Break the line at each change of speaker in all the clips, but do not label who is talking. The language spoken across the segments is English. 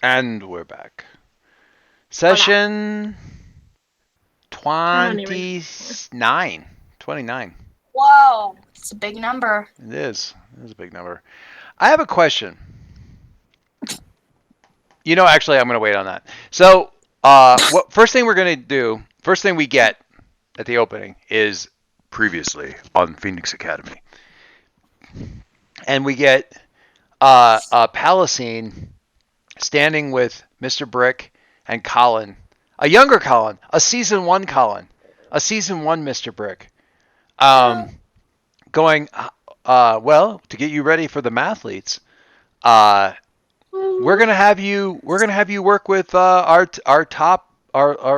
And we're back.
Hola.
Session
I don't even know.
29. 29.
Whoa, it's a big number.
It is. It is a big number. I have a question. Actually, I'm going to wait on that. So, what first thing we're going to do, first thing we get at the opening is previously on Phoenix Academy. And we get Palacine standing with Mr. Brick and Colin, a younger Colin, a season one Colin, a season one Mr. Brick,
Yeah.
going, well, to get you ready for the mathletes, uh, we're gonna have you work with our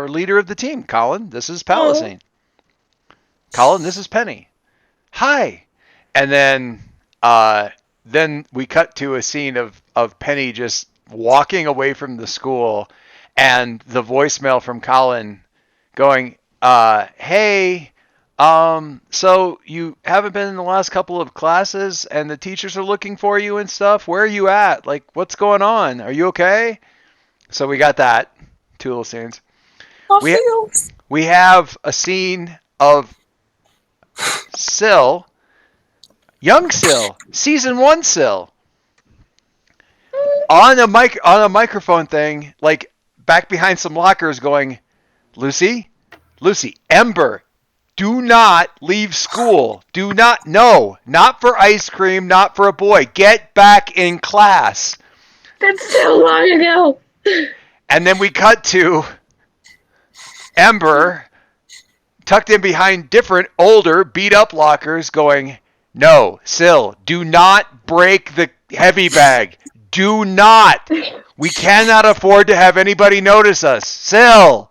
leader of the team, Colin. This is
Oh.
Palacine. Colin, this is Penny. Hi, and then we cut to a scene of Penny just walking away from the school, and the voicemail from Colin going, hey, so you haven't been in the last couple of classes and the teachers are looking for you and stuff. Where are you at? Like, what's going on? Are you okay? So we got that. Two little scenes.
My
We
feels.
we have a scene of Syl, young Syl, season one Syl, on a microphone thing, like back behind some lockers, going, Lucy, Lucy, Ember, do not leave school. Do not, no, not for ice cream, not for a boy. Get back in class.
That's so long ago.
And then we cut to Ember tucked in behind different, older, beat up lockers going, no, Syl, do not break the heavy bag. Do not. We cannot afford to have anybody notice us. Syl.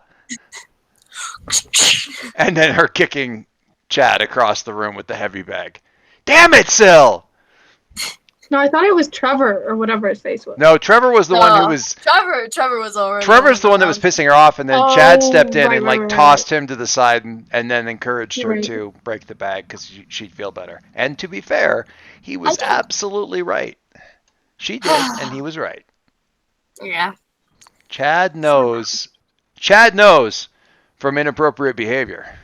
And then her kicking Chad across the room with the heavy bag. Damn it, Syl!
No, I thought it was Trevor or whatever his face was.
No, Trevor was the one who was.
Trevor was already
Trevor's
on
the
the
one that was
ground.
pissing her off, and then Chad stepped
Oh,
in
right,
and
right,
like
right,
tossed
right.
him to the side, and then encouraged
You're
her
right.
to break the bag because she'd feel better. And to be fair, he
I
was
did.
absolutely right. She did, and he was right.
Yeah.
Chad knows. Chad knows from inappropriate behavior.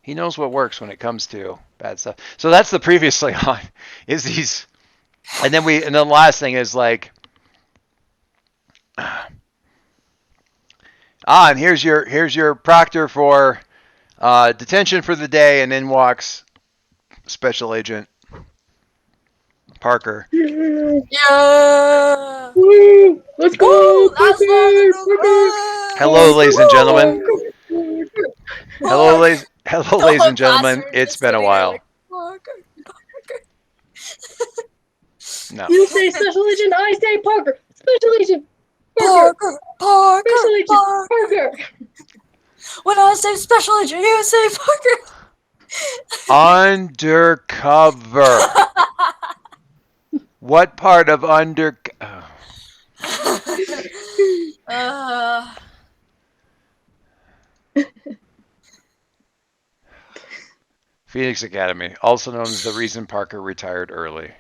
He knows what works when it comes to bad stuff. So that's the previously on. Is these, and then the last thing is like, and here's your proctor for detention for the day, and in walks Special Agent Parker.
Yeah.
Woo! Let's
Woo!
go,
That's not
Parker! Parker!
Hello,
the
ladies and gentlemen.
Parker! Parker!
Hello,
The
ladies
whole
and gentlemen.
classroom
It's
just
been a
sitting there
while.
like, Parker, Parker.
No.
You say Special Agent, I say Parker! Special Agent! Parker!
Parker, Parker,
Special Agent!
Parker.
Parker!
When I say special agent, you say Parker.
Undercover. What part of under?
uh,
Phoenix Academy, also known as the reason Parker retired early.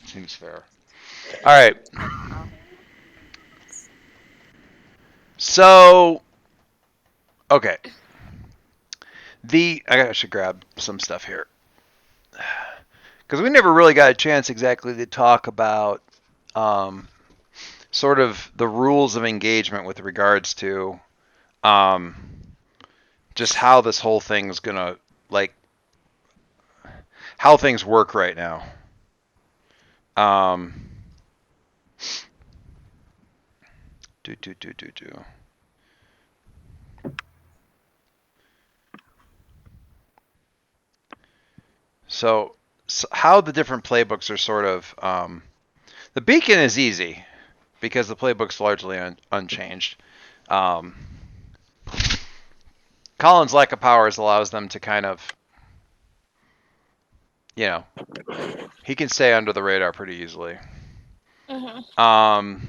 Seems fair. All right. So, okay. I should grab some stuff here because we never really got a chance exactly to talk about sort of the rules of engagement with regards to um, just how this whole thing's gonna like how things work right now. Um, do do do do do. So, how the different playbooks are sort of the beacon is easy because the playbook's largely unchanged. Um, Colin's lack of powers allows them to kind of, you know, he can stay under the radar pretty easily.
mhm.
Um,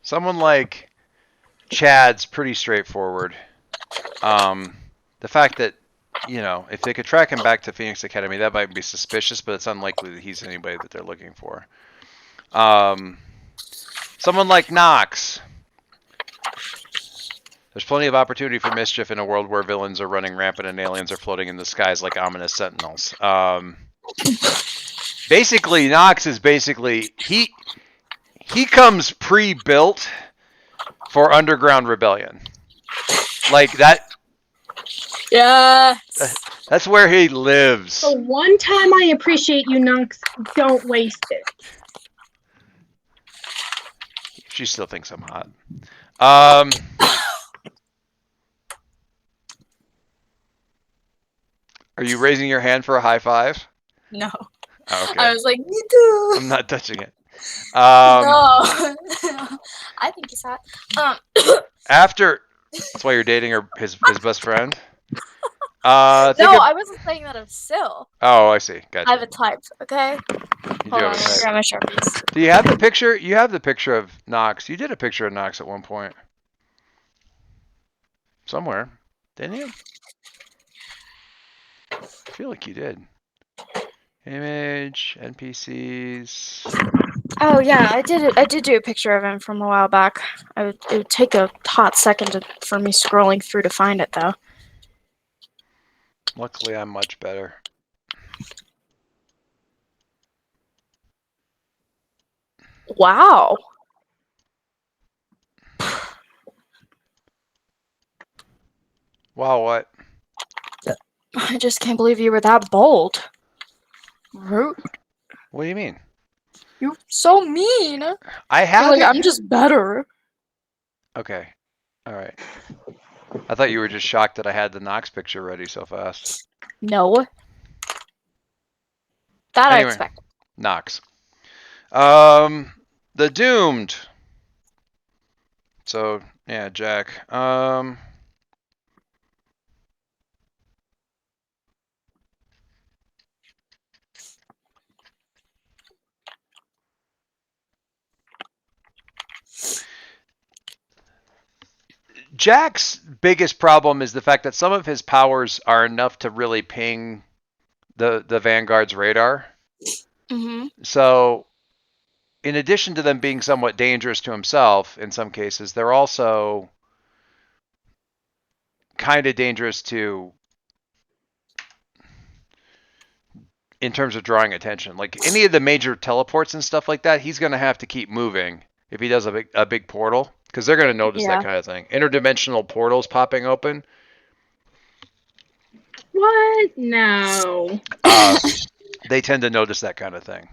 someone like Chad's pretty straightforward. The fact that, if they could track him back to Phoenix Academy, that might be suspicious, but it's unlikely that he's anybody that they're looking for. Someone like Knox. There's plenty of opportunity for mischief in a world where villains are running rampant and aliens are floating in the skies like ominous sentinels. Basically, Knox is he comes pre-built for underground rebellion. Like that.
Yeah.
That's where he lives.
The one time I appreciate you, Nux, don't waste it.
She still thinks I'm hot. Are you raising your hand for a high five?
No.
Oh, okay.
I was like, me too.
I'm not touching it.
No. I think he's hot.
After, that's why you're dating his best friend.
No, I wasn't saying that of Syl.
Oh, I see. Gotcha.
I have a type. Okay.
You
Hold
do
on,
have a
let me
type.
grab my Sharpies.
Do you have the picture? You have the picture of Knox. You did a picture of Knox at one point. Somewhere. Didn't you? I feel like you did. Image, NPCs.
Oh yeah, I did do a picture of him from a while back. It would take a hot second for me scrolling through to find it though.
Luckily, I'm much better.
Wow.
Wow, what?
I just can't believe you were that bold. Rude.
What do you mean?
You're so mean.
I have
You're like, I'm just better.
Okay. All right. I thought you were just shocked that I had the Knox picture ready so fast.
No. That
Anyway,
I expect.
Knox. The Doomed. So, yeah, Jack. Jack's biggest problem is the fact that some of his powers are enough to really ping the Vanguard's radar.
Mm-hmm.
So, in addition to them being somewhat dangerous to himself in some cases, they're also kind of dangerous to in terms of drawing attention. Like any of the major teleports and stuff like that, he's going to have to keep moving if he does a big portal because they're going to notice that kind of thing. Interdimensional portals popping open.
What? No.
They tend to notice that kind of thing.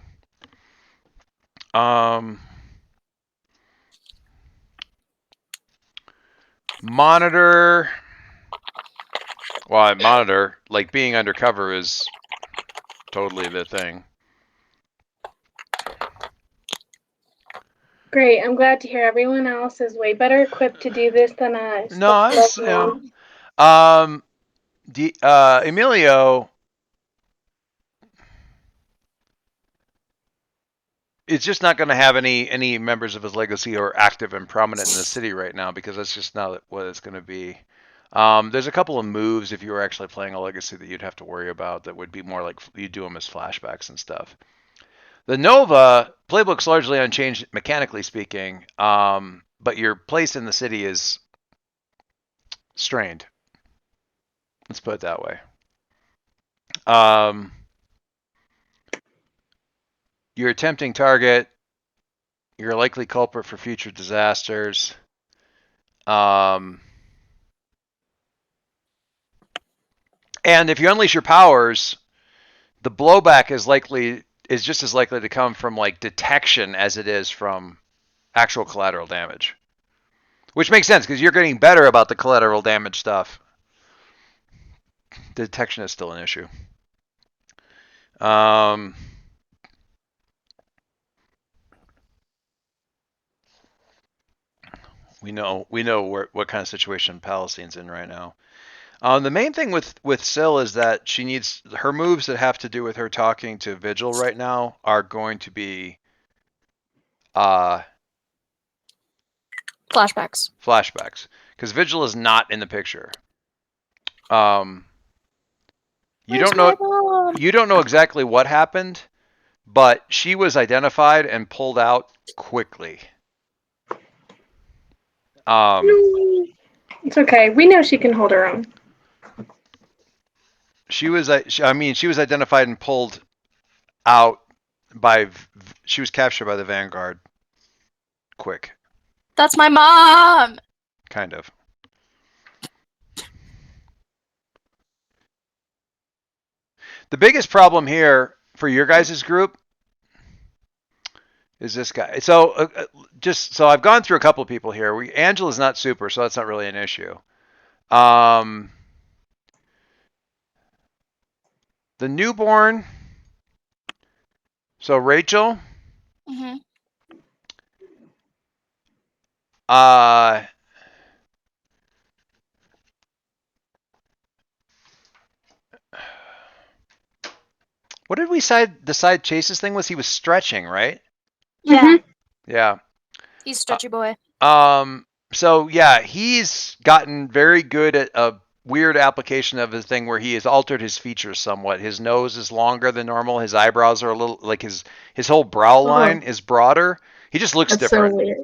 Monitor. Well, Monitor, like being undercover is totally the thing.
Great. I'm glad to hear everyone else is way better equipped to do this than us.
No,
That's
I'm,
lovely.
Emilio is just not going to have any members of his legacy who are active and prominent in the city right now because that's just not what it's going to be. There's a couple of moves if you were actually playing a legacy that you'd have to worry about that would be more like you do them as flashbacks and stuff. The Nova playbook's largely unchanged mechanically speaking, but your place in the city is strained. Let's put it that way. You're a tempting target. You're a likely culprit for future disasters. And if you unleash your powers, the blowback is just as likely to come from like detection as it is from actual collateral damage. Which makes sense because you're getting better about the collateral damage stuff. The detection is still an issue. We know what kind of situation Palestine's in right now. The main thing with Syl is that she needs her moves that have to do with her talking to Vigil right now are going to be
Flashbacks.
Flashbacks. Because Vigil is not in the picture. You
Where's
don't know.
my mom?
You don't know exactly what happened, but she was identified and pulled out quickly.
No. It's okay. We know she can hold her own.
She was identified and pulled out by. She was captured by the Vanguard. Quick,
That's my mom.
kind of. The biggest problem here for your guys' group is this guy. So I've gone through a couple of people here. Angela's not super, so that's not really an issue. The newborn. So Rachel.
Mm-hmm.
What did we decide Chase's thing was? He was stretching, right?
Yeah.
Yeah.
He's stretchy boy.
So yeah, he's gotten very good at a weird application of his thing where he has altered his features somewhat. His nose is longer than normal. His eyebrows are a little like his whole brow line is broader. He just looks
That's
different.
so weird.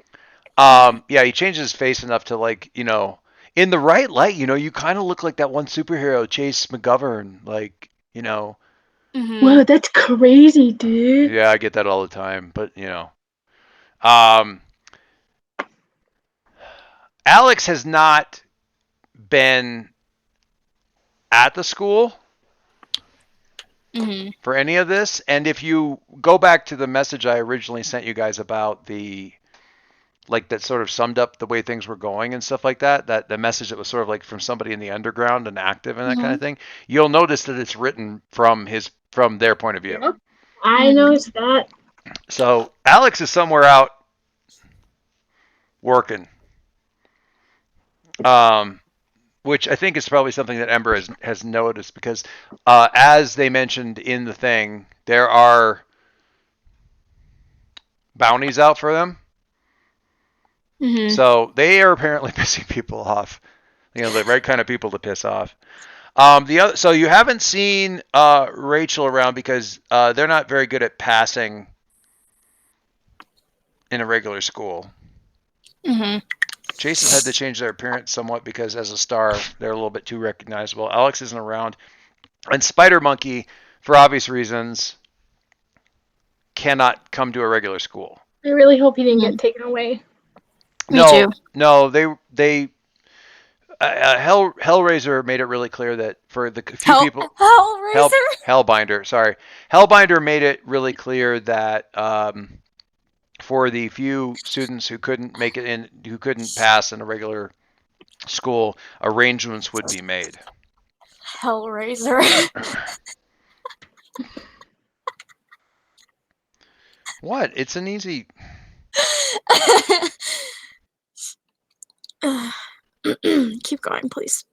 Yeah, he changed his face enough to like, in the right light, you kind of look like that one superhero, Chase McGovern, like,
Mm-hmm.
Whoa, that's crazy, dude.
Yeah, I get that all the time, but Alex has not been at the school for any of this, and if you go back to the message I originally sent you guys about that sort of summed up the way things were going and stuff like that the message that was sort of like from somebody in the underground and active and that kind of thing, you'll notice that it's written from their point of view.
Yep. I noticed that.
So Alex is somewhere out working, which I think is probably something that Ember has noticed because as they mentioned in the thing, there are bounties out for them.
Mm-hmm.
So they are apparently pissing people off. The right kind of people to piss off. So you haven't seen Rachel around because they're not very good at passing in a regular school.
Mm-hmm.
Chase has had to change their appearance somewhat because as a star, they're a little bit too recognizable. Alex isn't around. And Spider Monkey, for obvious reasons, cannot come to a regular school.
I really hope he didn't get taken away.
Me too.
No, they Hellraiser made it really clear that for the few people, Hellbinder, sorry, Hellbinder made it really clear that for the few students who couldn't make it in, who couldn't pass in a regular school, arrangements would be made.
Hellraiser.
What? It's an easy.
Keep going, please.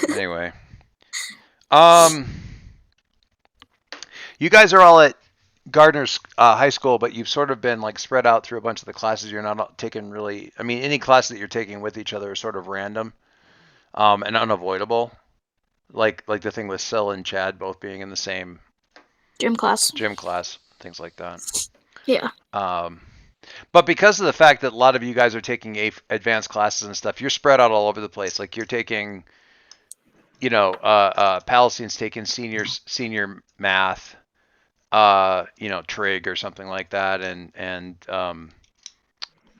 Anyway, you guys are all at Gardner's high school, but you've sort of been like spread out through a bunch of the classes. You're not taking really. I mean, any class that you're taking with each other is sort of random, and unavoidable. Like the thing with Sil and Chad both being in the same
gym class,
things like that.
Yeah.
But because of the fact that a lot of you guys are taking advanced classes and stuff, you're spread out all over the place. Like you're taking, Palestine's taking senior math, trig or something like that, and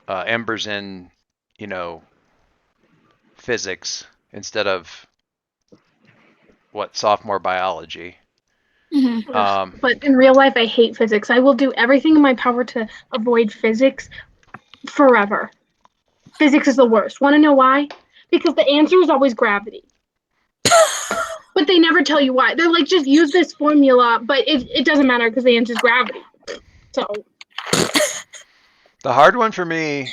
Ember's in, physics instead of sophomore biology.
Mm-hmm.
But in real life, I hate physics. I will do everything in my power to avoid physics forever. Physics is the worst. Want to know why? Because the answer is always gravity. But they never tell you why. They're like, just use this formula, but it doesn't matter because the answer is gravity. So.
The hard one for me,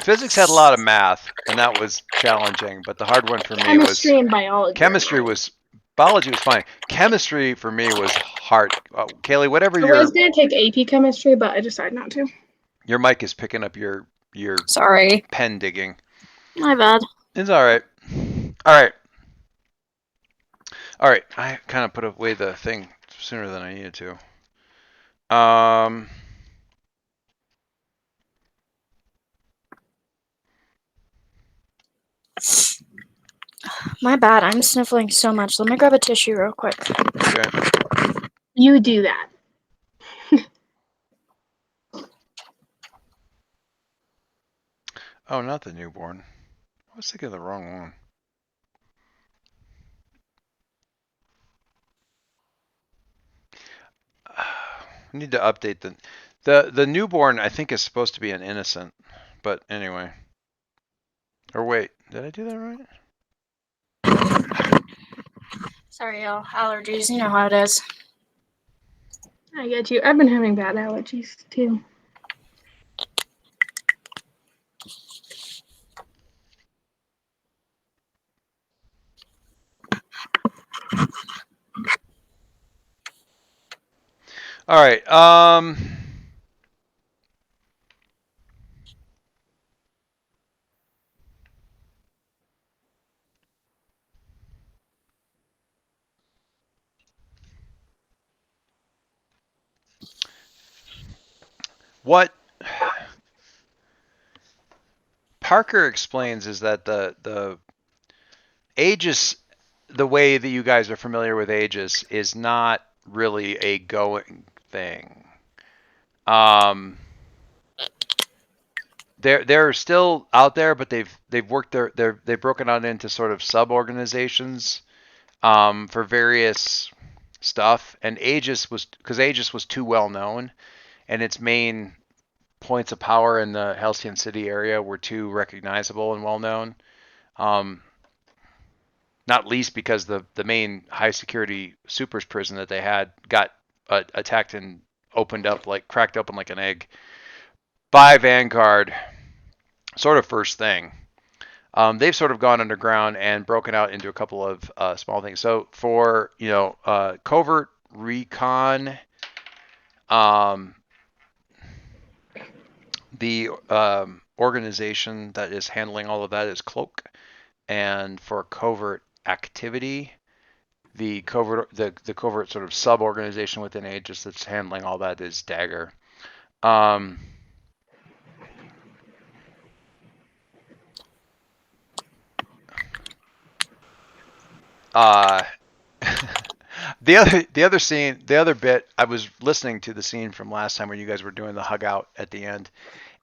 physics had a lot of math, and that was challenging. But the hard one for me
chemistry and biology.
Biology was fine. Chemistry for me was hard. Kaylee, whatever
I was going to take AP chemistry, but I decided not to.
Your mic is picking up your your
Sorry.
pen digging.
My bad.
It's all right. All right. All right. I kind of put away the thing sooner than I needed to.
My bad. I'm sniffling so much. Let me grab a tissue real quick.
Okay.
You do that.
Oh, not the newborn. I was thinking of the wrong one. I need to update the newborn. I think is supposed to be an innocent, but anyway. Or wait, did I do that right?
Sorry, y'all. Allergies. You know how it is.
I get you. I've been having bad allergies too.
All right. What Parker explains is that the Aegis, the way that you guys are familiar with Aegis, is not really a going thing. They're still out there, but they've worked they've broken out into sort of sub organizations for various stuff. And Aegis was too well known, and its main points of power in the Halcyon City area were too recognizable and well known. Um, Not least because the main high security supers prison that they had got attacked and cracked open like an egg by Vanguard, sort of first thing. They've sort of gone underground and broken out into a couple of small things. So for covert recon, the organization that is handling all of that is Cloak, and for covert activity, the covert sort of sub organization within Aegis that's handling all that is Dagger. Um, uh, the other bit, I was listening to the scene from last time when you guys were doing the hug out at the end,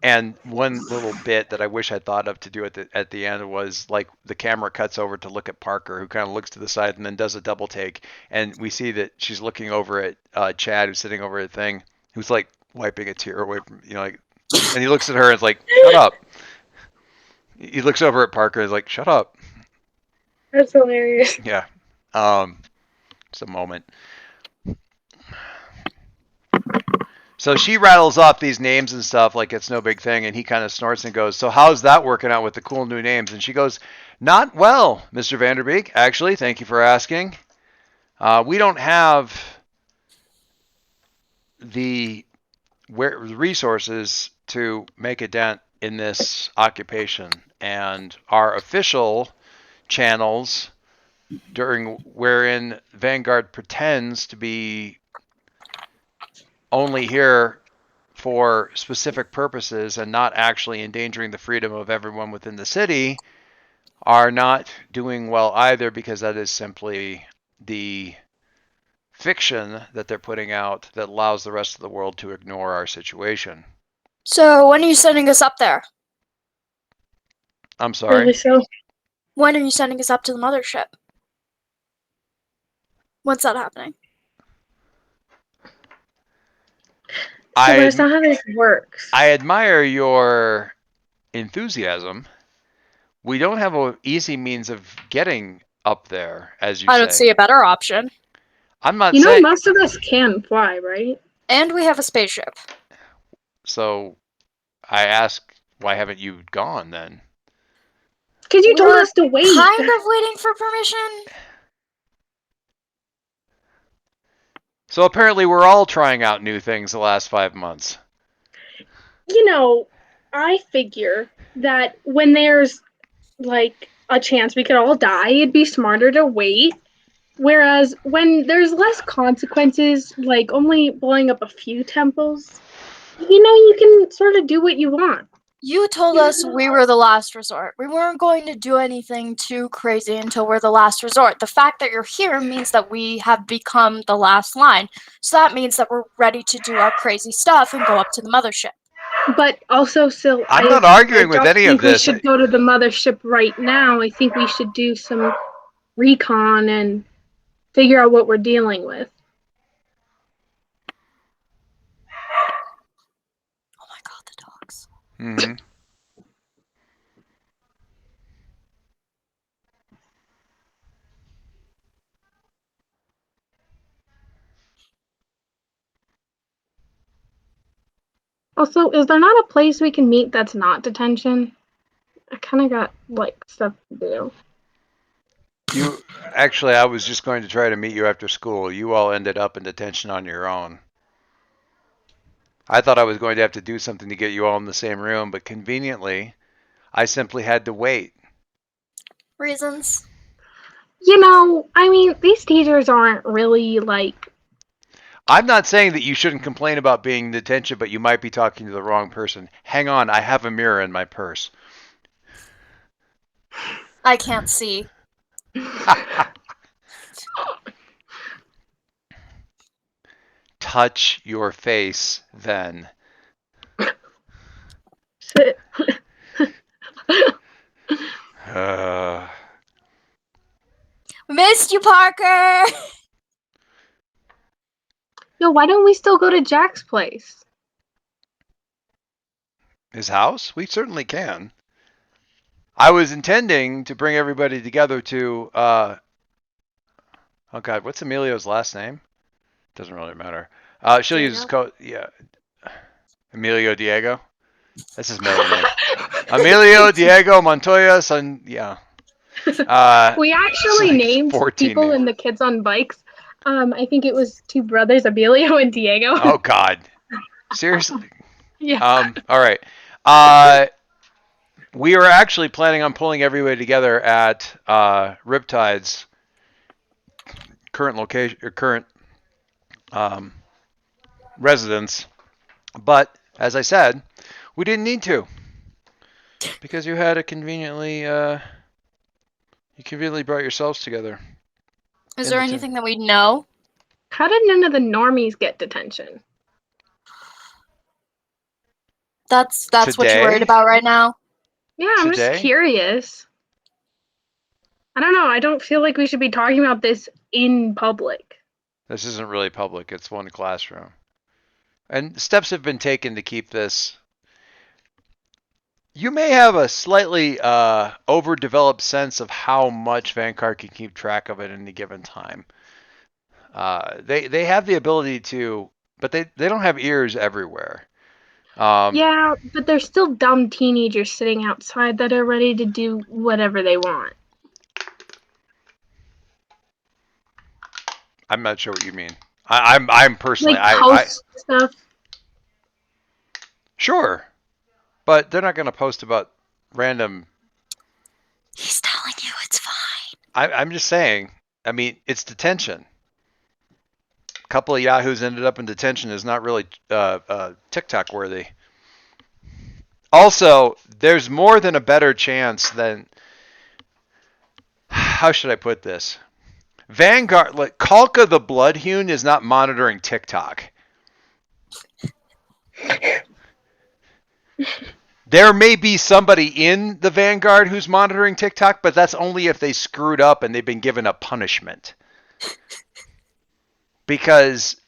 and one little bit that I wish I'd thought of to do at the end was like the camera cuts over to look at Parker, who kind of looks to the side and then does a double take, and we see that she's looking over at Chad, who's sitting over at the thing, who's like wiping a tear away from like, and he looks at her and is like, "Shut up." He looks over at Parker and is like, "Shut up."
That's hilarious.
Yeah, it's a moment. So she rattles off these names and stuff like it's no big thing, and he kind of snorts and goes, "So how's that working out with the cool new names?" And she goes, "Not well, Mr. Vanderbeek. Actually, thank you for asking. We don't have the resources to make a dent in this occupation, and our official channels, during wherein Vanguard pretends to be only here for specific purposes and not actually endangering the freedom of everyone within the city, are not doing well either, because that is simply the fiction that they're putting out that allows the rest of the world to ignore our situation."
So, when are you sending us up there?
I'm sorry.
Really so.
When are you sending us up to the mothership? When's that happening?
But it's not how this works.
I admire your enthusiasm. We don't have an easy means of getting up there, as you say.
I don't see a better option.
I'm not
You know,
saying.
most of us can fly, right?
And we have a spaceship.
So I ask, why haven't you gone then?
Because you told
We're
us to wait.
kind of waiting for permission.
So apparently we're all trying out new things the last 5 months.
You know, I figure that when there's like a chance we could all die, it'd be smarter to wait. Whereas when there's less consequences, like only blowing up a few temples, you can sort of do what you want.
You told us we were the last resort. We weren't going to do anything too crazy until we're the last resort. The fact that you're here means that we have become the last line. So that means that we're ready to do our crazy stuff and go up to the mothership.
But also, still,
I'm not
I
arguing with
don't
any of
think we
this.
should go to the mothership right now. I think we should do some recon and figure out what we're dealing with.
Oh my god, the dogs.
Mm-hmm.
Also, is there not a place we can meet that's not detention? I kind of got like stuff to do.
I was just going to try to meet you after school. You all ended up in detention on your own. I thought I was going to have to do something to get you all in the same room, but conveniently, I simply had to wait.
Reasons?
I mean, these teachers aren't really like.
I'm not saying that you shouldn't complain about being in detention, but you might be talking to the wrong person. Hang on, I have a mirror in my purse.
I can't see.
Touch your face, then. Uh,
Missed you, Parker!
Yo, why don't we still go to Jack's place?
his house? We certainly can. I was intending to bring everybody together to, oh God, what's Emilio's last name? Doesn't really matter. She'll use his code, yeah. Emilio Diego? That's his middle name. Emilio Diego Montoya, son, yeah.
We actually
like
named
14
people
names.
in the Kids on Bikes. I think it was two brothers, Emilio and Diego.
Oh God. Seriously?
Yeah.
All right. We were actually planning on pulling everybody together at Riptide's current location or current residence, but as I said, we didn't need to because you had a conveniently brought yourselves together.
Is there anything that we know?
How did none of the normies get detention?
That's what you're
Today?
worried about right now?
Yeah, I'm just
Today?
curious. I don't know. I don't feel like we should be talking about this in public.
This isn't really public. It's one classroom. And steps have been taken to keep this. You may have a slightly overdeveloped sense of how much Vanguard can keep track of at any given time. They have the ability to, but they don't have ears everywhere.
Yeah, but they're still dumb teenagers sitting outside that are ready to do whatever they want.
I'm not sure what you mean. I'm personally
Like post stuff.
Sure, but they're not going to post about random.
He's telling you it's fine.
I'm just saying. I mean, it's detention. A couple of yahoos ended up in detention is not really TikTok worthy. Also, there's more than a better chance than. How should I put this? Vanguard, like Kalka the Bloodhewn, is not monitoring TikTok. There may be somebody in the Vanguard who's monitoring TikTok, but that's only if they screwed up and they've been given a punishment. Because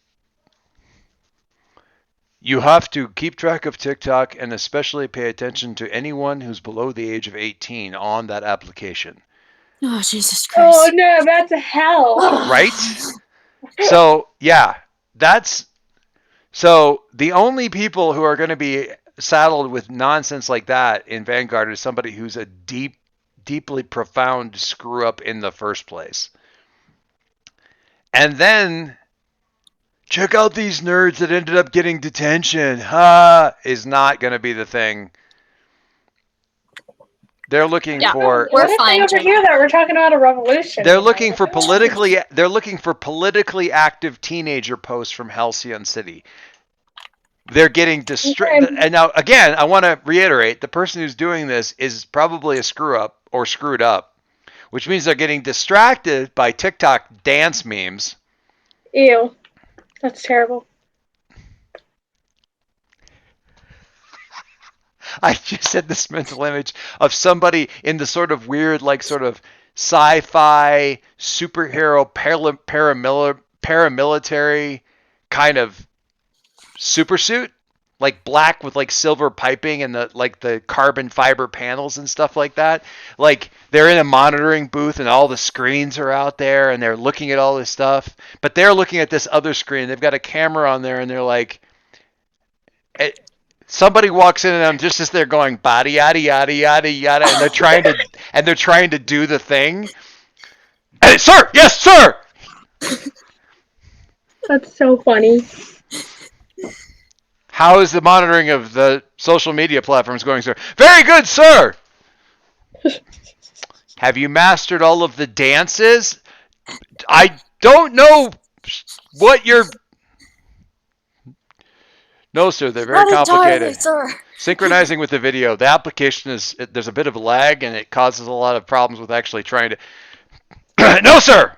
you have to keep track of TikTok and especially pay attention to anyone who's below the age of 18 on that application.
Oh, Jesus Christ.
Oh no, that's hell.
Right? So, yeah, so the only people who are going to be saddled with nonsense like that in Vanguard is somebody who's a deeply profound screw up in the first place. And then check out these nerds that ended up getting detention. Is not going to be the thing They're looking
Yeah.
for
We're
What if
fine,
they
Jake.
overhear that we're talking about a revolution?
they're looking for politically active teenager posts from Halcyon City. They're getting distracted.
Okay.
And now, again, I want to reiterate: the person who's doing this is probably a screw up or screwed up, which means they're getting distracted by TikTok dance memes.
Ew. That's terrible.
I just had this mental image of somebody in the sort of weird, like, sort of sci-fi superhero paramilitary kind of super suit, like black with like silver piping and the carbon fiber panels and stuff like that. Like they're in a monitoring booth and all the screens are out there and they're looking at all this stuff, but they're looking at this other screen. They've got a camera on there and they're like, somebody walks in and them just as they're going body yada yada yada yada, and they're trying to do the thing. Hey, sir, yes, sir.
That's so funny.
How is the monitoring of the social media platforms going, sir? Very good, sir. Have you mastered all of the dances? I don't know what you're. No, sir, they're very
Not entirely,
complicated.
sir.
Synchronizing with the video, the application there's a bit of a lag and it causes a lot of problems with actually trying to. No, sir.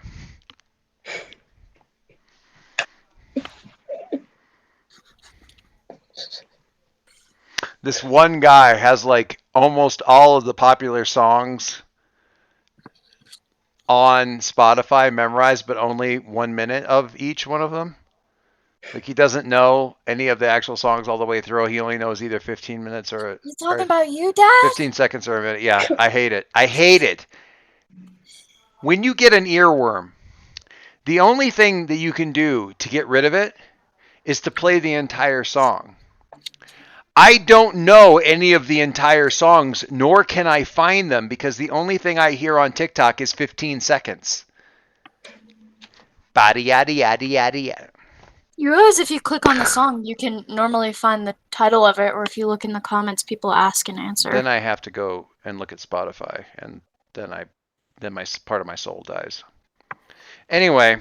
This one guy has like almost all of the popular songs on Spotify memorized, but only 1 minute of each one of them. Like he doesn't know any of the actual songs all the way through. He only knows either 15 minutes or
You talking about you, Dad?
15 seconds or a minute. Yeah, I hate it. I hate it. When you get an earworm, the only thing that you can do to get rid of it is to play the entire song. I don't know any of the entire songs, nor can I find them because the only thing I hear on TikTok is 15 seconds. Bada yada yada yada yada.
You realize if you click on the song, you can normally find the title of it, or if you look in the comments, people ask and answer.
Then I have to go and look at Spotify, and then my part of my soul dies. Anyway,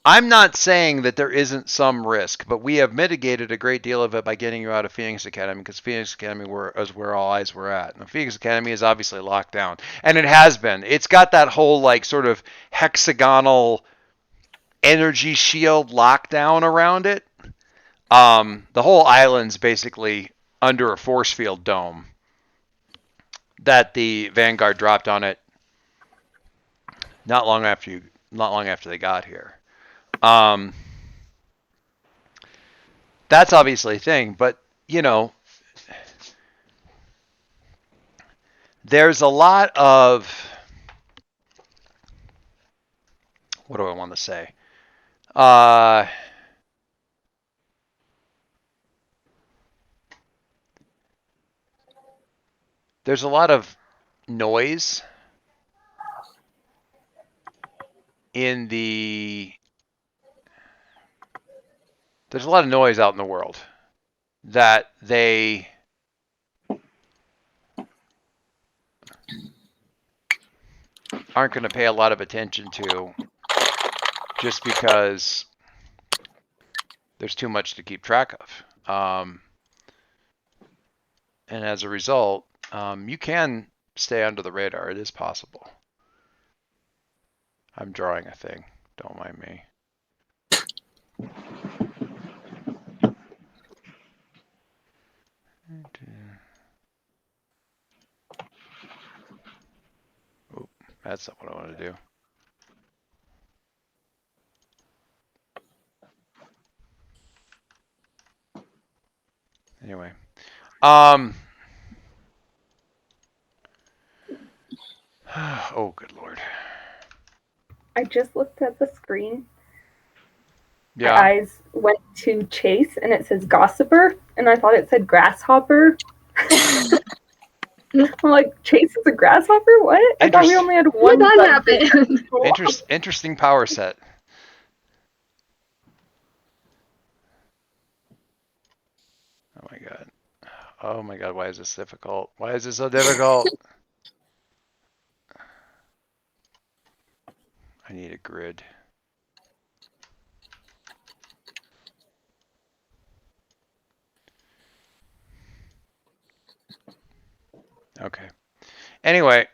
I'm not saying that there isn't some risk, but we have mitigated a great deal of it by getting you out of Phoenix Academy because Phoenix Academy is where all eyes were at. And Phoenix Academy is obviously locked down, and it has been. It's got that whole like sort of hexagonal energy shield lockdown around it. The whole island's basically under a force field dome that the Vanguard dropped on it not long after they got here. That's obviously a thing, but you know, there's a lot of what do I want to say? There's a lot of noise in the there's a lot of noise out in the world that they aren't going to pay a lot of attention to just because there's too much to keep track of. And as a result, you can stay under the radar. It is possible. I'm drawing a thing. Don't mind me. Oop, that's not what I want to do. Anyway, oh, good Lord.
I just looked at the screen.
Yeah.
My eyes went to Chase and it says gossiper, and I thought it said grasshopper. I'm like, Chase is a grasshopper? What? I thought we only had one.
What does happen?
Interesting power set. Oh my God. Oh my God, why is this difficult? Why is this so difficult? I need a grid. Okay. Anyway,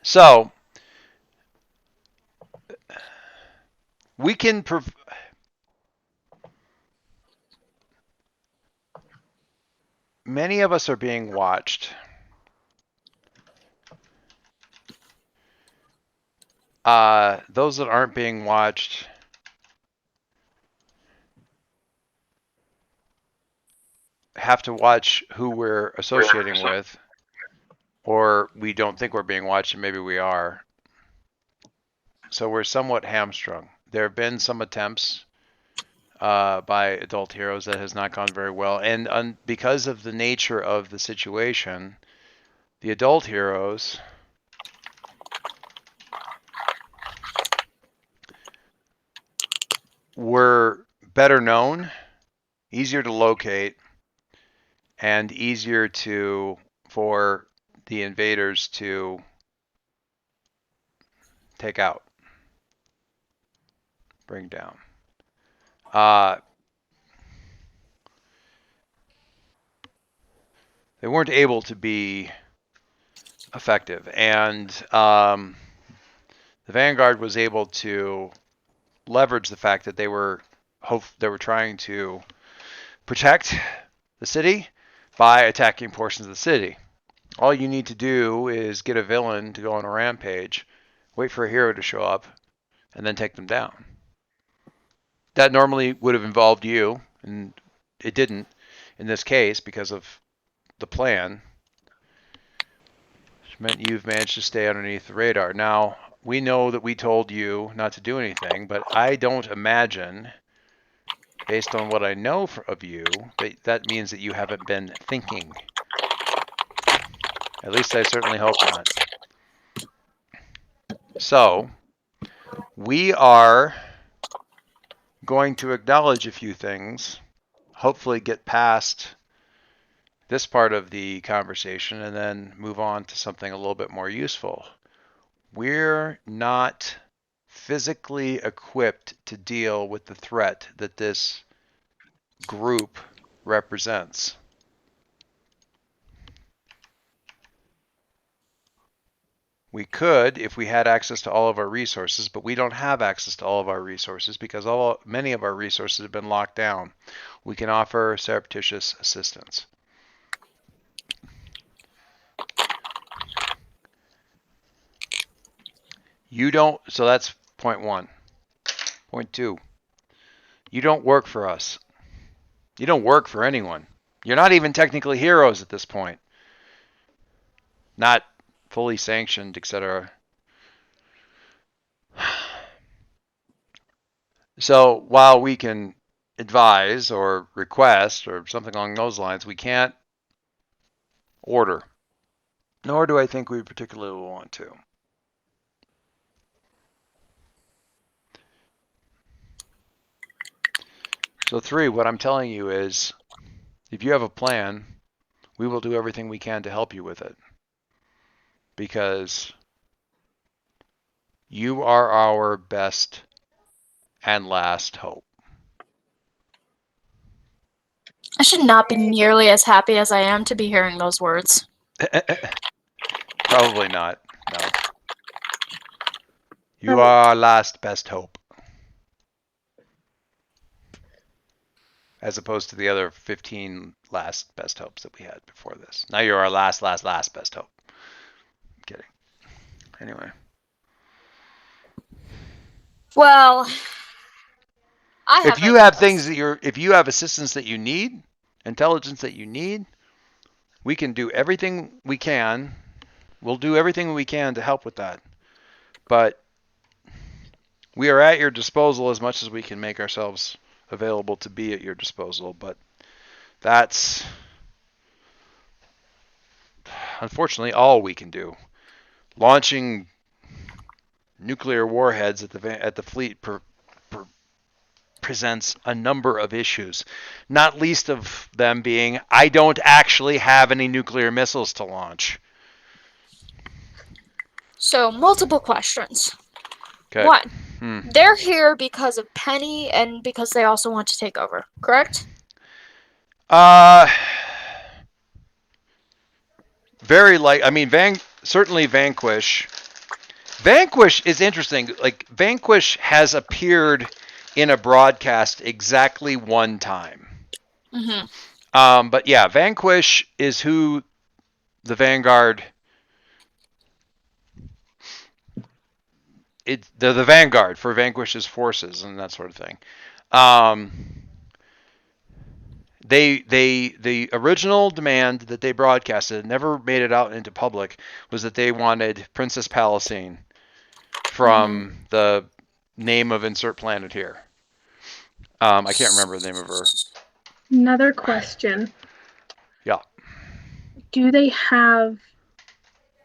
so we can many of us are being watched. Those that aren't being watched have to watch who we're associating with, or we don't think we're being watched and maybe we are. So we're somewhat hamstrung. There have been some attempts by adult heroes that has not gone very well, and because of the nature of the situation, the adult heroes were better known, easier to locate, and easier for the invaders to take out, bring down. They weren't able to be effective, and the Vanguard was able to leverage the fact that they were trying to protect the city by attacking portions of the city. All you need to do is get a villain to go on a rampage, wait for a hero to show up, and then take them down. That normally would have involved you, and it didn't in this case because of the plan, which meant you've managed to stay underneath the radar. Now, we know that we told you not to do anything, but I don't imagine, based on what I know of you, that means that you haven't been thinking. At least I certainly hope not. So, we are going to acknowledge a few things, hopefully get past this part of the conversation, and then move on to something a little bit more useful. We're not physically equipped to deal with the threat that this group represents. We could if we had access to all of our resources, but we don't have access to all of our resources because many of our resources have been locked down. We can offer surreptitious assistance. You don't, so that's point one. Point two, you don't work for us. You don't work for anyone. You're not even technically heroes at this point. Not fully sanctioned, etc. So while we can advise or request or something along those lines, we can't order. Nor do I think we particularly want to. So three, what I'm telling you is, if you have a plan, we will do everything we can to help you with it. Because you are our best and last hope.
I should not be nearly as happy as I am to be hearing those words.
Probably not. No. You are our last best hope. As opposed to the other 15 last best hopes that we had before this. Now you're our last best hope. I'm kidding. Anyway.
Well,
if you have things that if you have assistance that you need, intelligence that you need, we can do everything we can. We'll do everything we can to help with that. But we are at your disposal as much as we can make ourselves available to be at your disposal. But that's unfortunately all we can do. Launching nuclear warheads at the fleet presents a number of issues, not least of them being I don't actually have any nuclear missiles to launch.
So, multiple questions.
Okay.
One, they're here because of Penny and because they also want to take over, correct?
Certainly Vanquish. Vanquish is interesting. Like, Vanquish has appeared in a broadcast exactly one time. But yeah, Vanquish is who the Vanguard. They're the Vanguard for Vanquish's forces and that sort of thing. The original demand that they broadcasted, never made it out into public, was that they wanted Princess Palestine from the name of insert planet here. I can't remember the name of her.
Another question.
Yeah.
Do they have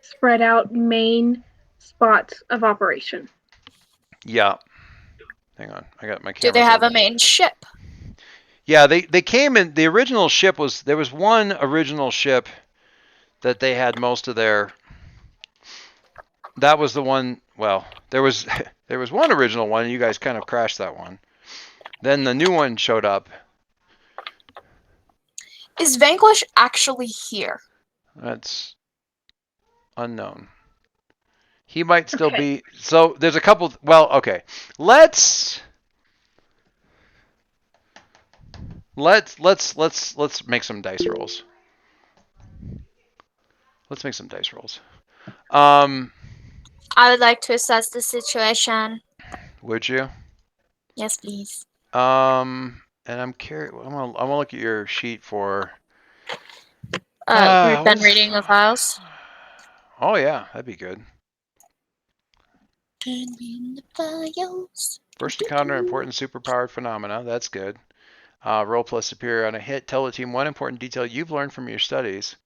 spread out main spots of operation?
Yeah. Hang on, I got my camera.
Do they have a main ship?
Yeah, they came in. The original ship there was one original ship that they had most of their. That was the one. Well, there was one original one. And you guys kind of crashed that one. Then the new one showed up.
Is Vanquish actually here?
That's unknown. He might still be. So there's a couple. Well, okay. Let's make some dice rolls. Let's make some dice rolls.
I would like to assess the situation.
Would you?
Yes, please.
And I'm curious. I want to look at your sheet for.
We've been reading the files.
Oh yeah, that'd be good.
Been reading the files.
First encounter important superpowered phenomena. That's good. Roll plus superior on a hit. Tell the team one important detail you've learned from your studies.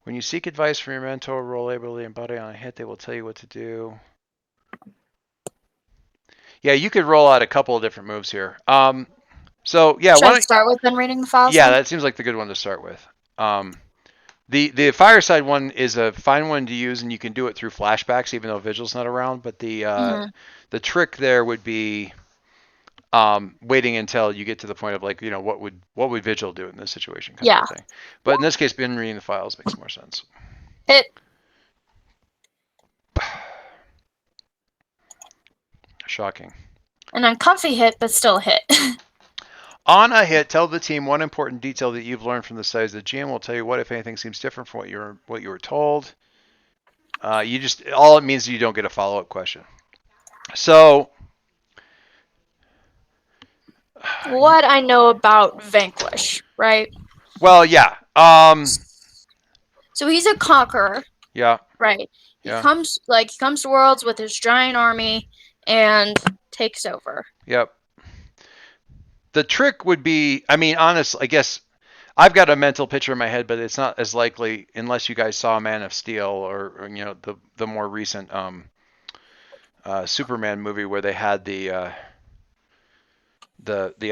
When you seek advice from your mentor, roll ability and body on a hit. They will tell you what to do. Yeah, you could roll out a couple of different moves here. So yeah,
Should I start with been reading the files?
Yeah,
then?
that seems like the good one to start with. The fireside one is a fine one to use, and you can do it through flashbacks, even though Vigil's not around. But the trick there would be waiting until you get to the point of like, what would Vigil do in this situation, kind of thing. But in this case, been reading the files makes more sense.
Hit.
Shocking.
An uncomfy hit, but still a hit.
On a hit, tell the team one important detail that you've learned from the studies. The GM will tell you what, if anything, seems different from what you were told. All it means is you don't get a follow-up question. So,
what I know about Vanquish, right?
Well, yeah.
So he's a conqueror.
Yeah.
Right. He comes to Worlds with his giant army and takes over.
Yep. The trick would be, honestly, I guess I've got a mental picture in my head, but it's not as likely unless you guys saw Man of Steel or the more recent Superman movie where they had the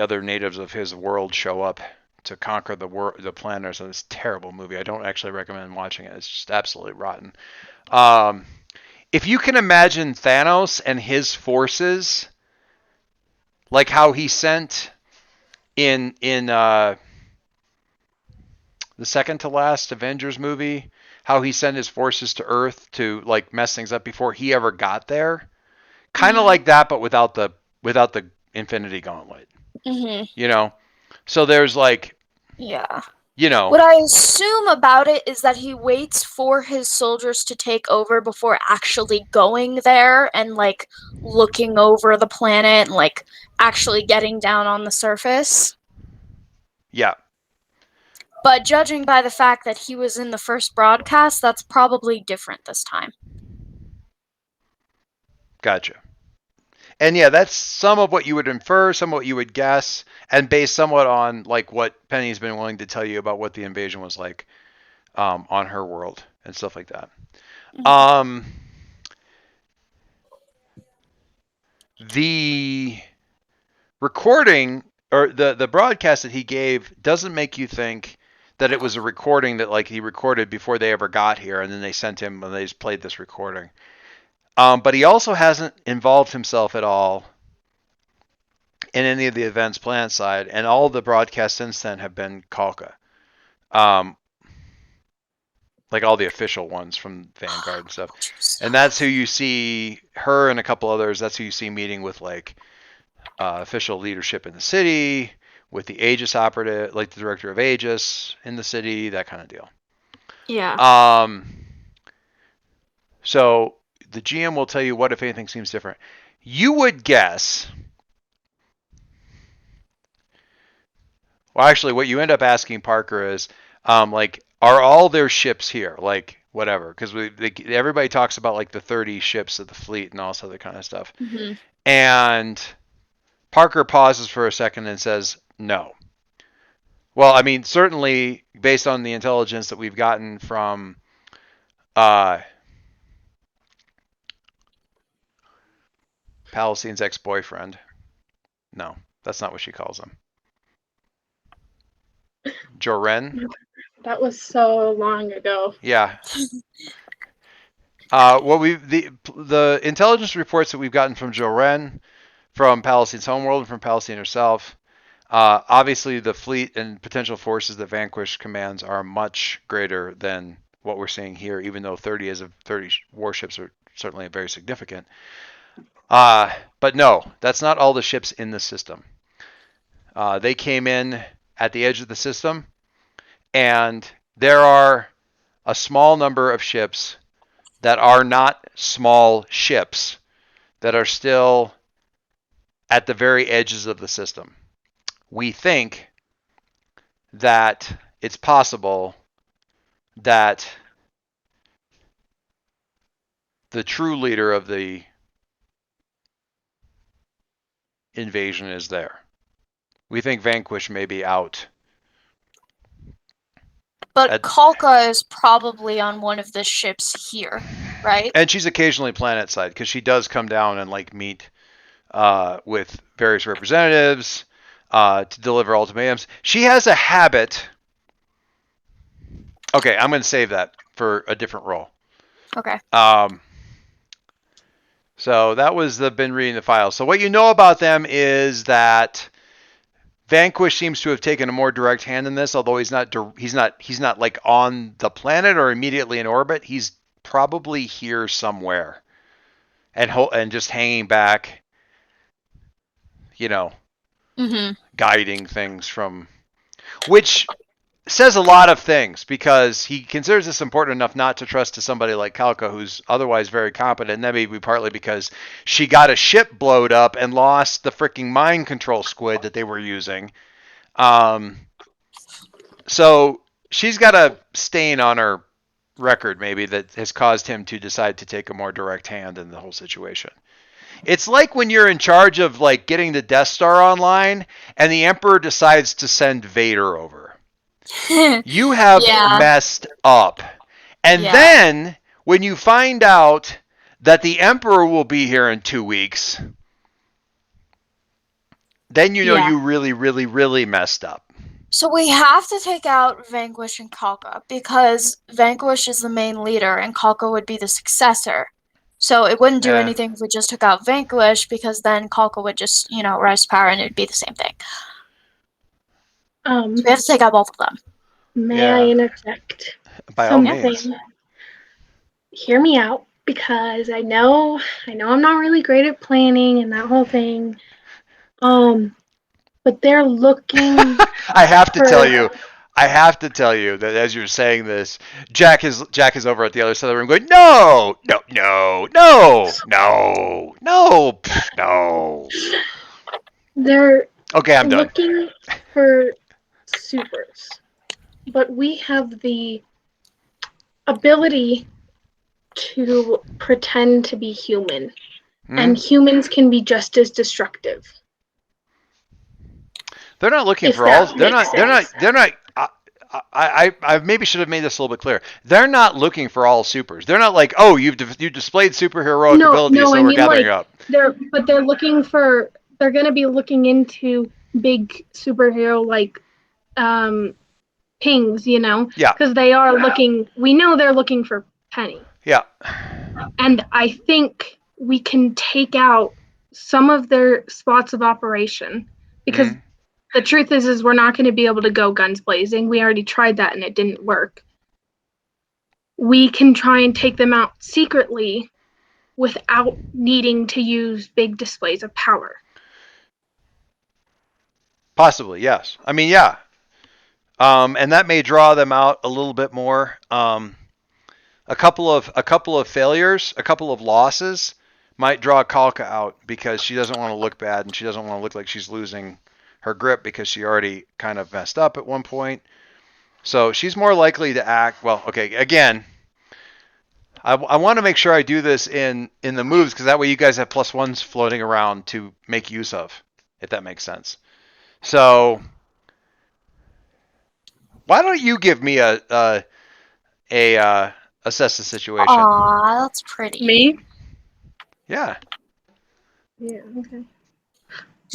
other natives of his world show up to conquer the planet. So it's a terrible movie. I don't actually recommend watching it. It's just absolutely rotten. If you can imagine Thanos and his forces, like how he sent in the second to last Avengers movie, how he sent his forces to Earth to like mess things up before he ever got there, kind of like that, but without the Infinity Gauntlet. So there's like,
what I assume about it is that he waits for his soldiers to take over before actually going there and like looking over the planet and like actually getting down on the surface.
Yeah.
But judging by the fact that he was in the first broadcast, that's probably different this time.
Gotcha. And yeah, that's some of what you would infer, some of what you would guess, and based somewhat on like what Penny's been willing to tell you about what the invasion was like on her world and stuff like that. The recording or the broadcast that he gave doesn't make you think that it was a recording that like he recorded before they ever got here, and then they sent him and they just played this recording. But he also hasn't involved himself at all in any of the events plant side, and all the broadcasts since then have been Kalka. Like all the official ones from Vanguard and stuff. And that's who you see, her and a couple others, that's who you see meeting with like official leadership in the city, with the Aegis operative, like the director of Aegis in the city, that kind of deal.
Yeah.
So the GM will tell you what, if anything, seems different. You would guess. Well, actually, what you end up asking Parker is, like, are all their ships here? Like, whatever. Because everybody talks about, like, the 30 ships of the fleet and all this other kind of stuff.
Mm-hmm.
And Parker pauses for a second and says, no. Well, I mean, certainly, based on the intelligence that we've gotten from Palestine's ex-boyfriend. No, that's not what she calls him. Joren?
That was so long ago.
Yeah. The intelligence reports that we've gotten from Joren, from Palestine's homeworld, and from Palestine herself, obviously the fleet and potential forces that Vanquish commands are much greater than what we're seeing here, even though 30 warships are certainly very significant. But no, that's not all the ships in the system. They came in at the edge of the system, and there are a small number of ships that are not small ships that are still at the very edges of the system. We think that it's possible that the true leader of the invasion is there. We think Vanquish may be out.
But Kalka is probably on one of the ships here, right?
And she's occasionally planet side because she does come down and like meet with various representatives to deliver ultimatums. She has a habit. Okay, I'm going to save that for a different role.
Okay.
So that was been reading the files. So what you know about them is that Vanquish seems to have taken a more direct hand in this, although he's not like on the planet or immediately in orbit. He's probably here somewhere, and just hanging back, guiding things from, which says a lot of things because he considers this important enough not to trust to somebody like Kalka, who's otherwise very competent. And that may be partly because she got a ship blowed up and lost the freaking mind control squid that they were using. So she's got a stain on her record maybe that has caused him to decide to take a more direct hand in the whole situation. It's like when you're in charge of like getting the Death Star online and the Emperor decides to send Vader over. You have messed up. And then when you find out that the Emperor will be here in 2 weeks, then you know you really, really, really messed up.
So we have to take out Vanquish and Kalka because Vanquish is the main leader and Kalka would be the successor. So it wouldn't do anything if we just took out Vanquish because then Kalka would just, rise to power and it would be the same thing. So we have to take out both of them.
May I interject?
By all means.
Hear me out, because I know I'm not really great at planning and that whole thing. But they're looking.
I have to tell you that as you're saying this, Jack is over at the other side of the room going, no.
They're
okay. I'm done.
Looking for supers. But we have the ability to pretend to be human. And humans can be just as destructive.
They're not looking for all. They're not. I maybe should have made this a little bit clearer. They're not looking for all supers. They're not like, oh, you displayed superheroic abilities, so we're gathering up.
They're looking for they're gonna be looking into big superhero like pings, you know,
Yeah.
because they are looking. We know they're looking for Penny,
Yeah.
and I think we can take out some of their spots of operation because
Mhm.
the truth is we're not going to be able to go guns blazing. We already tried that and it didn't work. We can try and take them out secretly without needing to use big displays of power.
Possibly, yes. I mean, yeah. And that may draw them out a little bit more. A couple of failures, a couple of losses might draw Kalka out because she doesn't want to look bad and she doesn't want to look like she's losing her grip because she already kind of messed up at one point. So she's more likely to act well. Okay, again, I want to make sure I do this in the moves because that way you guys have +1s floating around to make use of, if that makes sense. So why don't you give me a assess the situation?
Aw, that's pretty.
Me?
Yeah.
Yeah, okay. I'm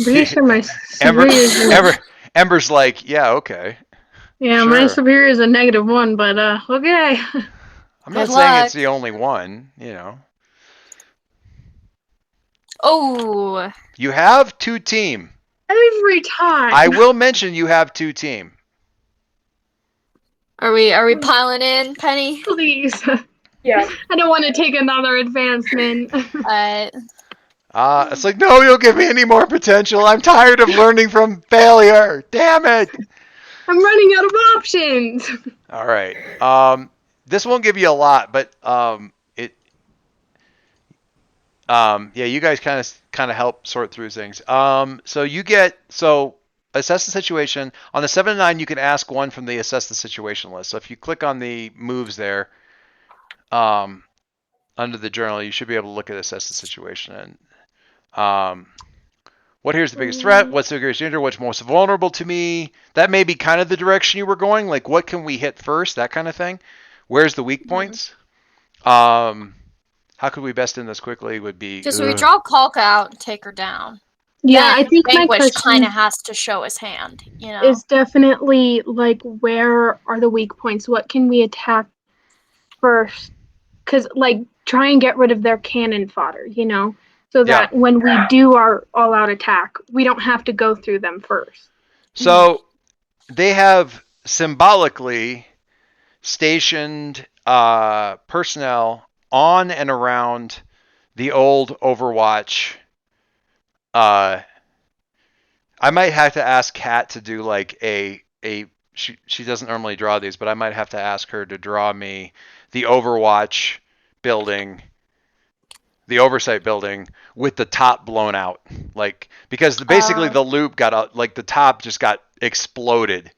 pretty sure my
Ember,
superior
Ember's like, yeah, okay.
yeah, my
Sure.
superior is a -1, but okay.
I'm not
Good
saying it's
luck.
the only one, you know.
Oh,
You have 2 team.
Every time.
I will mention you have 2 team.
are we piling in, Penny?
Please.
Yeah.
I don't want to take another advancement.
It's like, no, you'll give me any more potential. I'm tired of learning from failure. Damn it.
I'm running out of options.
All right. This won't give you a lot, but yeah, you guys kind of help sort through things. So assess the situation on the 7 to 9. You can ask one from the assess the situation list. So if you click on the moves there, under the journal, you should be able to look at assess the situation and what here's the biggest threat? What's the greatest danger? What's most vulnerable to me? That may be kind of the direction you were going. Like, what can we hit first? That kind of thing. Where's the weak points? How could we best end this quickly? Would be
Because we draw Kalka out and take her down.
Yeah,
Then
I think my
Vanquish kind
question
of has to show his hand, you know?
is definitely like, where are the weak points? What can we attack first? Because, like, try and get rid of their cannon fodder, you know, so that when we do our all-out attack, we don't have to go through them first.
So they have symbolically stationed personnel on and around the old Overwatch. I might have to ask Kat to do like she doesn't normally draw these, but I might have to ask her to draw me the Overwatch building, the oversight building with the top blown out, like because basically the loop got like the top just got exploded.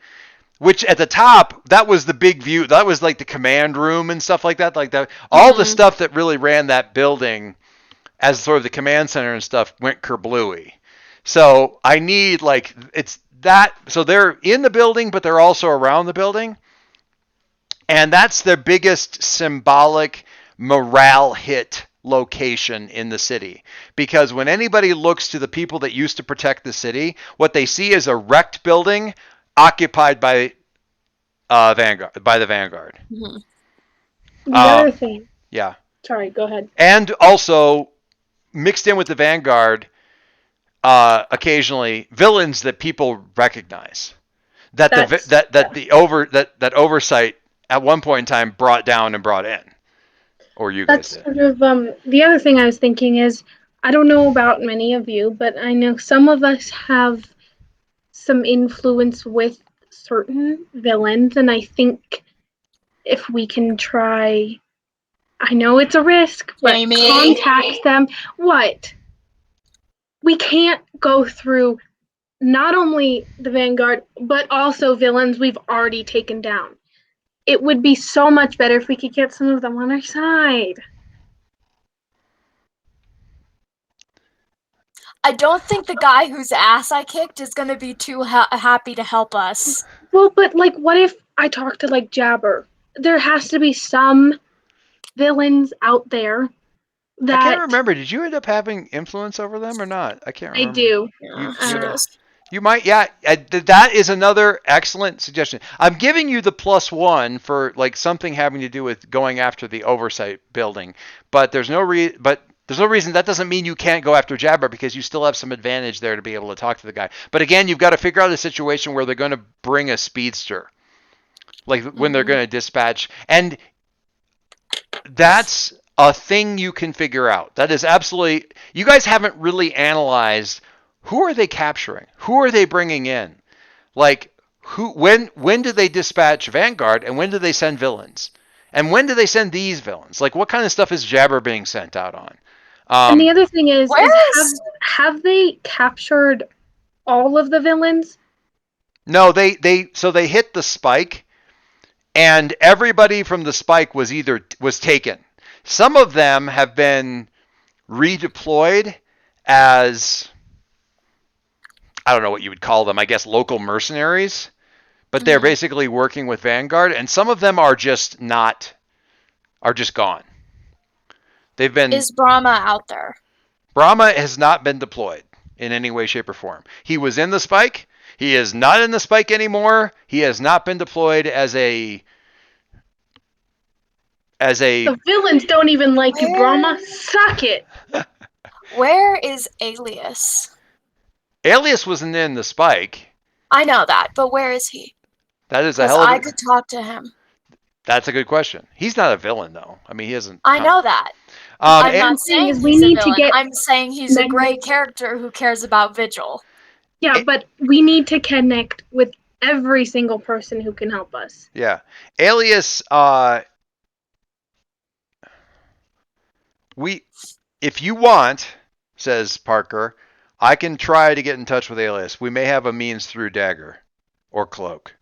Which at the top, that was the big view. That was like the command room and stuff like that. Like that, all the stuff that really ran that building as sort of the command center and stuff went kerblooey. So I need like it's that. So they're in the building, but they're also around the building, and that's their biggest symbolic morale hit location in the city. Because when anybody looks to the people that used to protect the city, what they see is a wrecked building occupied by Vanguard, by the Vanguard.
The other thing.
Yeah.
Sorry, go ahead.
And also mixed in with the Vanguard, occasionally villains that people recognize. That that oversight at one point in time brought down and brought in, or you guys did.
Sort of the other thing I was thinking is, I don't know about many of you, but I know some of us have some influence with certain villains, and I think if we can try, I know it's a risk, but
Jamie.
contact them. What? We can't go through not only the Vanguard, but also villains we've already taken down. It would be so much better if we could get some of them on our side.
I don't think the guy whose ass I kicked is going to be too happy to help us.
Well, but like, what if I talk to like Jabber? There has to be some villains out there
I can't
that
remember. Did you end up having influence over them or not? I can't
I
remember.
do.
Yeah,
You
she
Uh,
does.
You might, yeah. That is another excellent suggestion. I'm giving you the +1 for like something having to do with going after the oversight building, but there's no reason. That doesn't mean you can't go after Jabber because you still have some advantage there to be able to talk to the guy. But again, you've got to figure out a situation where they're going to bring a speedster, like when they're
Mhm.
going to dispatch, and that's a thing you can figure out. That is absolutely. You guys haven't really analyzed who are they capturing, who are they bringing in. Like when do they dispatch Vanguard and when do they send villains? And when do they send these villains? Like what kind of stuff is Jabber being sent out on?
and the
Um,
other thing is
Where
have
is
have they captured all of the villains?
no, they hit the spike and everybody from the spike was taken. Some of them have been redeployed as I don't know what you would call them. I guess local mercenaries, but they're
Mhm.
basically working with Vanguard and some of them are just gone. They've been
is Brahma out there?
Brahma has not been deployed in any way, shape, or form. He was in the spike. He is not in the spike anymore. He has not been deployed as a
The villains don't even like you, Brahma.
Where
Suck it.
where is Alias?
Alias wasn't in the spike.
I know that, but where is he?
That is a
Because
hell of
I
a.
could talk to him.
That's a good question. He's not a villain though. I mean, he hasn't
I
come.
know that.
Um,
I'm
What
a-
I'm
not
saying
saying
is we
he's a
need to
villain.
get
I'm saying he's a
men.
great character who cares about Vigil.
Yeah,
a-
but we need to connect with every single person who can help us.
yeah, Alias. We, if you want, says Parker, I can try to get in touch with Alias. We may have a means through Dagger or Cloak.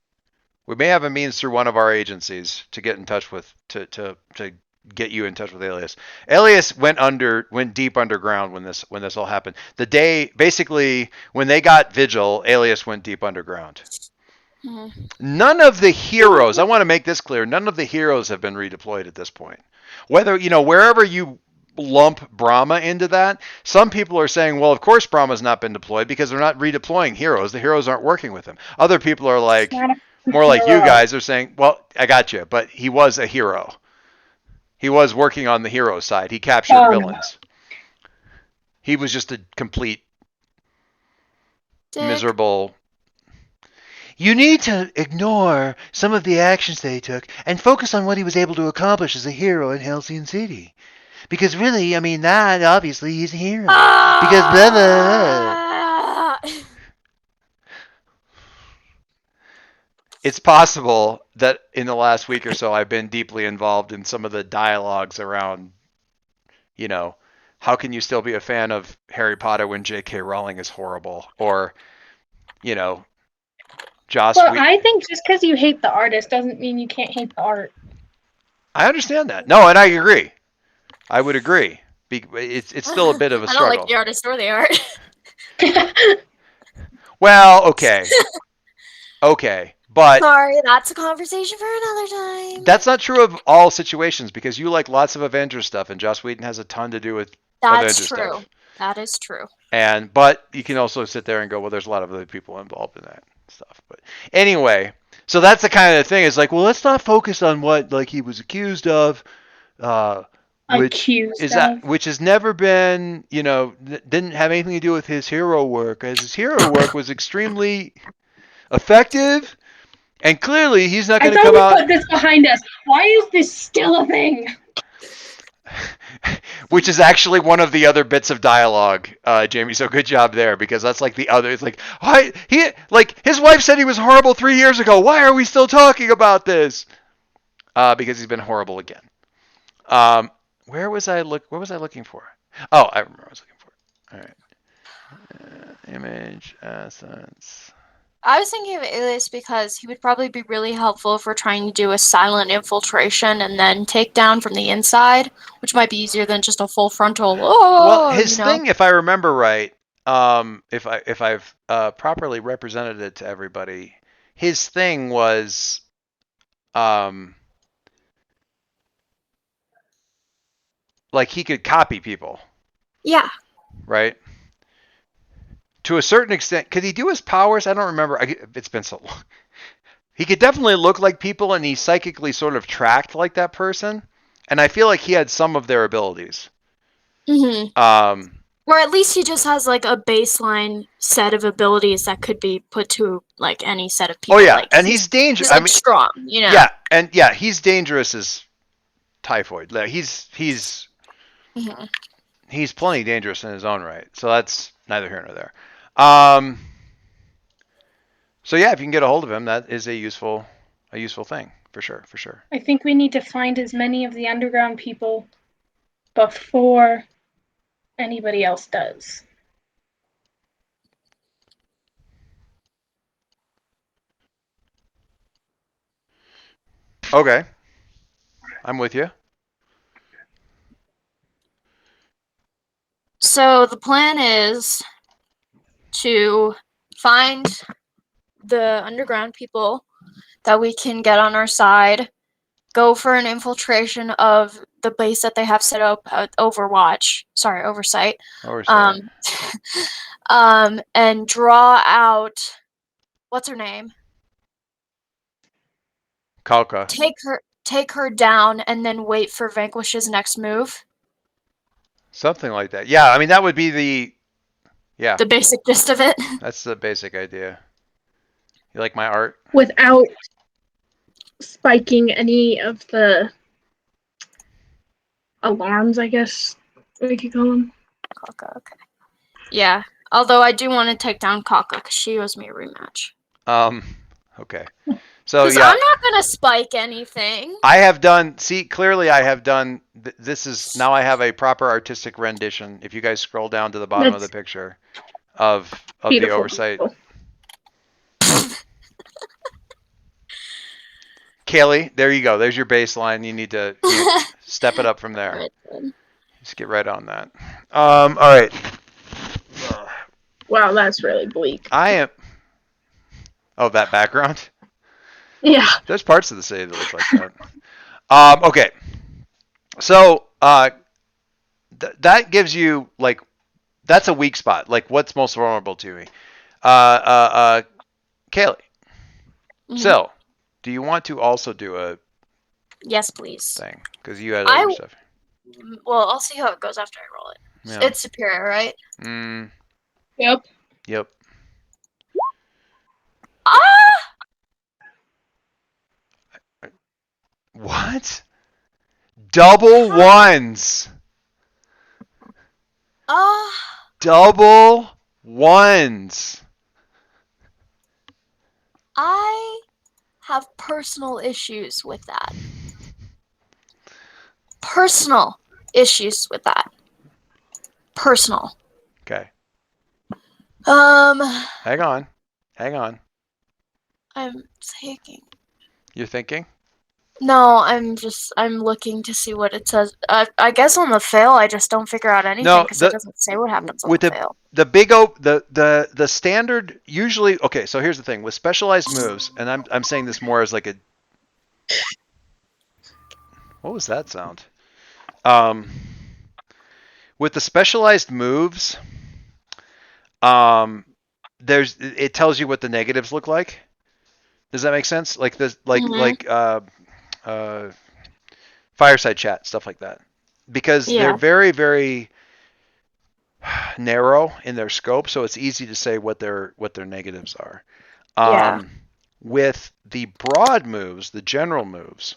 We may have a means through one of our agencies to get in touch with to get you in touch with Alias. Alias went deep underground when this all happened. The day basically when they got Vigil, Alias went deep underground.
Mhm.
None of the heroes, I want to make this clear, none of the heroes have been redeployed at this point. Whether, wherever you lump Brahma into that, some people are saying, well, of course Brahma's not been deployed because they're not redeploying heroes. The heroes aren't working with him. Other people are
It's
like,
not a
more like you
hero.
guys are saying, well, I got you, but he was a hero. He was working on the hero side. He captured villains. He was just a complete
Dick.
miserable. You need to ignore some of the actions they took and focus on what he was able to accomplish as a hero in Halcyon City. Because really, I mean, that obviously he's a hero. Because blah blah.
Ah!
It's possible that in the last week or so I've been deeply involved in some of the dialogues around, you know, how can you still be a fan of Harry Potter when J.K. Rowling is horrible? Or, you know, Joss
Well,
Whedon.
I think just because you hate the artist doesn't mean you can't hate the art.
I understand that. No, and I agree. I would agree. It's still a bit of a
I don't like
struggle.
the artist or the art.
Well, okay. Okay. But
Sorry, that's a conversation for another time.
that's not true of all situations because you like lots of Avengers stuff and Joss Whedon has a ton to do with
That's
Avengers
true.
stuff.
That is true.
But you can also sit there and go, well, there's a lot of other people involved in that stuff. But anyway, so that's the kind of thing. It's like, well, let's not focus on what like he was accused of, uh, which
Accused of.
which has never been, didn't have anything to do with his hero work, as his hero work was extremely effective, and clearly he's not
I
going to
thought
come
we
out.
put this behind us. Why is this still a thing?
Which is actually one of the other bits of dialogue, Jamie. So good job there, because that's like the other. It's like, why his wife said he was horrible 3 years ago. Why are we still talking about this? Because he's been horrible again. Um, where was I looking for? Oh, I remember what I was looking for. All right. Image essence.
I was thinking of Alias because he would probably be really helpful if we're trying to do a silent infiltration and then takedown from the inside, which might be easier than just a full frontal.
Well,
Oh,
his thing, if I remember right, if I've properly represented it to everybody, his thing was um, like he could copy people,
Yeah.
right? To a certain extent, could he do his powers? I don't remember. It's been so long. He could definitely look like people, and he psychically sort of tracked like that person. And I feel like he had some of their abilities.
Hmm.
Um,
Or at least he just has like a baseline set of abilities that could be put to like any set of
oh
people.
yeah,
Like
and he's dangerous.
he's like strong, you know.
Yeah, and yeah, he's dangerous as typhoid. Like,
Hmm.
he's plenty dangerous in his own right. So that's neither here nor there. Um, so yeah, if you can get a hold of him, that is a useful thing for sure, for sure.
I think we need to find as many of the underground people before anybody else does.
Okay, I'm with you.
So the plan is to find the underground people that we can get on our side, go for an infiltration of the base that they have set up at Oversight.
Oversight.
Um, and draw out what's her name?
Kalka.
Take her down, and then wait for Vanquish's next move.
Something like that. Yeah, I mean that would be
The basic gist of it.
that's the basic idea. You like my art?
Without spiking any of the alarms, I guess we could call them.
Kaka, okay. Yeah. Although I do want to take down Kaka because she owes me a rematch.
Okay. So
Because
yeah,
I'm not gonna spike anything.
I have done. See, clearly I have done. This is now I have a proper artistic rendition. If you guys scroll down to the bottom of the
That's
picture of the
beautiful.
oversight. Kaylee, there you go. There's your baseline. You need to step it up from there.
Alright, then.
Just get right on that. All right.
Wow, that's really bleak.
I am. Oh, that background.
Yeah.
There's parts of the city that look like that. Okay. So that gives you like that's a weak spot. Like what's most vulnerable to me? Kaylee.
Mhm.
So, do you want to also do a
Yes, please.
thing? Because you had other stuff.
Well, I'll see how it goes after I roll it.
Yeah.
It's superior, right?
Yep.
Yep.
Ah!
What? Double ones.
Ah!
Double ones.
I have personal issues with that. Personal issues with that. Personal.
Okay.
Um,
Hang on. Hang on.
I'm taking.
You're thinking?
No, I'm looking to see what it says. I guess on the fail, I just don't figure out anything
No,
because it doesn't say what happens on
with
the fail.
the the standard usually. Okay, so here's the thing with specialized moves, and I'm saying this more as like a. What was that sound? With the specialized moves, it tells you what the negatives look like. Does that make sense? Like this, fireside chat stuff like that, because they're
Yeah.
very very narrow in their scope, so it's easy to say what their negatives are.
Yeah.
With the broad moves, the general moves,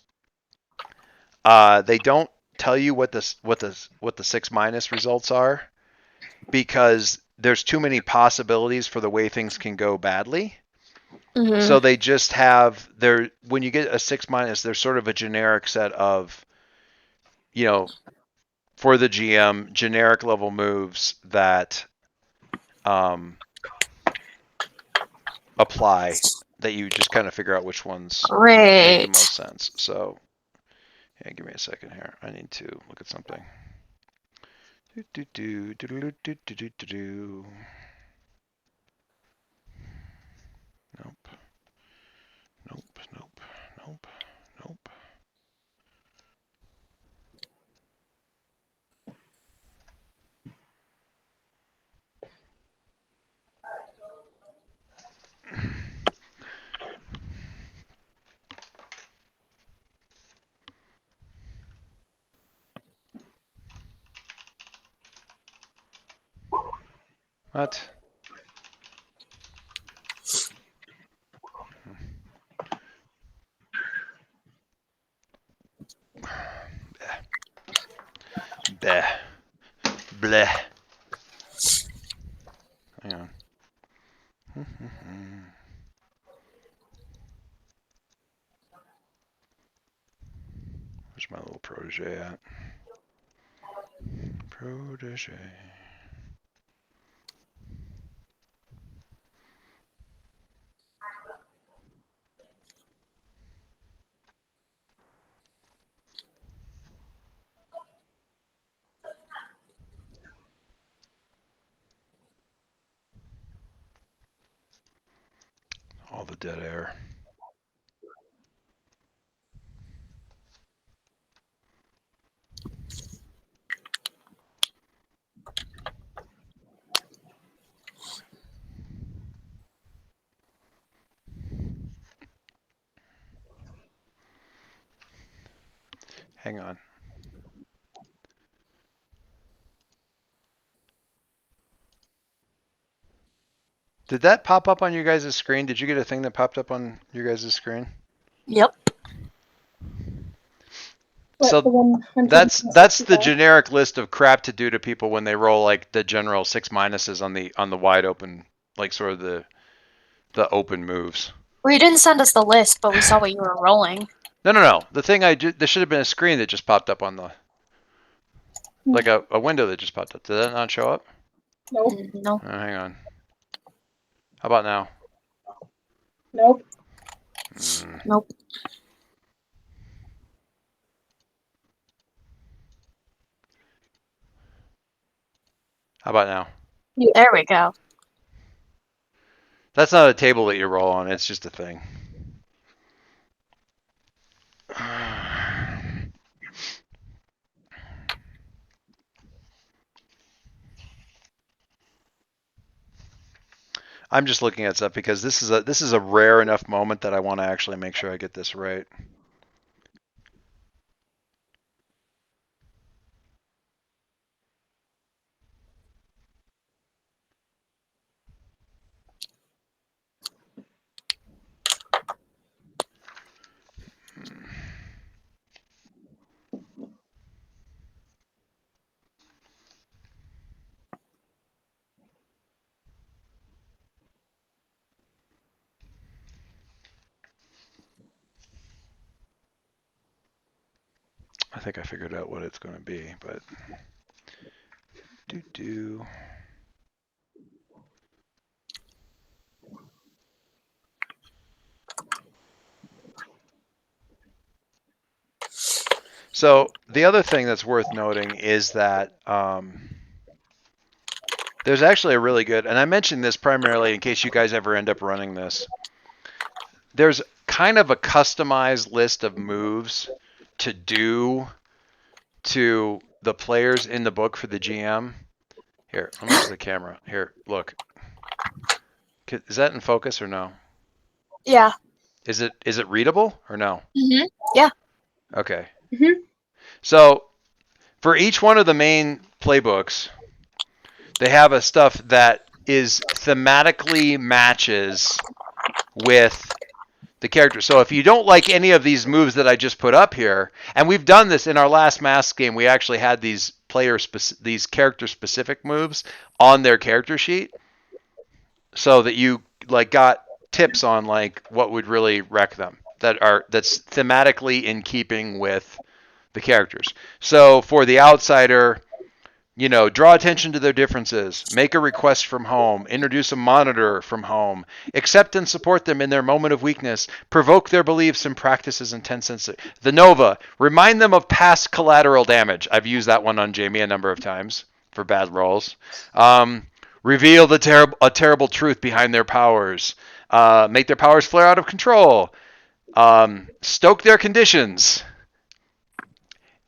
they don't tell you what the 6- results are because there's too many possibilities for the way things can go badly.
Mhm.
So they just have when you get a 6-, there's sort of a generic set of, for the GM, generic level moves that apply, that you just kind of figure out which ones make the
Great.
most sense. So, yeah, give me a second here. I need to look at something. Nope. Nope. Nope. Nope. Nope. What? Bleh. Bleh. Hang on. Where's my little protege at? Protege. All the dead air. Hang on. Did that pop up on your guys' screen? Did you get a thing that popped up on your guys' screen?
Yep.
So
The 160
that's the
ball?
generic list of crap to do to people when they roll like the general 6 minuses on the wide open, like sort of the open moves.
Well, you didn't send us the list, but we saw what you were rolling.
No. The thing there should have been a screen that just popped up on the like a window that just popped up. Did that not show up?
Nope.
No.
Oh, hang on. How about now?
Nope.
Nope.
How about now?
There we go.
That's not a table that you roll on. It's just a thing. I'm just looking at stuff because this is a rare enough moment that I want to actually make sure I get this right. I think I figured out what it's going to be, but do. So the other thing that's worth noting is that there's actually a really good, and I mentioned this primarily in case you guys ever end up running this. There's kind of a customized list of moves to do to the players in the book for the GM. Here, let me look at the camera. Here, look. Is that in focus or no?
Yeah.
Is it readable or no?
Mhm. Yeah.
Okay.
Mhm.
So for each one of the main playbooks, they have a stuff that is thematically matches with the character. So if you don't like any of these moves that I just put up here, and we've done this in our last Mask game, we actually had these these character specific moves on their character sheet, so that you like got tips on like what would really wreck them that's thematically in keeping with the characters. So for the outsider, draw attention to their differences, make a request from home, introduce a monitor from home, accept and support them in their moment of weakness, provoke their beliefs and practices intense. The Nova, remind them of past collateral damage. I've used that one on Jamie a number of times for bad rolls. Reveal a terrible truth behind their powers. Make their powers flare out of control. Stoke their conditions.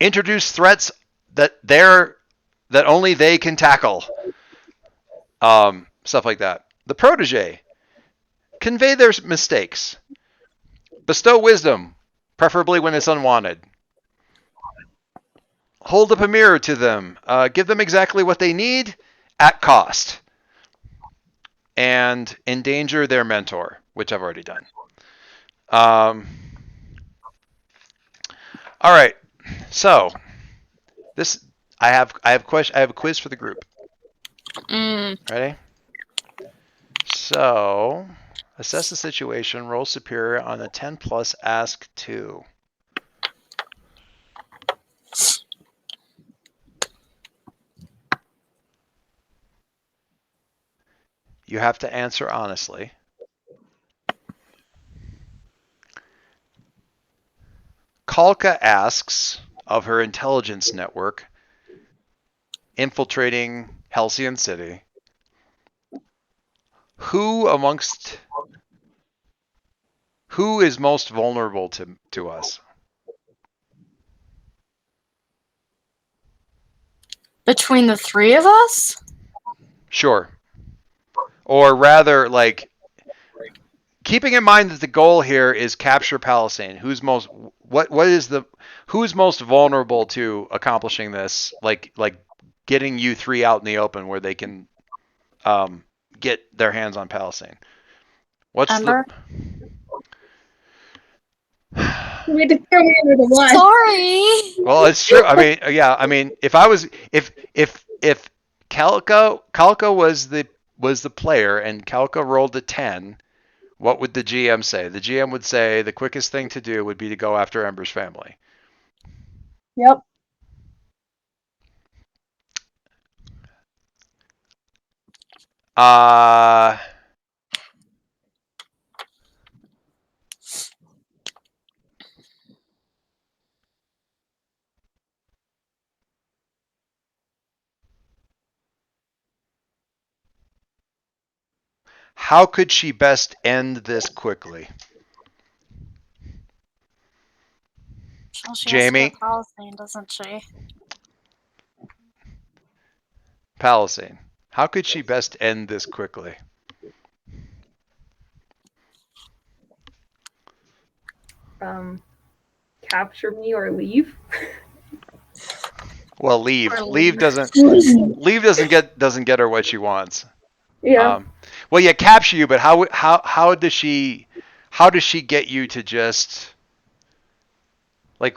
Introduce threats that only they can tackle. Stuff like that. The protege. Convey their mistakes. Bestow wisdom, preferably when it's unwanted. Hold up a mirror to them. Give them exactly what they need at cost. and endanger their mentor, which I've already done. All right. So this I have a quiz for the group. Ready? So assess the situation. Roll superior on the 10 plus. Ask 2. You have to answer honestly. Kalka asks of her intelligence network infiltrating Halcyon City, who is most vulnerable to us?
Between the three of us?
Sure. Or rather, like, keeping in mind that the goal here is capture Palisade. Who's most vulnerable to accomplishing this? Like getting you three out in the open where they can get their hands on Palisade. What's
Ember?
You had to throw me under the bus.
Sorry.
Well, it's true. I mean, yeah. I mean, if Calca was the player and Calca rolled a 10, what would the GM say? The GM would say the quickest thing to do would be to go after Ember's family.
Yep.
How could she best end this quickly?
Well, she has to
Jamie,
get Palestine, doesn't she?
Palisade. How could she best end this quickly?
Capture me or leave.
Well, leave.
Or
Leave doesn't get her what she wants.
Yeah.
Well, yeah, capture you, but how does she get you to just like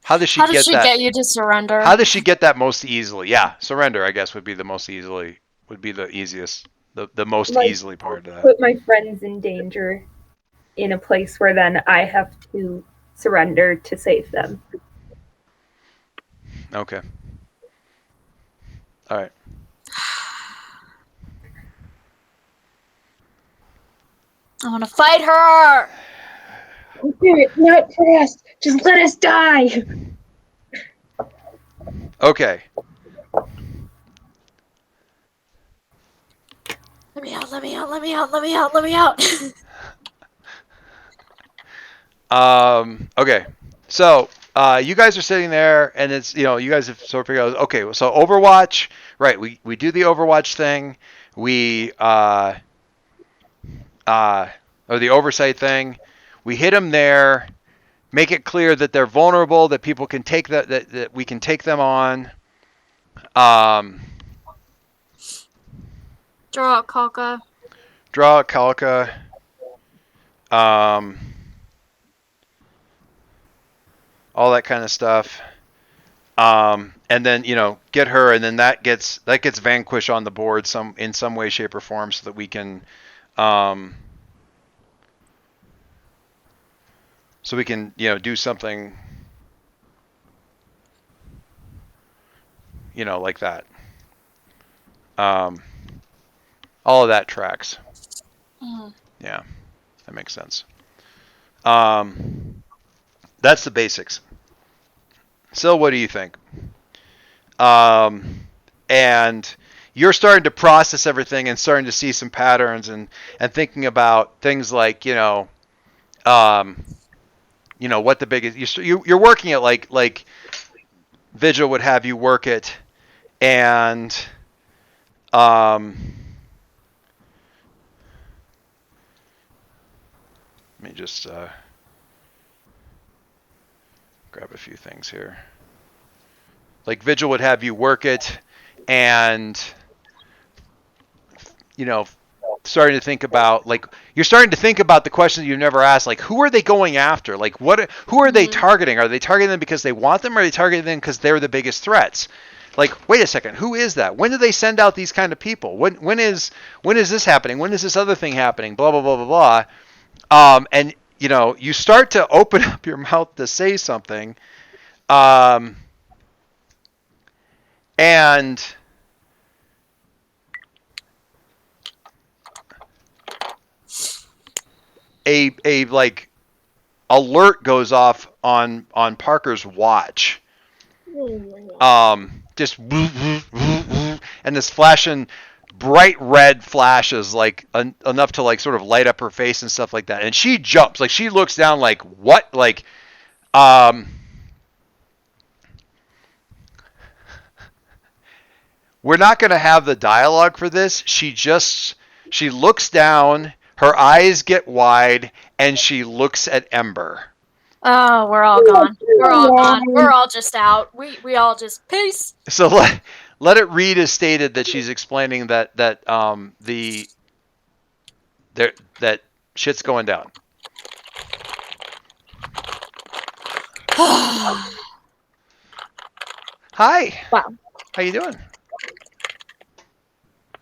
how does she
How does
get
she
that?
get you to surrender?
How does she get that most easily? Yeah, surrender, I guess, would be the easiest, the most
Like,
easily part of that.
put my friends in danger in a place where then I have to surrender to save them.
Okay. All right.
I want to fight her.
Okay, not fast. Just let us die.
Okay.
Let me out, let me out, let me out, let me out, let me out.
Okay. So you guys are sitting there, and it's you guys have sort of figured out. Okay, so Overwatch, right? We do the Overwatch thing. We or the oversight thing. We hit them there. Make it clear that they're vulnerable. That people can take that we can take them on.
Draw out Kalka.
Draw a Kalka. All that kind of stuff. And then get her, and then that gets Vanquish on the board in some way, shape, or form, so that we can do something like that. All of that tracks. Yeah, that makes sense. That's the basics. So what do you think? And you're starting to process everything and starting to see some patterns and thinking about things like what the biggest you're working at like Vigil would have you work it, and let me just grab a few things here. Like Vigil would have you work it, and starting to think about, like, you're starting to think about the questions you've never asked, like, who are they going after? Like, who are they targeting? Are they targeting them because they want them, or are they targeting them because they're the biggest threats? Like, wait a second, who is that? When do they send out these kind of people? When is this happening? When is this other thing happening? Blah blah blah blah blah. And you start to open up your mouth to say something, and a like alert goes off on Parker's watch. Just and this flashing bright red flashes, like enough to like sort of light up her face and stuff like that. And she jumps, like she looks down, like what, like we're not going to have the dialogue for this. She looks down, her eyes get wide, and she looks at Ember.
Oh, we're all gone. We're all gone. We're all just out. We all just peace.
So let it read as stated that she's explaining that shit's going down. Hi.
Wow.
How you doing?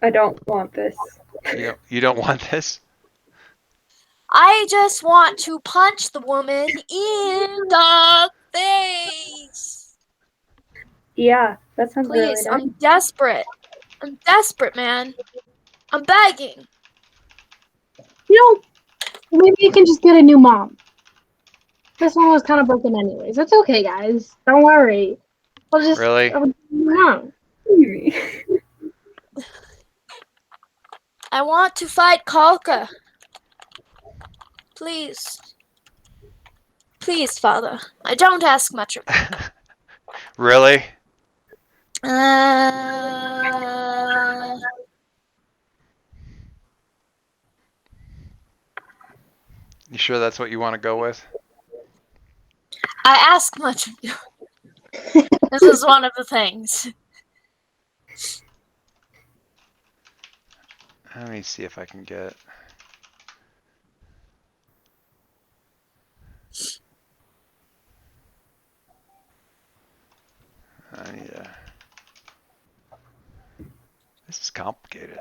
I don't want this.
You don't want this?
I just want to punch the woman in the face.
Yeah, that sounds really
Please,
nice.
I'm desperate. I'm desperate, man. I'm begging.
Maybe you can just get a new mom. This one was kind of broken anyways. It's okay, guys. Don't worry.
Really?
I want to fight Kalka. Please. Please, Father. I don't ask much of you.
Really? You sure that's what you want to go with?
I ask much of you. This is one of the things.
Let me see if I can get. I need a. This is complicated.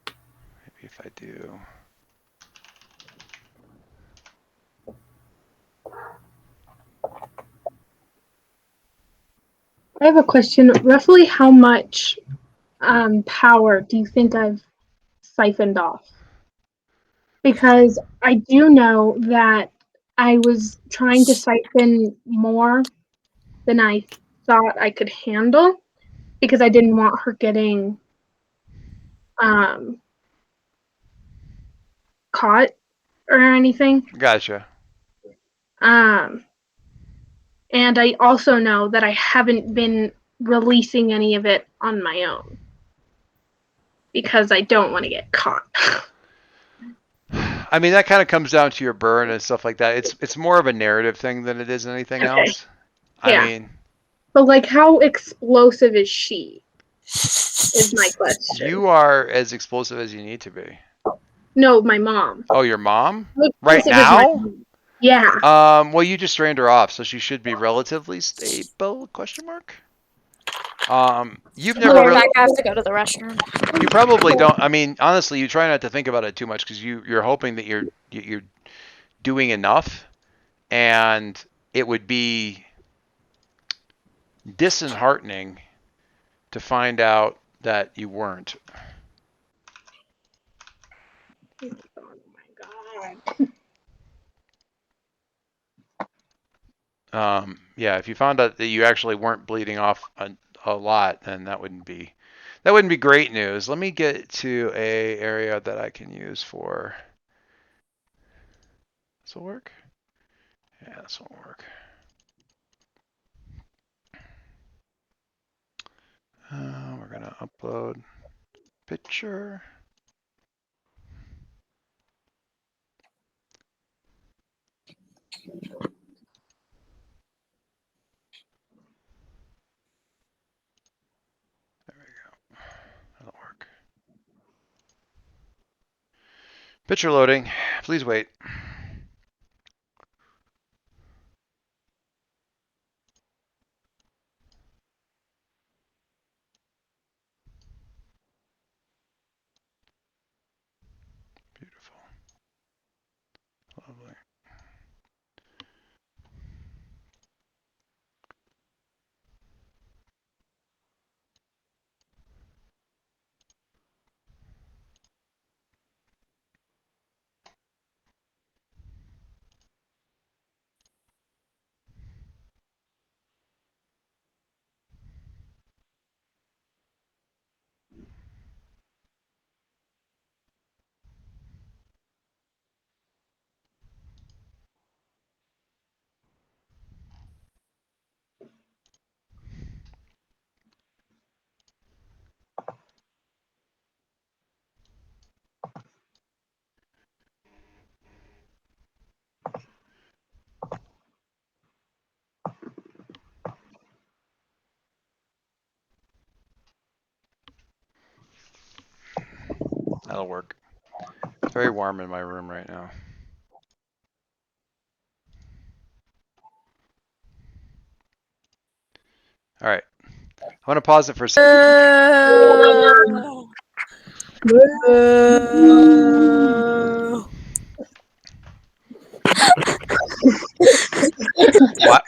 Maybe if I do.
I have a question. Roughly how much power do you think I've siphoned off? Because I do know that I was trying to siphon more than I thought I could handle because I didn't want her getting caught or anything.
Gotcha.
And I also know that I haven't been releasing any of it on my own because I don't want to get caught.
I mean, that kind of comes down to your burn and stuff like that. It's more of a narrative thing than it is anything else.
Yeah.
I mean,
but like, how explosive is she? Is my question.
you are as explosive as you need to be.
No, my mom.
Oh, your mom?
How
Right
explosive is my
now?
mom? Yeah.
Well, you just drained her off, so she should be relatively stable? Question mark. You've never
I'll be right
really.
back. I have to go to the restroom.
You probably don't. I mean, honestly, you try not to think about it too much because you're hoping that you're doing enough, and it would be disheartening to find out that you weren't.
Oh my god.
Yeah, if you found out that you actually weren't bleeding off a lot, then that wouldn't be great news. Let me get to a area that I can use for. This will work. Yeah, this won't work. We're gonna upload picture. There we go. Picture loading. Please wait. Beautiful. Lovely. That'll work. It's very warm in my room right now. All right. I want to pause it for a second.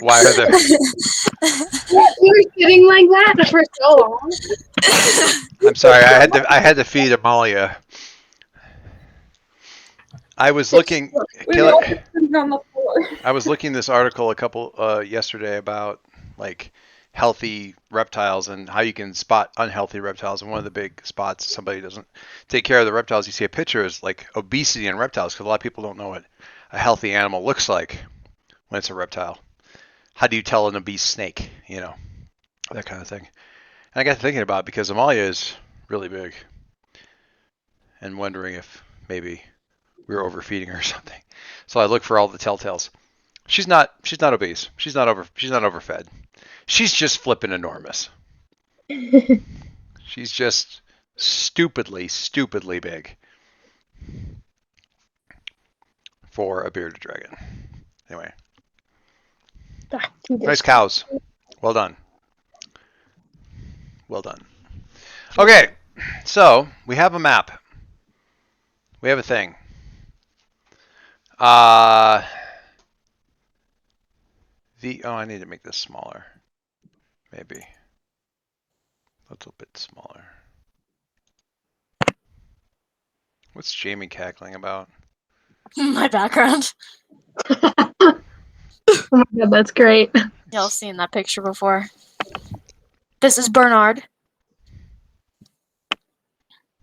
Why are there?
You were sitting like that for so long.
I'm sorry. I had to feed Amalia. I was looking.
We all put them on the floor.
I was looking this article yesterday about like healthy reptiles and how you can spot unhealthy reptiles. And one of the big spots somebody doesn't take care of the reptiles. You see a picture is like obesity in reptiles because a lot of people don't know what a healthy animal looks like when it's a reptile. How do you tell an obese snake? You know, that kind of thing. And I got thinking about it because Amalia is really big, and wondering if maybe we were overfeeding her or something. So I look for all the telltales. She's not obese. She's not overfed. She's just flipping enormous. She's just stupidly big for a bearded dragon. Anyway. Nice cows. Well done. Well done. Okay, so we have a map. We have a thing. I need to make this smaller. Maybe. A little bit smaller. What's Jamie cackling about?
My background.
Oh my god, that's great.
Y'all seen that picture before. This is Bernard.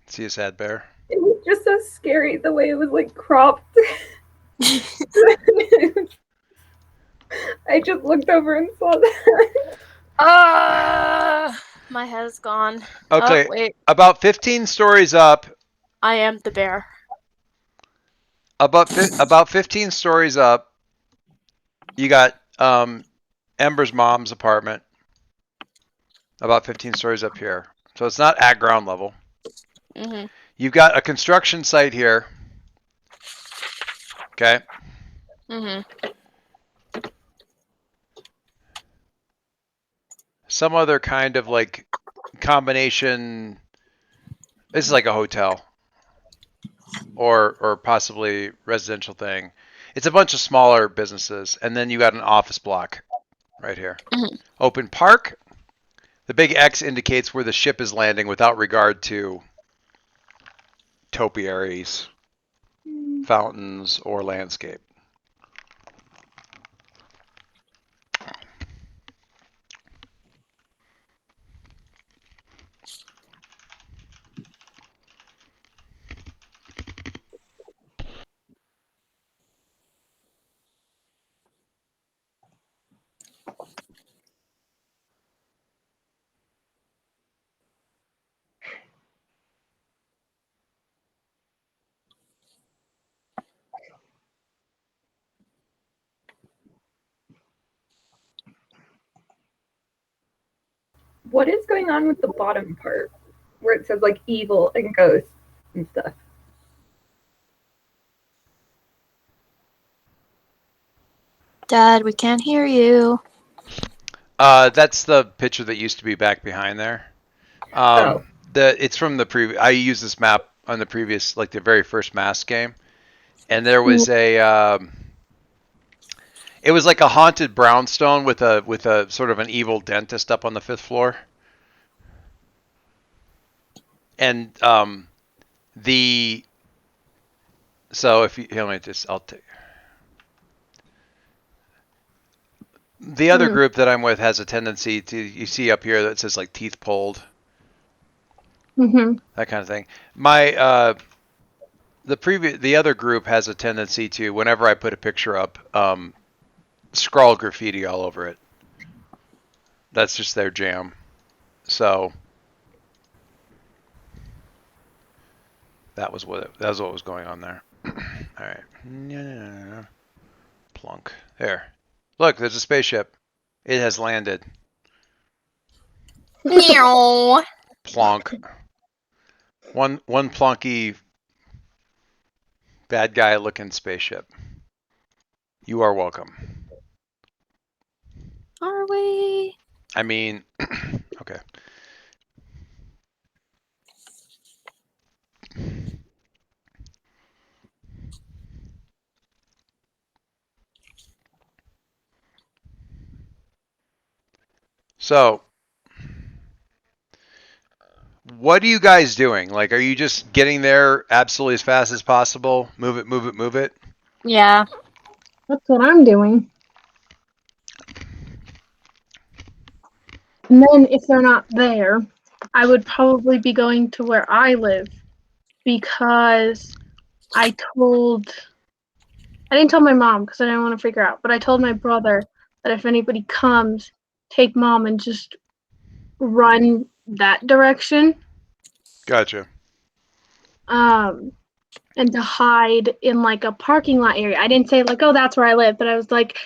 See a sad bear?
It was just so scary the way it was like cropped. I just looked over and saw that.
My head's gone.
Okay,
Oh, wait.
about 15 stories up.
I am the bear.
About 15 stories up, you got Ember's mom's apartment. About 15 stories up here. So it's not at ground level.
Mm-hmm.
You've got a construction site here. Okay.
Mm-hmm.
Some other kind of like combination. This is like a hotel or possibly residential thing. It's a bunch of smaller businesses, and then you got an office block right here.
Mm-hmm.
Open park. The big X indicates where the ship is landing without regard to topiaries, fountains, or landscape.
What is going on with the bottom part where it says like evil and ghosts and stuff?
Dad, we can't hear you.
That's the picture that used to be back behind there.
Oh.
It's from the previous. I used this map on the previous, like the very first Mass game, and there was it was like a haunted brownstone with a sort of an evil dentist up on the 5th floor, and the so if you let me just I'll take. The other group that I'm with has a tendency to, you see up here that says like teeth pulled,
Mm-hmm.
that kind of thing. The other group has a tendency to, whenever I put a picture up, scrawl graffiti all over it. That's just their jam. So that was what was going on there. All right, plunk there. Look, there's a spaceship. It has landed.
Meow.
Plonk. One plonky bad guy looking spaceship. You are welcome.
Are we?
I mean, okay. So, what are you guys doing? Like, are you just getting there absolutely as fast as possible? Move it, move it, move it?
Yeah.
That's what I'm doing. And then if they're not there, I would probably be going to where I live because I didn't tell my mom because I didn't want to figure out, but I told my brother that if anybody comes, take mom and just run that direction.
Gotcha.
And to hide in like a parking lot area. I didn't say like, oh, that's where I live, but I was like,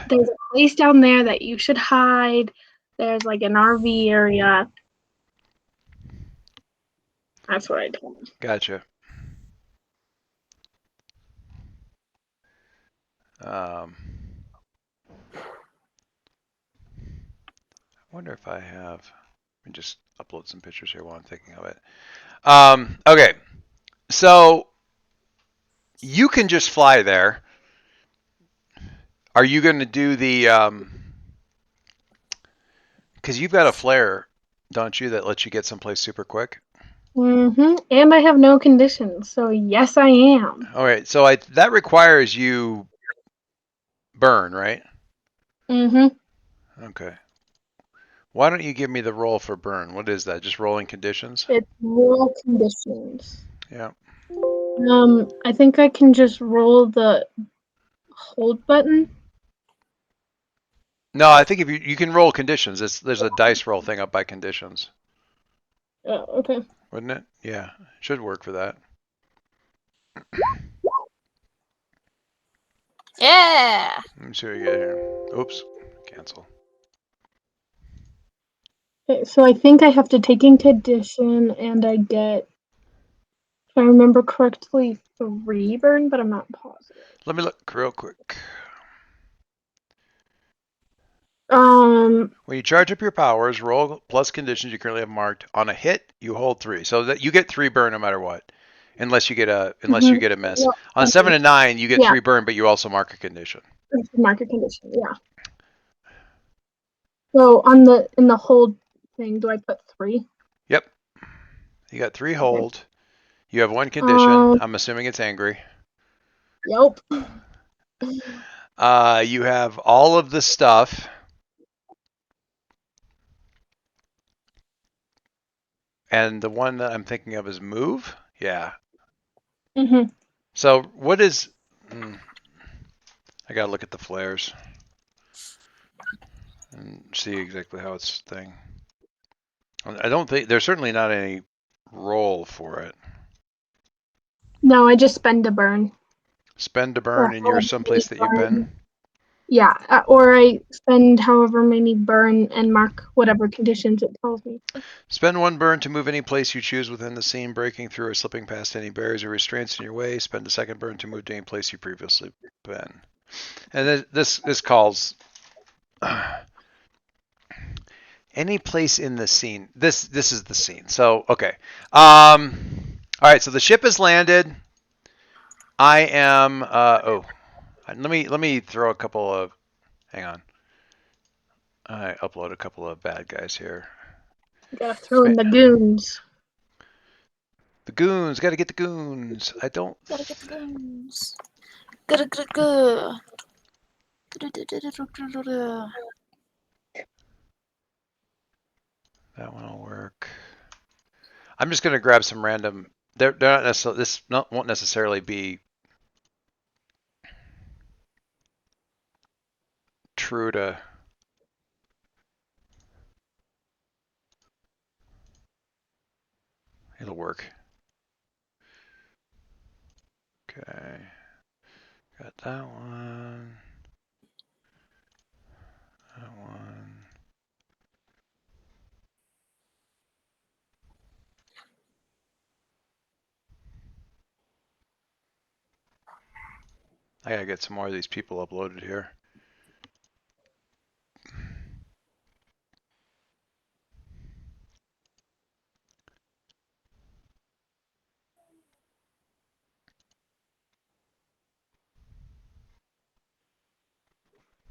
there's a place down there that you should hide. There's like an RV area. That's what I told him.
Gotcha. I wonder if I have. Let me just upload some pictures here while I'm thinking of it. Okay, so you can just fly there. Are you going to do the? Because you've got a flare, don't you, that lets you get someplace super quick?
And I have no conditions, so yes, I am.
All right, so that requires you burn, right? Okay. Why don't you give me the roll for burn? What is that? Just rolling conditions?
It's roll conditions.
Yeah.
I think I can just roll the hold button.
No, I think if you can roll conditions. There's a dice roll thing up by conditions.
Oh, okay.
Wouldn't it? Yeah, should work for that.
Yeah.
Let me see what you get here. Oops, cancel.
Okay, so I think I have to take in condition, and I get, if I remember correctly, 3 burn, but I'm not positive.
Let me look real quick. When you charge up your powers, roll plus conditions you currently have marked. On a hit, you hold 3, so that you get 3 burn no matter what, unless you get a miss.
Yeah,
On 7 and 9, you get
Yeah.
3 burn, but you also mark a condition.
Market condition, yeah. So in the hold thing, do I put 3?
Yep. You got 3 hold. You have 1 condition. I'm assuming it's angry.
Yep.
You have all of the stuff. And the one that I'm thinking of is move. Yeah. So what is? I gotta look at the flares and see exactly how it's thing. I don't think there's certainly not any roll for it.
No, I just spend a burn.
Spend to burn, and you're someplace that you've been.
Yeah, or I spend however many burn and mark whatever conditions it tells me.
Spend 1 burn to move any place you choose within the scene, breaking through or slipping past any barriers or restraints in your way. Spend a 2nd burn to move to any place you previously been. And this calls any place in the scene. This is the scene. So okay. All right. So the ship has landed. I am. Let me throw a couple of. Hang on. I upload a couple of bad guys here.
Gotta throw in the goons.
The goons. Got to get the goons. I don't.
Gotta get the guns. Gotta go.
That one will work. I'm just gonna grab some random. They're not necessarily. Won't necessarily be true to. It'll work. Okay. Got that one. That one. I gotta get some more of these people uploaded here.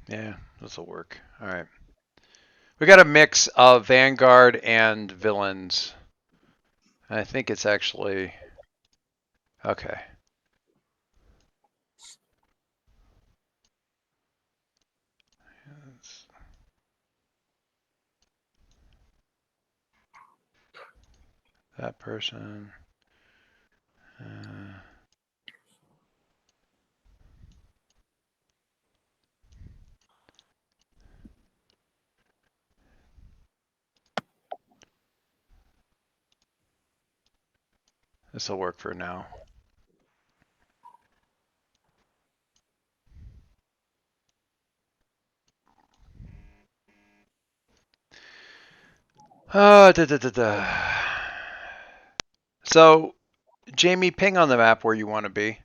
Yeah, this will work. All right. We got a mix of Vanguard and villains. I think it's actually okay. That person. This will work for now. So, Jamie, ping on the map where you want to be.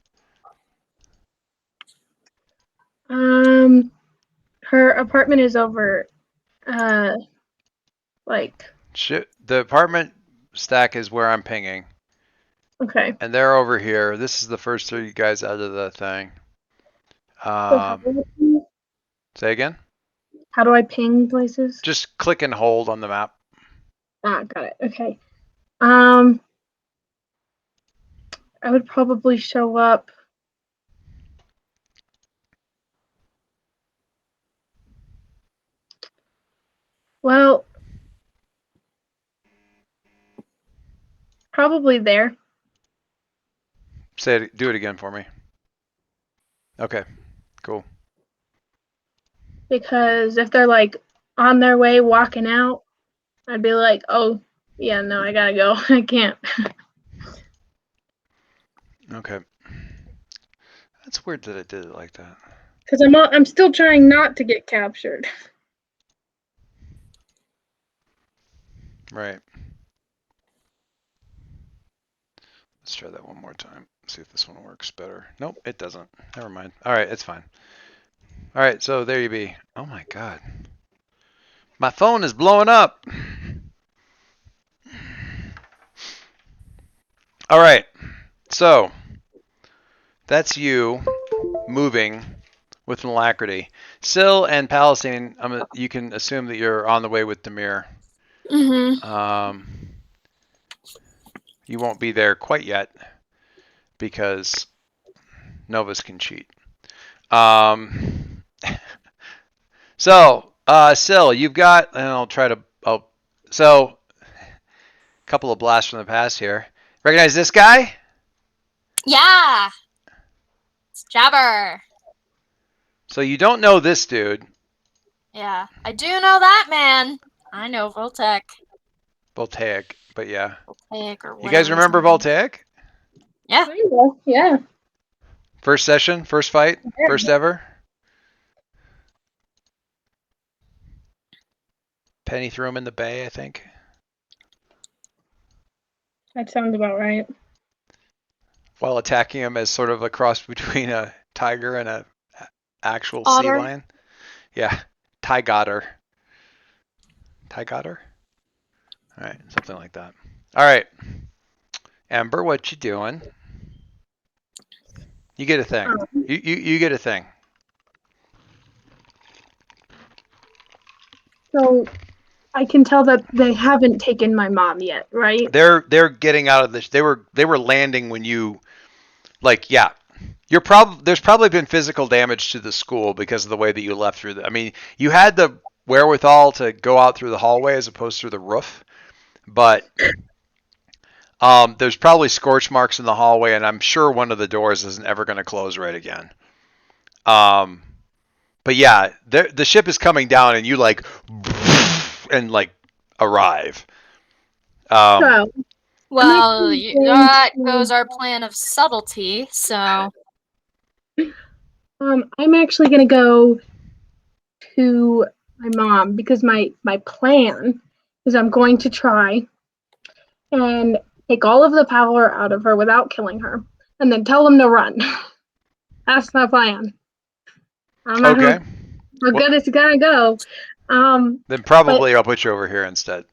Her apartment is over. Like.
The apartment stack is where I'm pinging.
Okay.
And they're over here. This is the first 3 guys out of the thing. Say again?
How do I ping places?
Just click and hold on the map.
Ah, got it. Okay. I would probably show up. Well, probably there.
Do it again for me. Okay, cool.
Because if they're like on their way walking out, I'd be like, oh, yeah, no, I gotta go. I can't.
Okay. That's weird that I did it like that.
Because I'm still trying not to get captured.
Right. Let's try that one more time. See if this one works better. Nope, it doesn't. Never mind. All right, it's fine. All right, so there you be. Oh my God. My phone is blowing up. All right, so that's you moving with an alacrity. Syl and Palestine, you can assume that you're on the way with Demir. You won't be there quite yet because Novus can cheat. So, Syl, you've got, and I'll try to, so, a couple of blasts from the past here. Recognize this guy?
Yeah. It's Jabber.
So you don't know this dude.
Yeah. I do know that man. I know Voltec.
Voltaic, but yeah.
Voltaic or whatever.
You guys remember Voltaic?
Yeah.
Yeah.
First session, first fight, first ever? Penny threw him in the bay, I think.
That sounds about right.
While attacking him as sort of a cross between a tiger and a actual sea
Otter.
lion. Yeah, Tigotter. Tigotter. All right, something like that. All right, Ember, what you doing? You get a thing. You get a thing.
So I can tell that they haven't taken my mom yet, right?
They're getting out of this. They were landing when you yeah. There's probably been physical damage to the school because of the way that you left through I mean, you had the wherewithal to go out through the hallway as opposed to the roof, but there's probably scorch marks in the hallway, and I'm sure one of the doors isn't ever going to close right again. But yeah, the ship is coming down, and you and arrive.
So
Well,
actually going
that
to-
goes our plan of subtlety. So
I'm actually gonna go to my mom because my plan is I'm going to try and take all of the power out of her without killing her, and then tell them to run. That's my plan. I don't know
Okay.
how good it's gonna go.
Then probably I'll put you over here instead,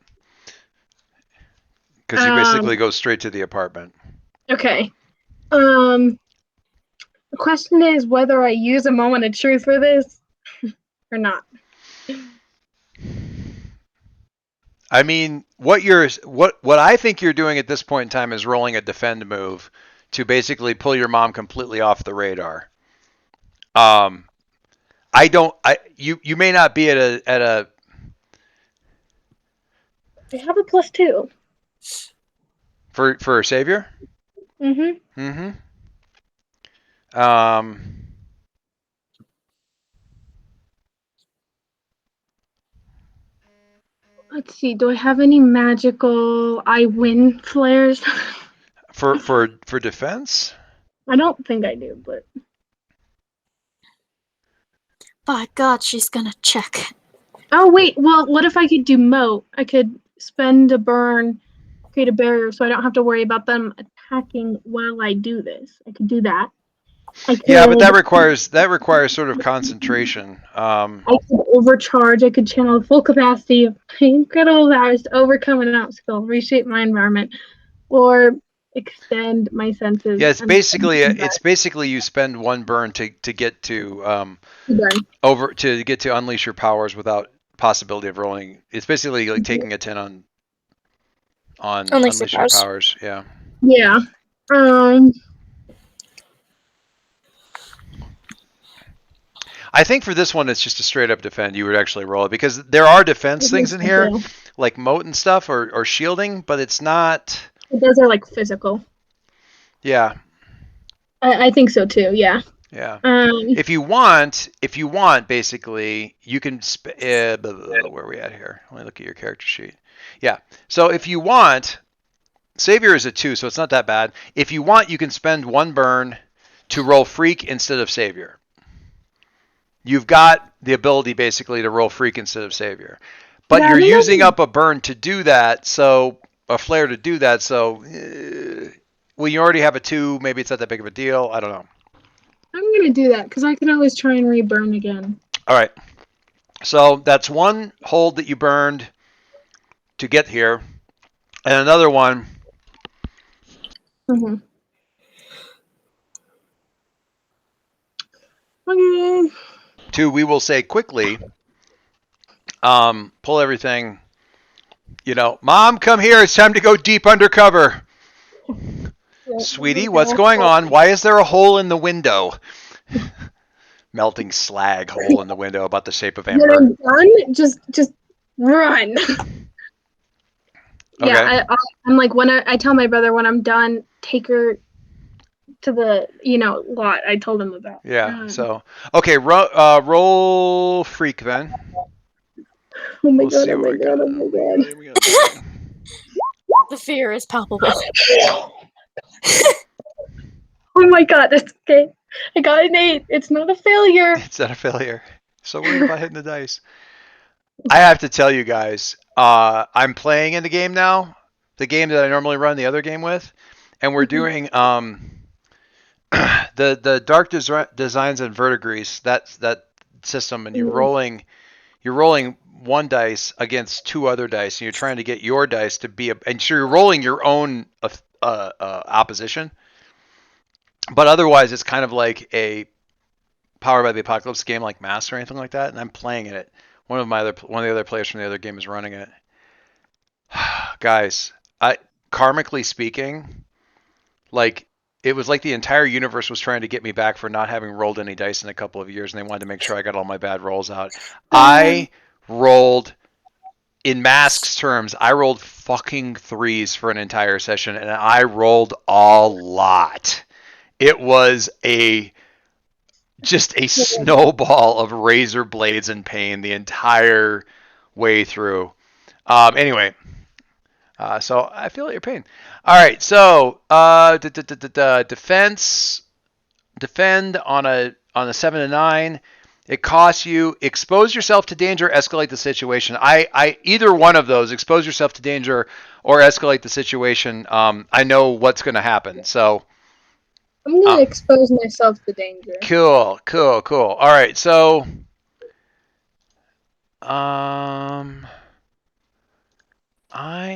because you basically go straight to the apartment.
Okay. The question is whether I use a moment of truth for this or not.
I mean, what I think you're doing at this point in time is rolling a defend move to basically pull your mom completely off the radar. You may not be at a
I have a +2.
for a savior.
Mm-hmm.
Mm-hmm.
Let's see. Do I have any magical I win flares?
For defense.
I don't think I do, but
by God, she's gonna check.
oh wait. Well, what if I could do moat? I could spend a burn, create a barrier, so I don't have to worry about them attacking while I do this. I could do that.
Yeah, but that requires sort of concentration.
I could overcharge. I could channel the full capacity of my incredible powers to overcome an obstacle, reshape my environment, or extend my senses.
Yeah, it's basically you spend one burn to get to get to unleash your powers without possibility of rolling. It's basically like taking a 10 on unleash your powers. Yeah.
Yeah.
I think for this one, it's just a straight up defend. You would actually roll it because there are defense things in here, like moat and stuff, or shielding, but it's not.
Those are like physical.
Yeah.
I think so too. Yeah.
Yeah. If you want, basically, you can. Where are we at here? Let me look at your character sheet. Yeah. So if you want, Savior is a 2, so it's not that bad. If you want, you can spend one burn to roll Freak instead of Savior. You've got the ability basically to roll Freak instead of Savior. But you're using up a burn to do that, so a flare to do that, so well, you already have a 2, maybe it's not that big of a deal. I don't know.
I'm gonna do that because I can always try and reburn again.
All right. So that's one hold that you burned to get here, and another one.
Mm-hmm. Okay.
2, we will say quickly. Pull everything. Mom, come here. It's time to go deep undercover. Sweetie, what's going on? Why is there a hole in the window? Melting slag hole in the window about the shape of amber.
When I'm done, just run.
Okay.
Yeah, I'm like when I tell my brother when I'm done, take her to the lot I told him about.
Yeah. So okay, roll Freak then.
Oh my god! Oh my god! Oh my god!
The fear is palpable.
Oh my god! That's okay. I got an 8. It's not a failure.
It's not a failure. So worried about hitting the dice. I have to tell you guys, I'm playing in the game now, the game that I normally run the other game with, and we're doing the dark designs and verdigris, that system, and you're rolling one dice against two other dice, and you're trying to get your dice to be and so you're rolling your own opposition. But otherwise, it's kind of like a Powered by the Apocalypse game, like Mass or anything like that. And I'm playing it. One of the other players from the other game is running it. Guys, karmically speaking, like it was like the entire universe was trying to get me back for not having rolled any dice in a couple of years, and they wanted to make sure I got all my bad rolls out. I rolled, in Mask's terms, I rolled fucking threes for an entire session, and I rolled a lot. It was just a snowball of razor blades and pain the entire way through. Anyway, so I feel your pain. All right, so defend on a 7 to 9. It costs you expose yourself to danger, escalate the situation. I either one of those, expose yourself to danger or escalate the situation. I know what's going to happen. So
I'm gonna expose myself to danger.
Cool. All right, so I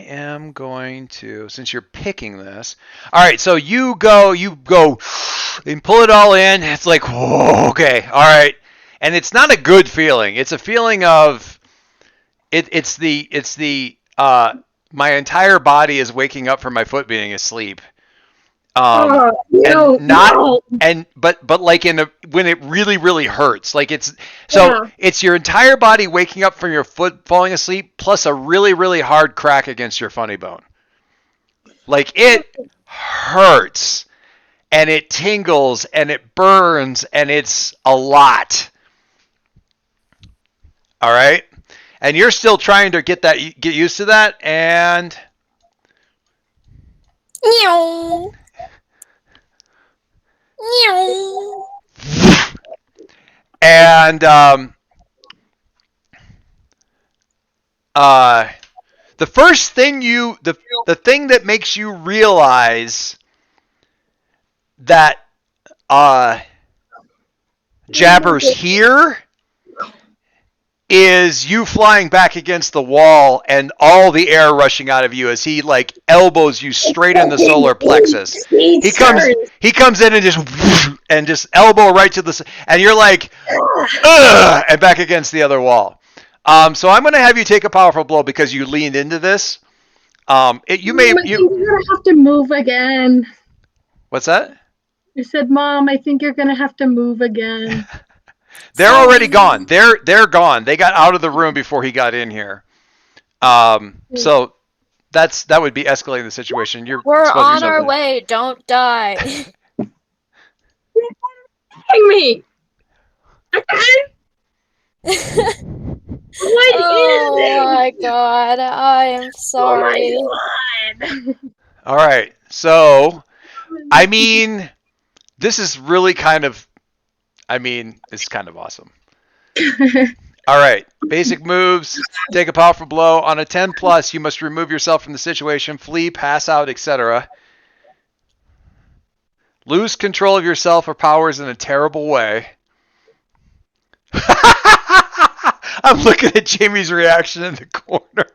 am going to, since you're picking this. All right, so you go and pull it all in. It's like, whoa, okay, all right. And it's not a good feeling. It's a feeling of it's the my entire body is waking up from my foot being asleep.
No,
But like when it really hurts, like it's your entire body waking up from your foot falling asleep plus a really hard crack against your funny bone. Like it hurts and it tingles and it burns and it's a lot. All right? And you're still trying to get used to that, and and the first thing the thing that makes you realize that Jabber's here is you flying back against the wall and all the air rushing out of you as he like elbows you straight in the solar plexus. He comes in and just elbow right to the, and you're like, ugh, and back against the other wall. So I'm going to have you take a powerful blow because you leaned into this. You're
gonna have to move again.
What's that?
I said, Mom, I think you're gonna have to move again.
They're already gone. They're gone. They got out of the room before he got in here. So that would be escalating the situation.
We're on our way. Don't die.
Me.
Oh my god, I am sorry.
Oh my god.
All right. So, I mean, this is really kind of, it's kind of awesome. All right. Basic moves. Take a powerful blow. On a 10 plus, you must remove yourself from the situation, flee, pass out, etc. Lose control of yourself or powers in a terrible way. I'm looking at Jamie's reaction in the corner.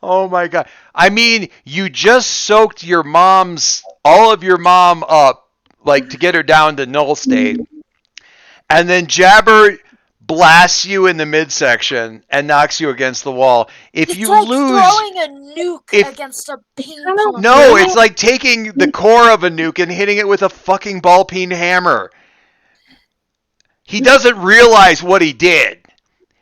Oh my god. I mean, you just soaked all of your mom up, like to get her down to null state. And then Jabber blasts you in the midsection and knocks you against the wall. If you
like
lose,
throwing a nuke against a ping pong.
No, it's like taking the core of a nuke and hitting it with a fucking ball peen hammer. He doesn't realize what he did.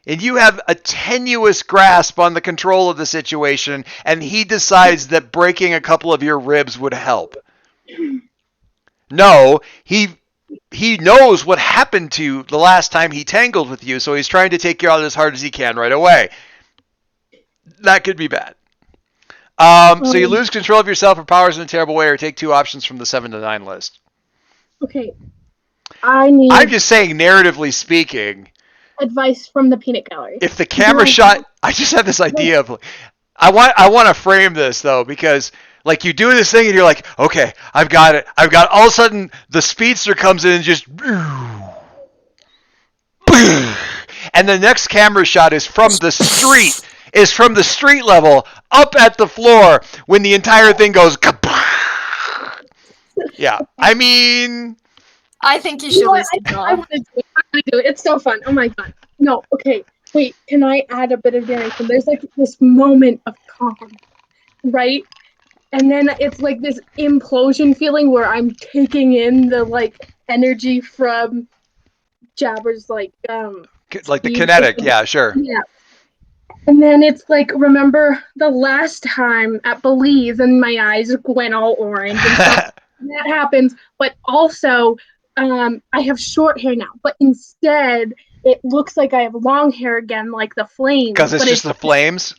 And you have a tenuous grasp on the control of the situation, and he decides that breaking a couple of your ribs would help. No, he knows what happened to you the last time he tangled with you, so he's trying to take you out as hard as he can right away. That could be bad. So you lose control of yourself or powers in a terrible way, or take 2 options from the 7 to 9 list.
Okay. I'm
just saying, narratively speaking,
advice from the peanut gallery.
If the camera shot, I just had this idea of, I want to frame this though, because Like you do this thing and you're like, okay, I've got it. All of a sudden the speedster comes in and just and the next camera shot is from the street. Is from the street level up at the floor when the entire thing goes yeah. I mean,
I think you should listen to
I want to do it. I want to do it. It's so fun. Oh my god. No, okay. Wait, can I add a bit of narration? There's like this moment of calm, right? And then it's like this implosion feeling where I'm taking in the like energy from Jabber's like
the
speed.
kinetic, yeah, sure.
Yeah. And then it's like, remember the last time at Belize and my eyes went all orange and stuff. That happens, but also I have short hair now, but instead it looks like I have long hair again, like the flames.
Because it's just the flames?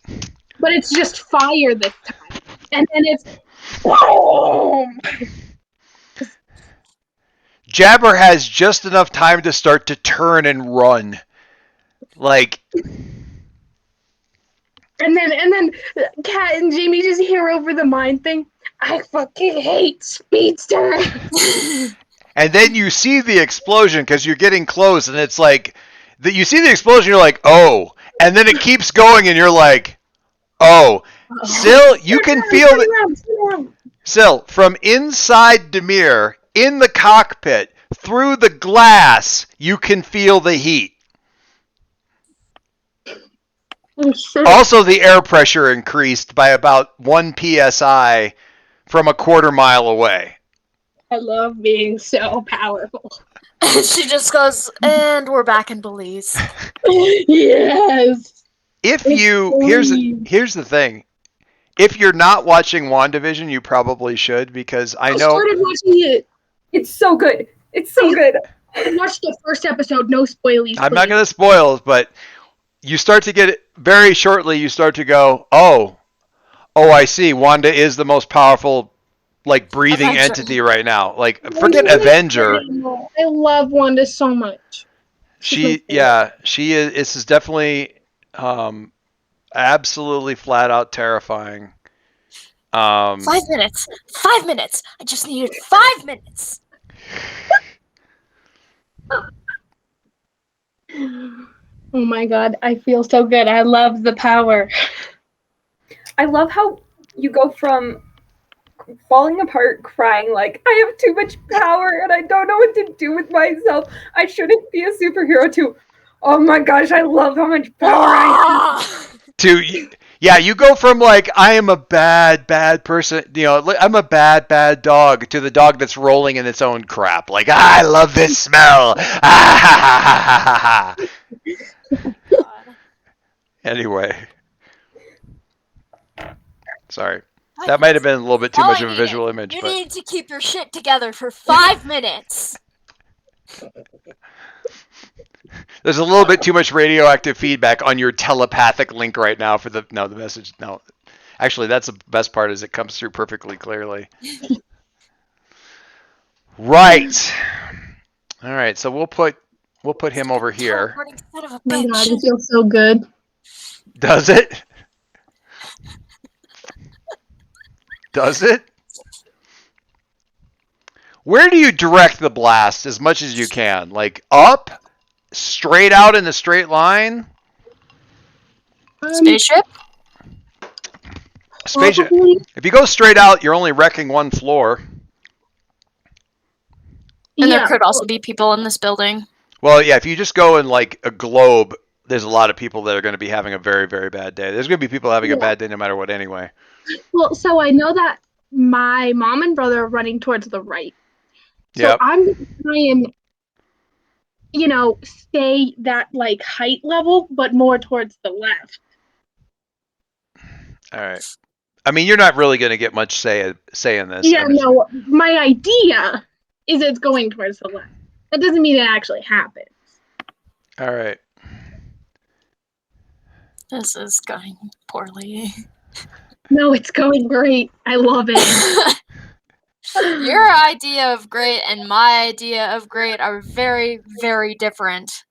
But it's just fire this time. And then it's boom!
Jabber has just enough time to start to turn and run. Like
And then Kat and Jamie just hear over the mine thing. I fucking hate Speedster.
and then you see the explosion because you're getting close, and it's like that. You see the explosion, you're like, oh, and then it keeps going, and you're like, oh. Still, you can feel it. Still, from inside Demir, in the cockpit, through the glass, you can feel the heat. Also, the air pressure increased by about 1 psi from a quarter mile away.
I love being so powerful.
She just goes, and we're back in Belize.
Yes.
If you here's the thing. If you're not watching WandaVision, you probably should, because I know.
I started watching it.
It's so good. It's so good.
I watched the first episode. No spoilies.
I'm not going to spoil, but you start to get very shortly. You start to go, oh, I see. Wanda is the most powerful, like, breathing
Avenger.
entity right now. Like, forget Avenger.
I love Wanda so much.
She is. This is definitely absolutely flat out terrifying.
5 minutes. 5 minutes. I just needed 5 minutes.
Oh my god, I feel so good. I love the power.
I love how you go from falling apart, crying like, I have too much power and I don't know what to do with myself. I shouldn't be a superhero, to, oh my gosh, I love how much power I have.
You go from like, I am a bad person, I'm a bad dog, to the dog that's rolling in its own crap. Like, I love this smell. Anyway. Sorry. That might have been a little bit too much of a visual image.
You need to keep your shit together for 5 minutes.
There's a little bit too much radioactive feedback on your telepathic link right now for the message. No, actually, that's the best part, is it comes through perfectly clearly. Right. All right. So we'll put him over here.
Oh my god, it feels so good.
Does it? Does it? Where do you direct the blast as much as you can? Like up? Straight out in a straight line?
Spaceship?
Spaceship.
Probably.
If you go straight out, you're only wrecking one floor.
And there could also be people in this building.
Well, yeah, if you just go in like a globe, there's a lot of people that are going to be having a very, very bad day. There's going to be people having a bad day no matter what anyway.
Well, so I know that my mom and brother are running towards the right. So
Yep.
I'm going to try and, stay that like height level, but more towards the left.
All right. I mean, you're not really going to get much say in this.
Yeah, no, my idea is it's going towards the left. That doesn't mean it actually happens.
All right.
This is going poorly.
No, it's going great. I love it.
Your idea of great and my idea of great are very, very different.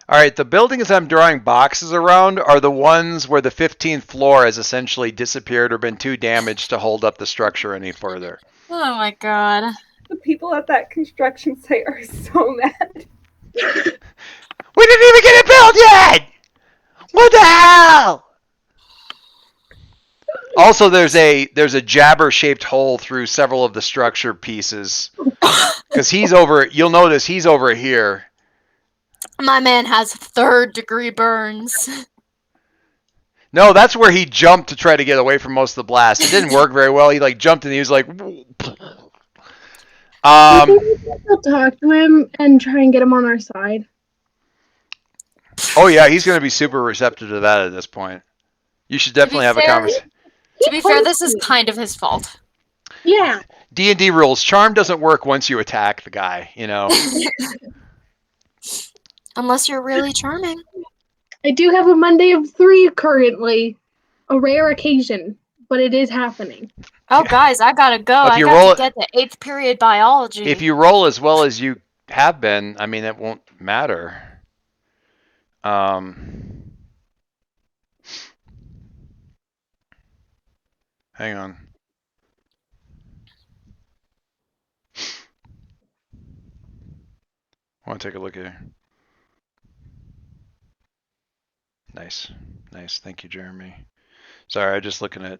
All right, the buildings I'm drawing boxes around are the ones where the 15th floor has essentially disappeared or been too damaged to hold up the structure any further.
Oh my god.
The people at that construction site are so mad.
We didn't even get it built yet! What the hell? Also, there's a jabber-shaped hole through several of the structure pieces. Because he's over, you'll notice he's over here.
My man has 3rd-degree burns.
No, that's where he jumped to try to get away from most of the blast. It didn't work very well. He like jumped and he was like,
Do you think we can still talk to him and try and get him on our side?
oh yeah, he's going to be super receptive to that at this point. You should definitely have a conversation.
To be fair, this is kind of his fault.
Yeah.
D&D rules. Charm doesn't work once you attack the guy, you know.
Unless you're really charming.
I do have a Monday of 3 currently. A rare occasion, but it is happening.
Oh, guys, I gotta go.
If
I
you
got
roll
to get to 8th period biology.
If you roll as well as you have been, I mean, it won't matter. Hang on. I want to take a look here. Nice. Nice. Thank you, Jeremy. Sorry, I'm just looking at...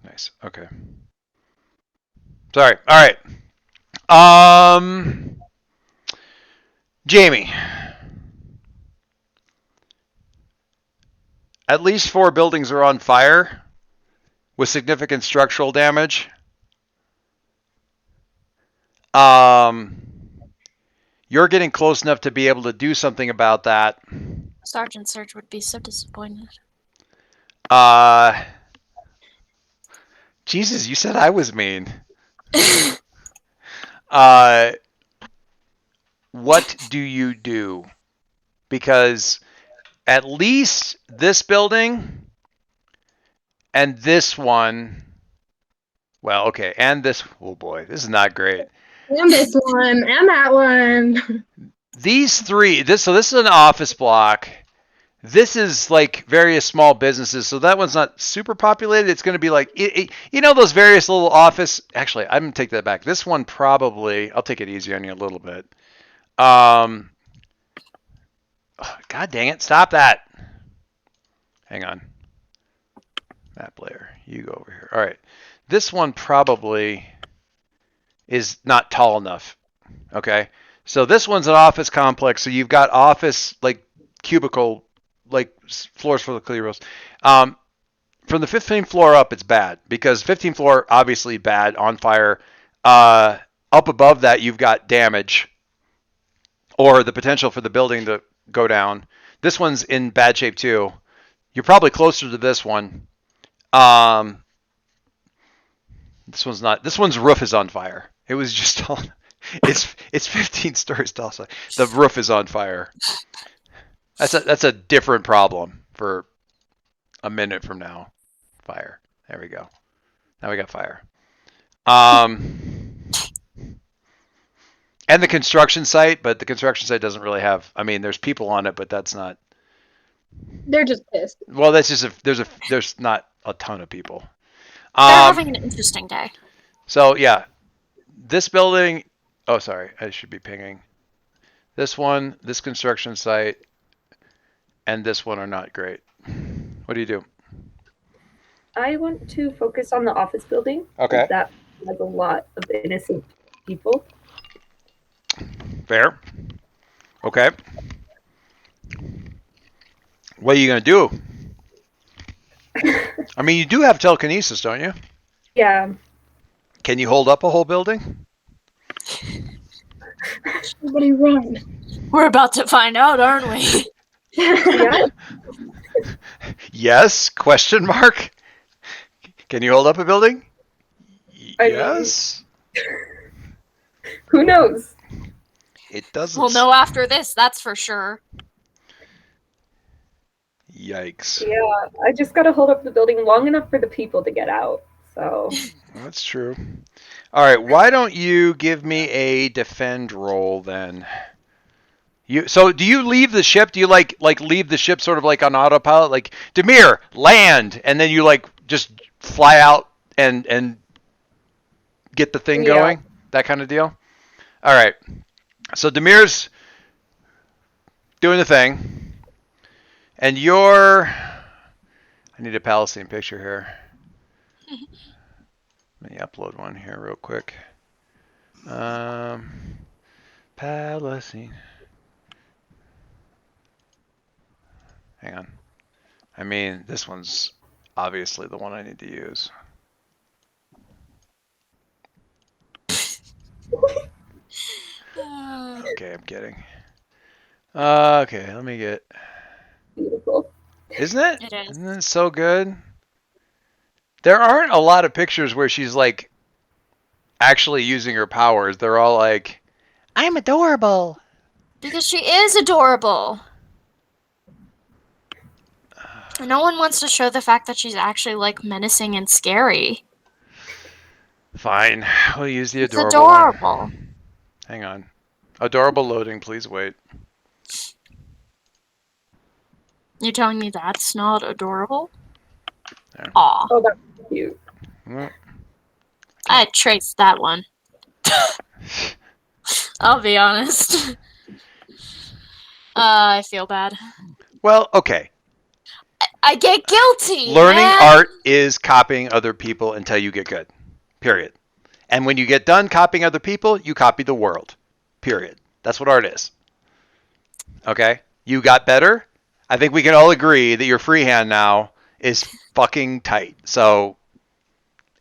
Nice. Okay. Sorry. All right. Jamie. At least 4 buildings are on fire with significant structural damage. You're getting close enough to be able to do something about that.
Sergeant Surge would be so disappointed.
Jesus, you said I was mean. What do you do? Because at least this building and this one, well, okay, and this, oh boy, this is not great.
And this one, and that one.
These 3, so this is an office block. This is like various small businesses, so that one's not super populated. It's going to be like, you know, those various little office. Actually, I'm going to take that back. This one probably, I'll take it easy on you a little bit. God dang it, stop that. Hang on. Map layer, you go over here. All right. This one probably is not tall enough. Okay. So this one's an office complex. So you've got office, like cubicle, like floors for the clear. From the 15th floor up, it's bad because 15th floor, obviously bad, on fire. Up above that, you've got damage or the potential for the building to go down. This one's in bad shape too. You're probably closer to this one. This one's not. This one's roof is on fire. It was just all. It's 15 stories tall. So the roof is on fire. That's a different problem for a minute from now. Fire. There we go. Now we got fire. And the construction site, but the construction site doesn't really have. I mean, there's people on it, but that's not.
They're just pissed.
Well, that's just there's not a ton of people.
They're having an interesting day.
So yeah, this building. Oh, sorry, I should be pinging. This one, this construction site, and this one are not great. What do you do?
I want to focus on the office building.
Okay.
That has a lot of innocent people.
Fair. Okay. What are you gonna do? I mean, you do have telekinesis, don't you?
Yeah.
Can you hold up a whole building?
Everybody run.
We're about to find out, aren't we?
Yeah.
Yes? Question mark. Can you hold up a building?
I mean-
Yes.
Who knows?
It doesn't.
We'll know after this, that's for sure.
Yikes.
Yeah, I just gotta hold up the building long enough for the people to get out. So
That's true. All right, why don't you give me a defend roll then? So do you leave the ship? Do you like leave the ship sort of like on autopilot, like Demir, land, and then you like just fly out and get the thing going, that kind of deal? All right. So Demir's doing the thing, and you're. I need a Palestine picture here. Let me upload one here real quick. Palestine. Hang on. I mean, this one's obviously the one I need to use. Okay, I'm kidding. Okay, let me get.
beautiful.
Isn't it?
It is.
Isn't it so good? There aren't a lot of pictures where she's like actually using her powers. They're all like, I'm adorable.
Because she is adorable. No one wants to show the fact that she's actually like menacing and scary.
Fine, we'll use the
It's
adorable one.
adorable.
Hang on. Adorable loading, please wait.
You're telling me that's not adorable?
There.
Aw,
Oh, that's cute.
Mm.
I traced that one. I'll be honest. I feel bad.
Well, okay.
I get guilty.
Learning
man.
art is copying other people until you get good. Period. And when you get done copying other people, you copy the world. Period. That's what art is. Okay? You got better. I think we can all agree that your freehand now is fucking tight. So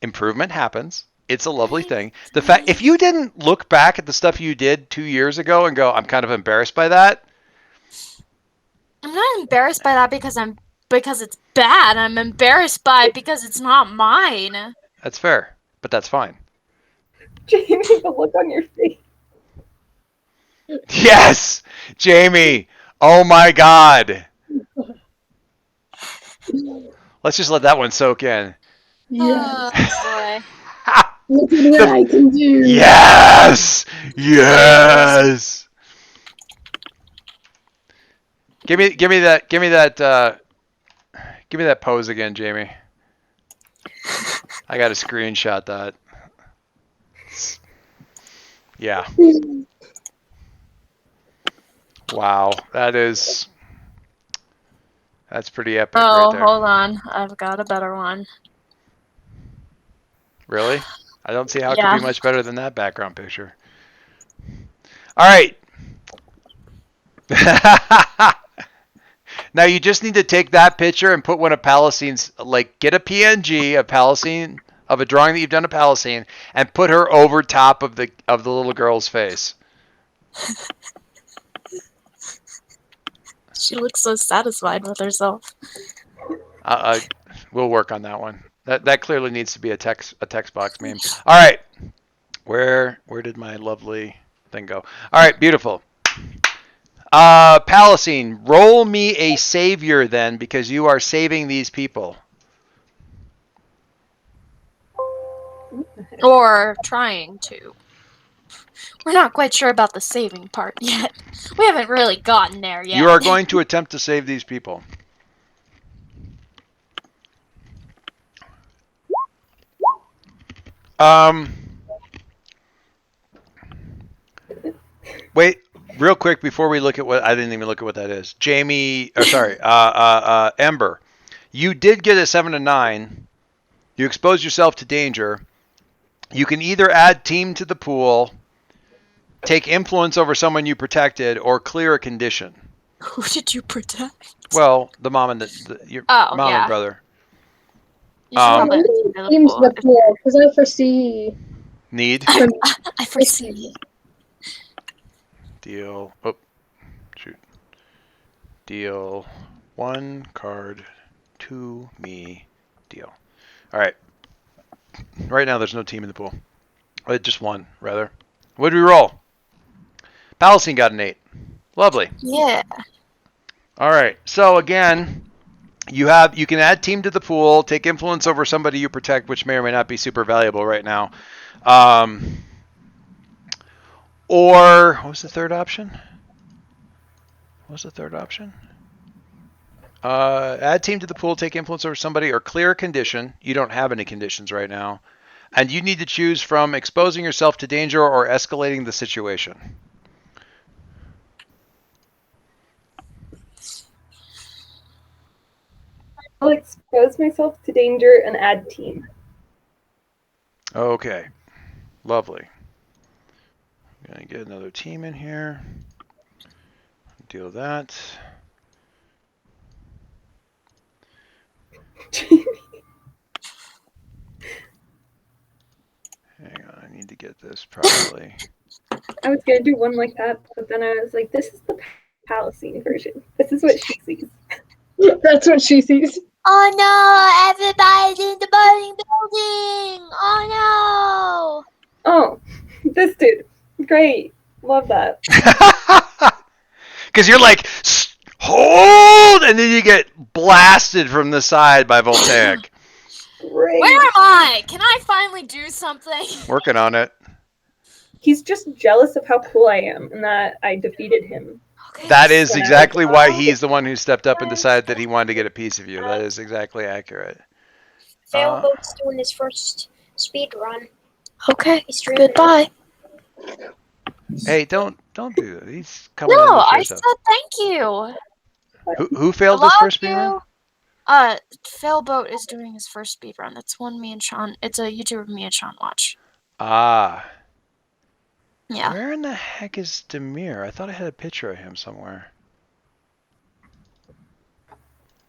improvement happens. It's a lovely thing. The fact if you didn't look back at the stuff you did 2 years ago and go, I'm kind of embarrassed by that.
I'm not embarrassed by that because it's bad. I'm embarrassed by it because it's not mine.
That's fair, but that's fine.
Jamie, the look on your face.
Yes, Jamie. Oh my God. Let's just let that one soak in.
Yeah.
Oh boy.
Look at what I can do.
Yes! Yes! Give me that pose again, Jamie. I gotta screenshot that. Yeah. Wow, that's pretty epic right
Oh,
there.
hold on. I've got a better one.
Really? I don't see how it
Yeah.
could be much better than that background picture. All right. Now you just need to take that picture and put one of Palestine's, like get a PNG of Palestine, of a drawing that you've done of Palestine, and put her over top of the little girl's face.
She looks so satisfied with herself.
We'll work on that one. That clearly needs to be a text box meme. All right. Where did my lovely thing go? All right, beautiful. Palestine, roll me a savior then, because you are saving these people.
Or trying to. We're not quite sure about the saving part yet. We haven't really gotten there yet.
You are going to attempt to save these people. Wait, real quick before we look at what I didn't even look at what that is. Jamie, or sorry, Ember, you did get a 7 to 9. You exposed yourself to danger. You can either add team to the pool, take influence over someone you protected, or clear a condition.
Who did you protect?
Well, the mom and your mom
yeah.
and brother.
You should
I'm
have
going
a
to teams
pool.
the pool because I foresee.
Need
I foresee.
deal. Oh, shoot. Deal 1 card to me. Deal. All right. Right now, there's no team in the pool. Just one, rather. What did we roll? Palestine got an 8. Lovely.
Yeah.
All right. So again, You can add team to the pool, take influence over somebody you protect, which may or may not be super valuable right now. Or what was the third option? Add team to the pool, take influence over somebody, or clear a condition. You don't have any conditions right now. And you need to choose from exposing yourself to danger or escalating the situation.
I'll expose myself to danger and add team.
Okay. Lovely. I'm going to get another team in here. Deal with that. Hang on, I need to get this properly.
I was going to do one like that, but then I was like, this is the Palestine version. This is what she sees.
That's what she sees.
Oh no! Everybody's in the burning building! Oh no!
Oh, this dude. Great. Love that.
Because you're like, hold, and then you get blasted from the side by Voltaic.
Great.
Where am I? Can I finally do something?
Working on it.
He's just jealous of how cool I am and that I defeated him.
Okay.
That is exactly why he's the one who stepped up and decided that he wanted to get a piece of you. That is exactly accurate.
Failboat's doing his first speed run.
Okay.
He's streaming.
Goodbye.
Hey, don't do that. He's coming
No,
in
I
with
said
stuff.
thank you.
Who failed his first speed run?
Failboat is doing his first speed run. That's one me and Sean. It's a YouTuber me and Sean watch.
Ah.
Yeah.
Where in the heck is Demir? I thought I had a picture of him somewhere.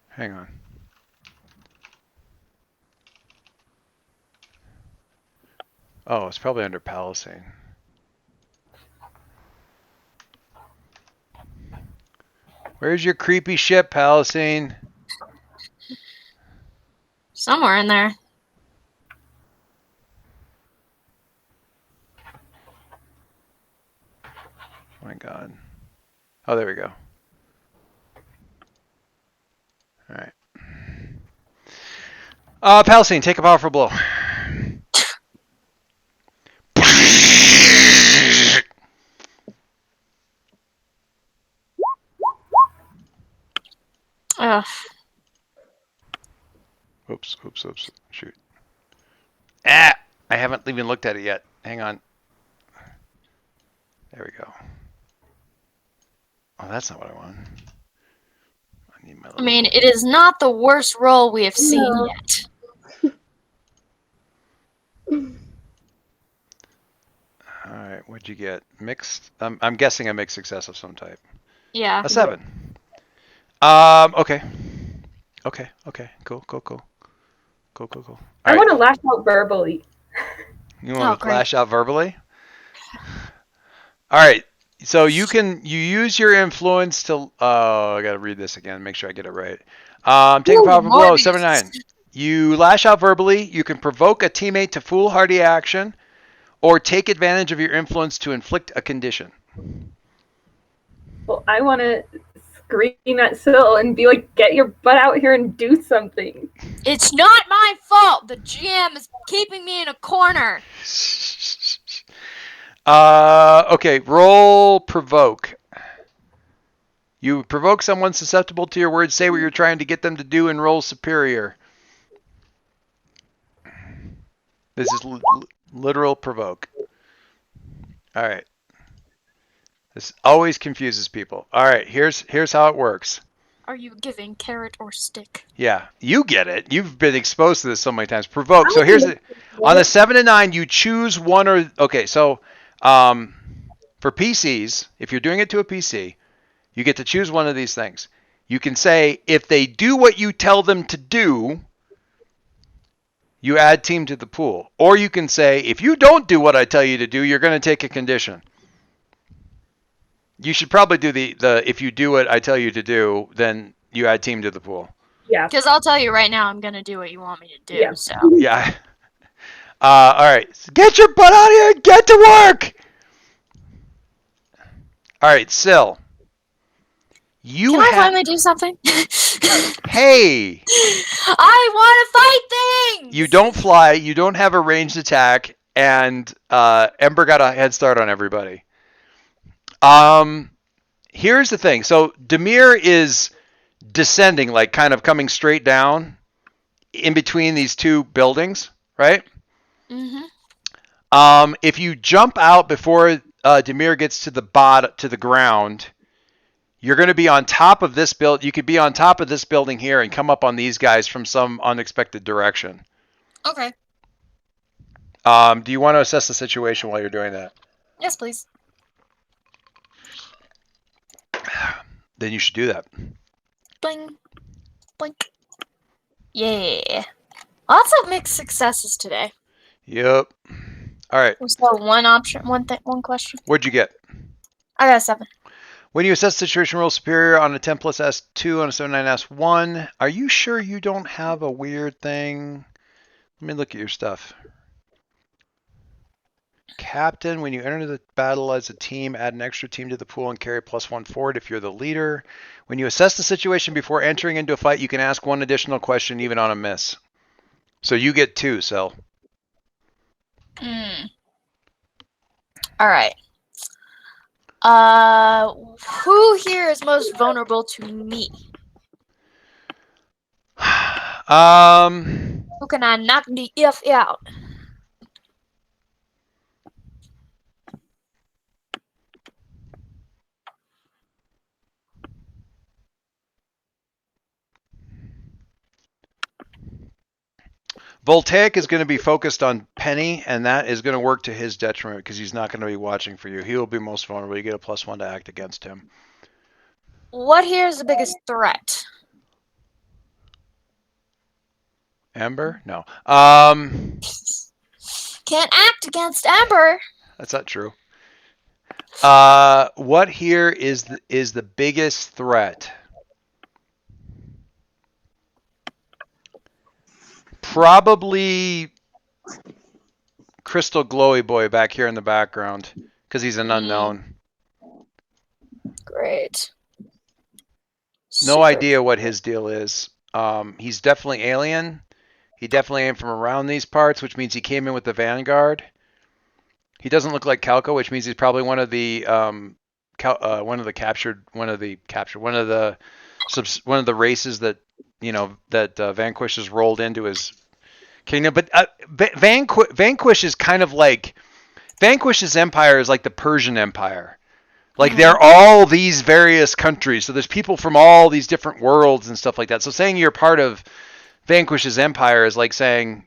Hang on. Oh, it's probably under Palestine. Where's your creepy ship, Palestine?
Somewhere in there.
Oh my god. Oh, there we go. Alright. Palestine, take a powerful blow.
Ugh.
Oops. Shoot. Ah! I haven't even looked at it yet. Hang on. There we go. Oh, that's not what I want. I need my
I mean, it is not the worst roll we have seen yet.
Alright, what'd you get? Mixed? I'm guessing a mixed success of some type.
Yeah.
A 7. Okay. Cool.
I want to lash out verbally.
You want to
great.
lash out verbally? Alright, so you use your influence to, I gotta read this again, make sure I get it right. Take a powerful blow, 7-9. You lash out verbally, you can provoke a teammate to foolhardy action, or take advantage of your influence to inflict a condition.
Well, I want to scream at Syl and be like, get your butt out here and do something.
It's not my fault. The GM is keeping me in a corner.
Okay, roll provoke. You provoke someone susceptible to your words, say what you're trying to get them to do, and roll superior. This is literal provoke. Alright. This always confuses people. Alright, here's how it works.
Are you giving carrot or stick?
Yeah, you get it. You've been exposed to this so many times. Provoke. So here's it. On the 7 and 9, you choose one or... Okay, so for PCs, if you're doing it to a PC, you get to choose one of these things. You can say, if they do what you tell them to do, you add team to the pool. Or you can say, if you don't do what I tell you to do, you're going to take a condition. You should probably do the if you do what I tell you to do, then you add team to the pool.
Yeah.
Because I'll tell you right now, I'm gonna do what you want me to do.
Yeah.
So
Yeah. All right. Get your butt out of here and get to work. All right, Syl. You
Can I
have.
finally do something?
Hey,
I want to fight things.
you don't fly. You don't have a ranged attack, and Ember got a head start on everybody. Here's the thing. So Demir is descending, like kind of coming straight down in between these two buildings, right? If you jump out before Demir gets to the ground, you're going to be on top of this build. You could be on top of this building here and come up on these guys from some unexpected direction.
Okay.
Do you want to assess the situation while you're doing that?
Yes, please.
Then you should do that.
Bling. Blink. Yeah. Lots of mixed successes today.
Yep. All right.
Was there one option, one question?
What'd you get?
I got a 7.
When you assess the situation, roll superior on a 10 plus S2 on a 79 S1. Are you sure you don't have a weird thing? Let me look at your stuff. Captain, when you enter the battle as a team, add an extra team to the pool and carry +1 forward if you're the leader. When you assess the situation before entering into a fight, you can ask one additional question even on a miss. So you get 2, Sel.
All right. Who here is most vulnerable to me? Who can I knock the F out?
Voltaic is going to be focused on Penny, and that is going to work to his detriment because he's not going to be watching for you. He will be most vulnerable. You get a +1 to act against him.
What here is the biggest threat?
Ember? No.
Can't act against Ember.
That's not true. What here is the biggest threat? Probably Crystal Glowy Boy back here in the background because he's an unknown.
Great.
No idea what his deal is. He's definitely alien. He definitely came from around these parts, which means he came in with the Vanguard. He doesn't look like Calco, which means he's probably one of the races that Vanquish has rolled into his kingdom. But Vanquish is kind of like Vanquish's empire is like the Persian Empire. Like they're all these various countries, so there's people from all these different worlds and stuff like that. So saying you're part of Vanquish's empire is like saying,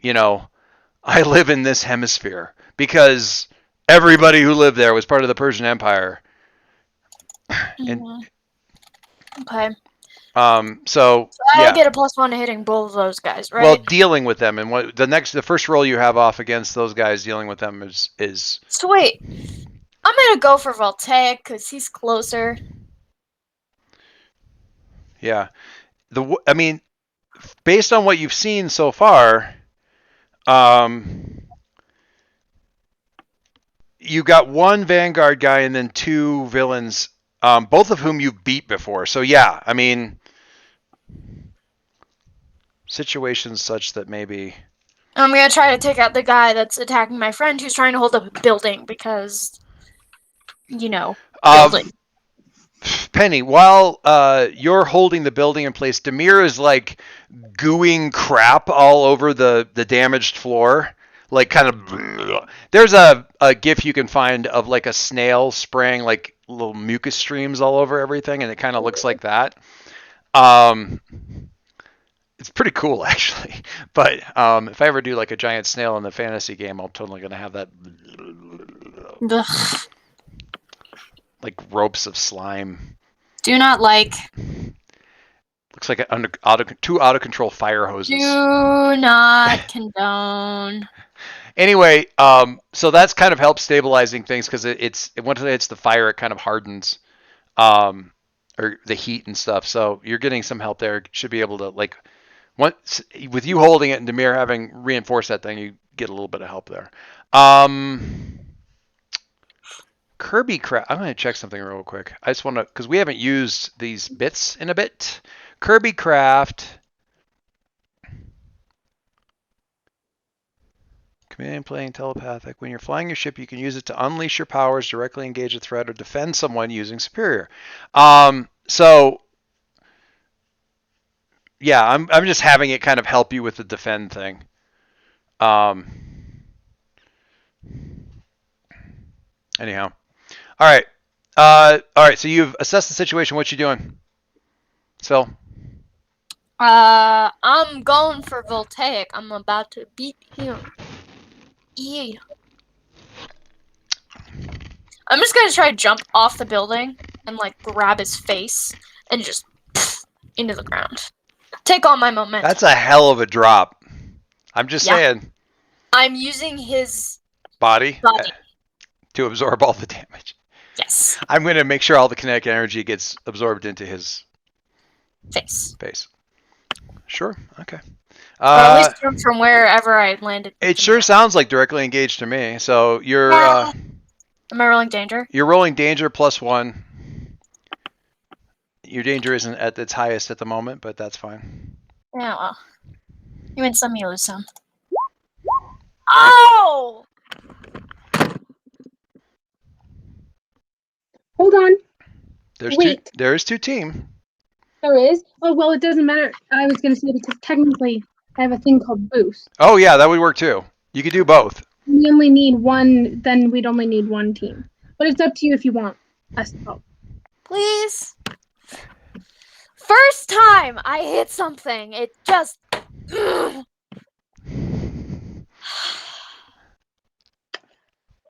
I live in this hemisphere because everybody who lived there was part of the Persian Empire.
Okay.
So
I get a +1 to hitting both of those guys, right?
Well, dealing with them, and what the first roll you have off against those guys dealing with them is.
So wait, I'm gonna go for Voltaic because he's closer.
Yeah, based on what you've seen so far, you got one Vanguard guy and then 2 villains, both of whom you've beat before. So yeah, situations such that maybe.
I'm gonna try to take out the guy that's attacking my friend who's trying to hold up a building because, building.
Penny, while you're holding the building in place, Demir is like gooing crap all over the damaged floor. Like kind of, there's a gif you can find of like a snail spraying like little mucus streams all over everything, and it kind of looks like that. It's pretty cool actually, but if I ever do like a giant snail in the fantasy game, I'm totally gonna have that.
Ugh.
Like ropes of slime.
Do not like.
Looks like two out of control fire hoses.
Do not condone.
Anyway, so that's kind of helps stabilizing things because once it hits the fire, it kind of hardens, or the heat and stuff. So you're getting some help there. Should be able to once with you holding it and Demir having reinforced that thing, you get a little bit of help there. Kirby Craft. I'm going to check something real quick. I just want to, because we haven't used these bits in a bit. Kirby Craft. Command playing telepathic. When you're flying your ship, you can use it to unleash your powers, directly engage a threat, or defend someone using superior. So yeah, I'm just having it kind of help you with the defend thing. Anyhow, all right. All right. So you've assessed the situation. What you doing, Phil?
I'm going for Voltaic. I'm about to beat him. Yeah. I'm just gonna try to jump off the building and like grab his face and just into the ground. Take all my momentum.
That's a hell of a drop. I'm just saying.
I'm using his
body
body.
to absorb all the damage.
Yes.
I'm going to make sure all the kinetic energy gets absorbed into his
face.
Sure. Okay.
Or at least from wherever I landed.
It sure sounds like directly engaged to me. So you're.
Am I rolling danger?
You're rolling danger +1. Your danger isn't at its highest at the moment, but that's fine.
Yeah, well. You win some, you lose some. Oh!
Hold on.
Wait.
There is 2 team.
There is? Oh, well, it doesn't matter. I was going to say because technically I have a thing called boost.
Oh, yeah, that would work too. You could do both.
We only need one, then we'd only need one team. But it's up to you if you want us to help.
Please. First time I hit something, it just.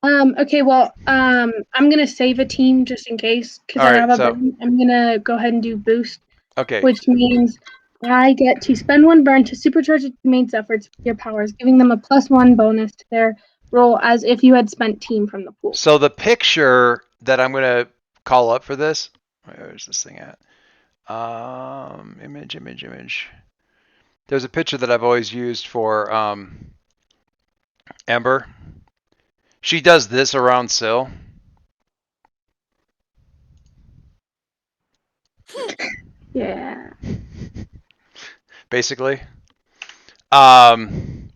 Okay, well, I'm gonna save a team just in case because I have a burn. I'm gonna go ahead and do boost.
Okay.
Which means I get to spend 1 burn to supercharge your teammates' efforts with your powers, giving them a +1 bonus to their roll as if you had spent team from the pool.
So the picture that I'm gonna call up for this. Where's this thing at? Image. There's a picture that I've always used for Ember. She does this around Syl.
Yeah.
Basically. Penny,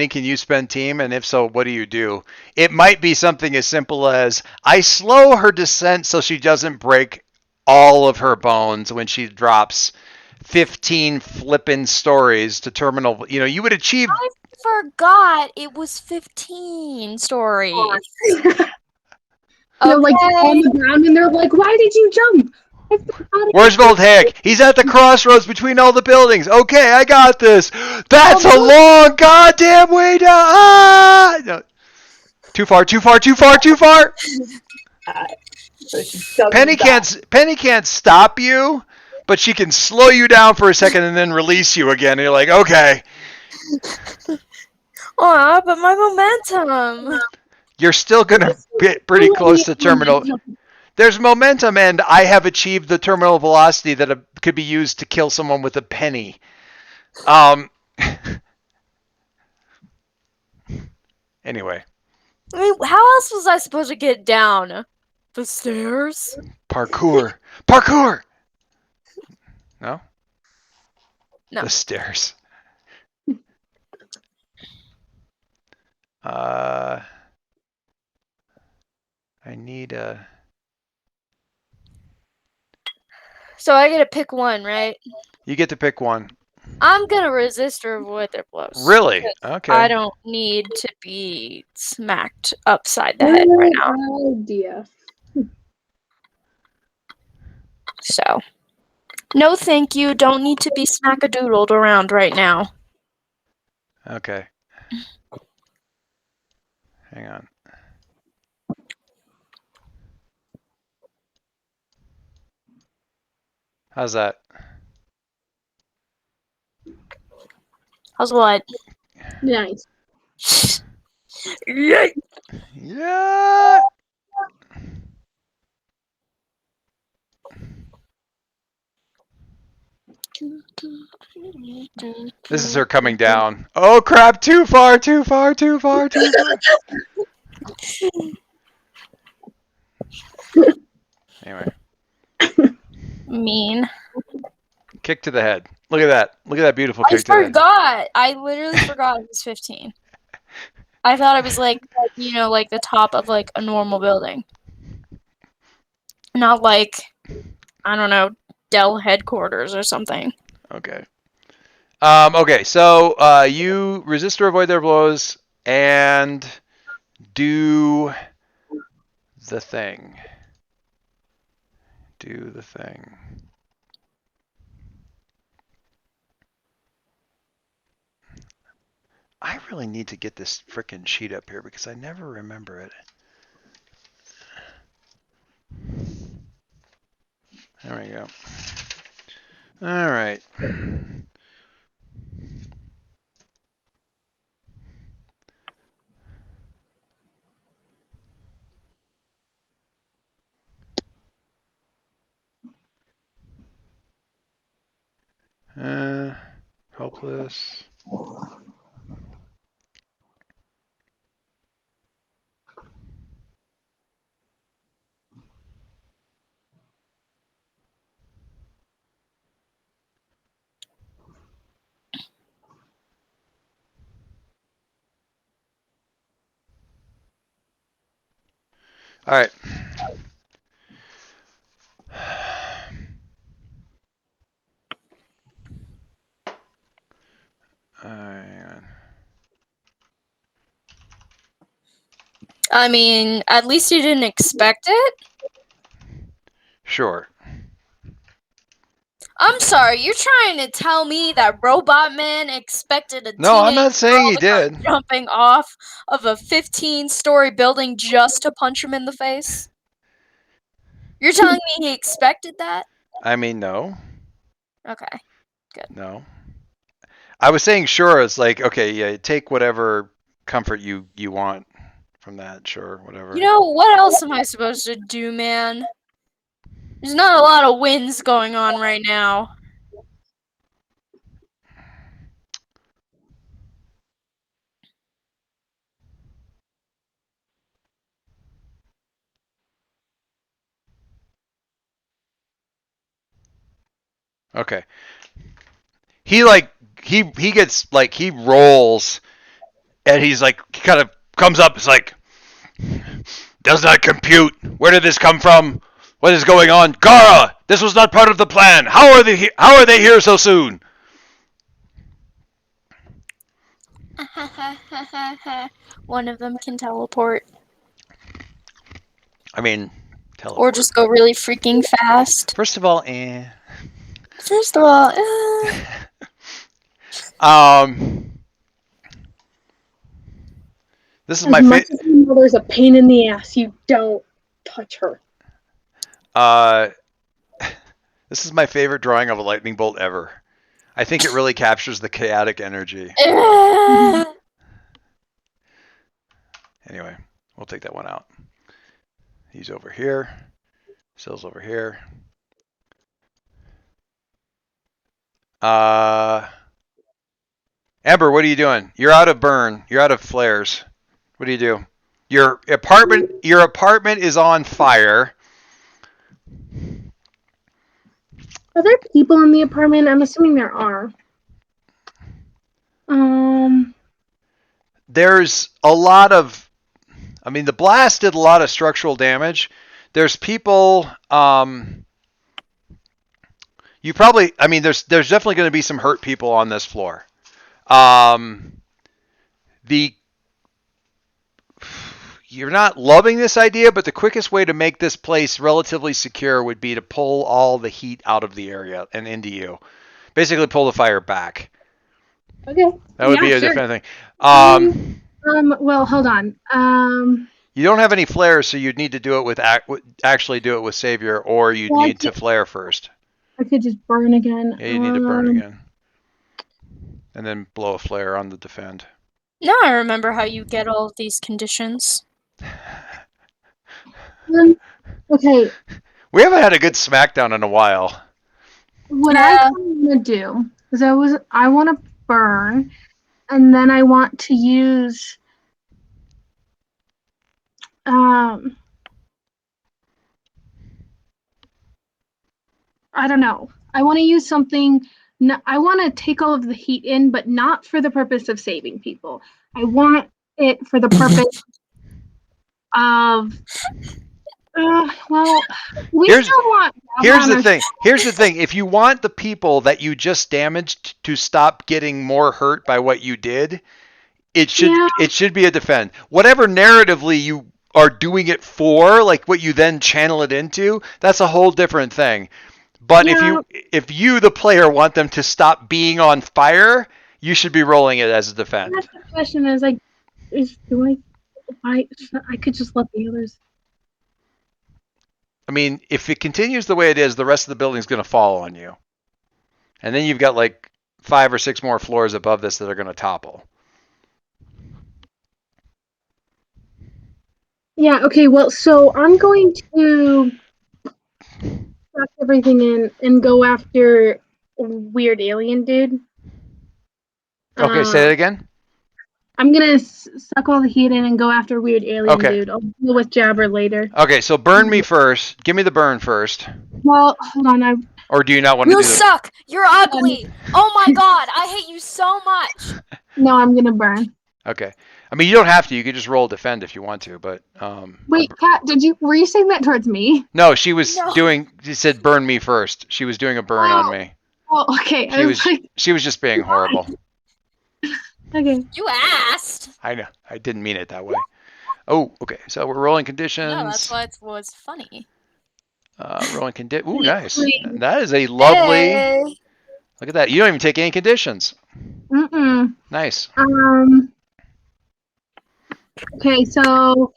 can you spend team? And if so, what do you do? It might be something as simple as I slow her descent so she doesn't break all of her bones when she drops 15 flippin' stories to terminal. You know, you would achieve.
I forgot it was 15 stories.
They're like on the ground and they're like, why did you jump?
Where's Voltaic? He's at the crossroads between all the buildings. Okay, I got this. That's a long goddamn way down. Ah! No. Too far. Penny can't stop you, but she can slow you down for a second and then release you again. And you're like, okay.
Aw, but my momentum.
You're still gonna get pretty close to terminal. There's momentum, and I have achieved the terminal velocity that could be used to kill someone with a penny. Anyway.
I mean, how else was I supposed to get down? The stairs?
Parkour! No?
No.
The stairs. I need a...
So I get to pick one, right?
You get to pick one.
I'm gonna resist or avoid their blows.
Really? Okay.
I don't need to be smacked upside the head right now.
Idea.
So, no thank you. Don't need to be smackadoodled around right now.
Okay. Hang on. How's that?
How's what?
Nice.
Yay!
Yeah! This is her coming down. Oh crap, too far. Anyway,
Mean.
kick to the head. Look at that. Look at that beautiful
I
kick to the head.
forgot. I literally forgot it was 15. I thought it was like the top of like a normal building. Not like, I don't know, Dell headquarters or something.
Okay. Okay, so you resist or avoid their blows and do the thing. Do the thing. I really need to get this frickin' sheet up here because I never remember it. There we go. All right. Hopeless. All right. Hang on.
I mean, at least you didn't expect it.
Sure.
I'm sorry, you're trying to tell me that Robot Man expected a
No, I'm
teenage
not saying he
girl to come
did.
jumping off of a 15-story building just to punch him in the face? You're telling me he expected that?
I mean, no.
Okay.
No. I was saying sure. It's like, okay, yeah, take whatever comfort you want from that. Sure, whatever.
You know, what else am I supposed to do, man? There's not a lot of wins going on right now.
Okay. He gets like he rolls and he's like he kind of comes up. It's like does not compute. Where did this come from? What is going on? Gara, this was not part of the plan. How are they here so soon?
One of them can teleport.
I mean, teleport.
Or just go really freaking fast.
First of all,
First of all,
this is
As
my
much as your mother's a pain in the ass, you don't touch her.
This is my favorite drawing of a lightning bolt ever. I think it really captures the chaotic energy. Anyway, we'll take that one out. He's over here. Sill's over here. Amber, what are you doing? You're out of burn. You're out of flares. What do you do? Your apartment is on fire.
Are there people in the apartment? I'm assuming there are.
There's a lot of, I mean, the blast did a lot of structural damage. There's people, you probably, I mean, there's definitely going to be some hurt people on this floor. You're not loving this idea, but the quickest way to make this place relatively secure would be to pull all the heat out of the area and into you. Basically, pull the fire back.
Okay.
That would be a
sure.
different thing.
Well, hold on.
You don't have any flares, so you'd need to do it with actually do it with Savior, or you'd need to flare first.
I could just burn again.
Yeah, you need to burn again, and then blow a flare on the defend.
now I remember how you get all of these conditions.
Okay.
We haven't had a good SmackDown in a while.
What I want to do is I want to burn, and then I want to use I don't know. I want to use something. I want to take all of the heat in, but not for the purpose of saving people. I want it for the purpose of. Well, we
Here's
still want.
here's the thing. Here's the thing. If you want the people that you just damaged to stop getting more hurt by what you did, it should be a defend. Whatever narratively you are doing it for, like what you then channel it into, that's a whole different thing. But if you the player want them to stop being on fire, you should be rolling it as a defend.
That's the question. Is like, I could just let the others.
I mean, if it continues the way it is, the rest of the building is going to fall on you, and then you've got like 5 or 6 more floors above this that are going to topple.
Yeah. Okay. Well, so I'm going to suck everything in and go after weird alien dude.
Okay, say that again.
I'm gonna suck all the heat in and go after weird alien dude. I'll deal with Jabber later.
Okay, so burn me first. Give me the burn first.
Well, hold on.
Or do you not want to do
You suck. You're ugly. Oh my god, I hate you so much.
No, I'm gonna burn.
Okay. I mean, you don't have to. You could just roll defend if you want to, but
Wait, Kat, were you saying that towards me?
No, she was doing. She said burn me first. She was doing a burn on me.
Well, okay.
She was just being horrible.
Okay.
You asked.
I know. I didn't mean it that way. Oh, okay. So we're rolling conditions.
No, that's why it was funny.
Rolling condition. Ooh, nice. That is a lovely.
Hey.
Look at that. You don't even take any conditions. Nice.
Okay, so